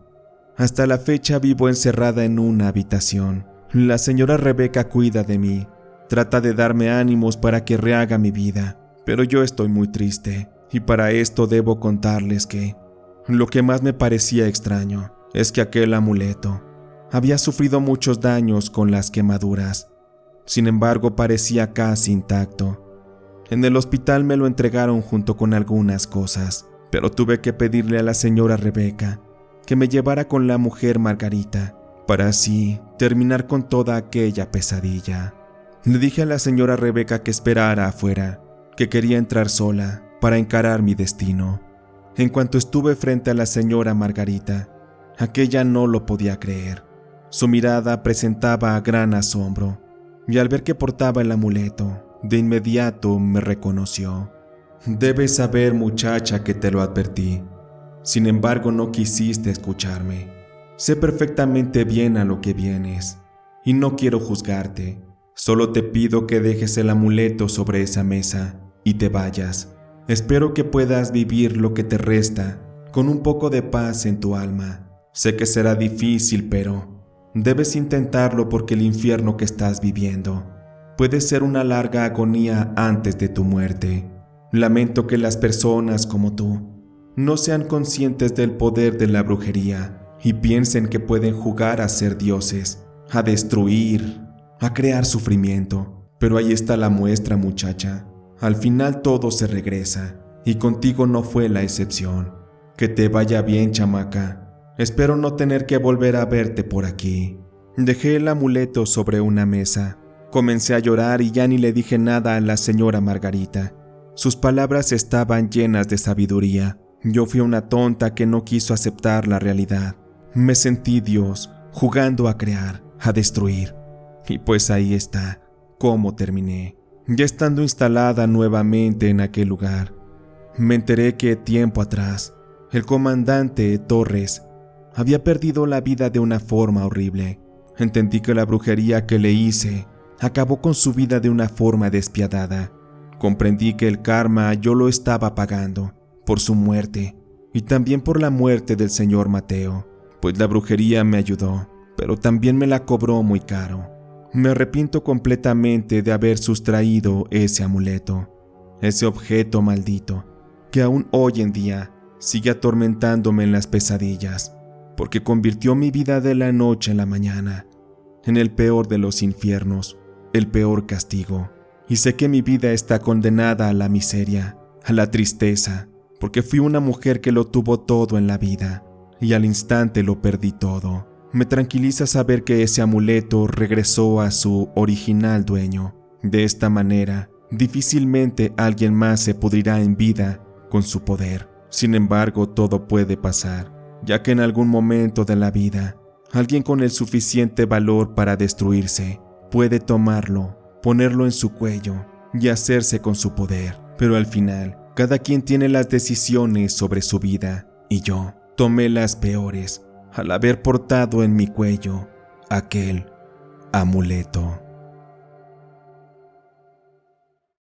Hasta la fecha vivo encerrada en una habitación. La señora Rebeca cuida de mí, trata de darme ánimos para que rehaga mi vida, pero yo estoy muy triste, y para esto debo contarles que lo que más me parecía extraño es que aquel amuleto había sufrido muchos daños con las quemaduras. Sin embargo, parecía casi intacto. En el hospital me lo entregaron junto con algunas cosas, pero tuve que pedirle a la señora Rebeca que me llevara con la mujer Margarita, para así terminar con toda aquella pesadilla. Le dije a la señora Rebeca que esperara afuera, que quería entrar sola para encarar mi destino. En cuanto estuve frente a la señora Margarita, aquella no lo podía creer. Su mirada presentaba gran asombro, y al ver que portaba el amuleto, de inmediato me reconoció. «Debes saber, muchacha, que te lo advertí. Sin embargo, no quisiste escucharme. Sé perfectamente bien a lo que vienes, y no quiero juzgarte. Solo te pido que dejes el amuleto sobre esa mesa y te vayas. Espero que puedas vivir lo que te resta con un poco de paz en tu alma. Sé que será difícil, pero debes intentarlo porque el infierno que estás viviendo puede ser una larga agonía antes de tu muerte. Lamento que las personas como tú no sean conscientes del poder de la brujería y piensen que pueden jugar a ser dioses, a destruir, a crear sufrimiento. Pero ahí está la muestra, muchacha. Al final todo se regresa, y contigo no fue la excepción. Que te vaya bien, chamaca. Espero no tener que volver a verte por aquí». Dejé el amuleto sobre una mesa. Comencé a llorar y ya ni le dije nada a la señora Margarita. Sus palabras estaban llenas de sabiduría. Yo fui una tonta que no quiso aceptar la realidad. Me sentí Dios, jugando a crear, a destruir. Y pues ahí está, cómo terminé. Ya estando instalada nuevamente en aquel lugar, me enteré que tiempo atrás, el comandante Torres había perdido la vida de una forma horrible. Entendí que la brujería que le hice acabó con su vida de una forma despiadada. Comprendí que el karma yo lo estaba pagando por su muerte y también por la muerte del señor Mateo, pues la brujería me ayudó, pero también me la cobró muy caro. Me arrepiento completamente de haber sustraído ese amuleto, ese objeto maldito, que aún hoy en día sigue atormentándome en las pesadillas, porque convirtió mi vida de la noche a la mañana en el peor de los infiernos, el peor castigo. Y sé que mi vida está condenada a la miseria, a la tristeza, porque fui una mujer que lo tuvo todo en la vida, y al instante lo perdí todo. Me tranquiliza saber que ese amuleto regresó a su original dueño. De esta manera, difícilmente alguien más se pudrirá en vida con su poder. Sin embargo, todo puede pasar, ya que en algún momento de la vida, alguien con el suficiente valor para destruirse puede tomarlo, ponerlo en su cuello y hacerse con su poder. Pero al final, cada quien tiene las decisiones sobre su vida, y yo tomé las peores al haber portado en mi cuello aquel amuleto.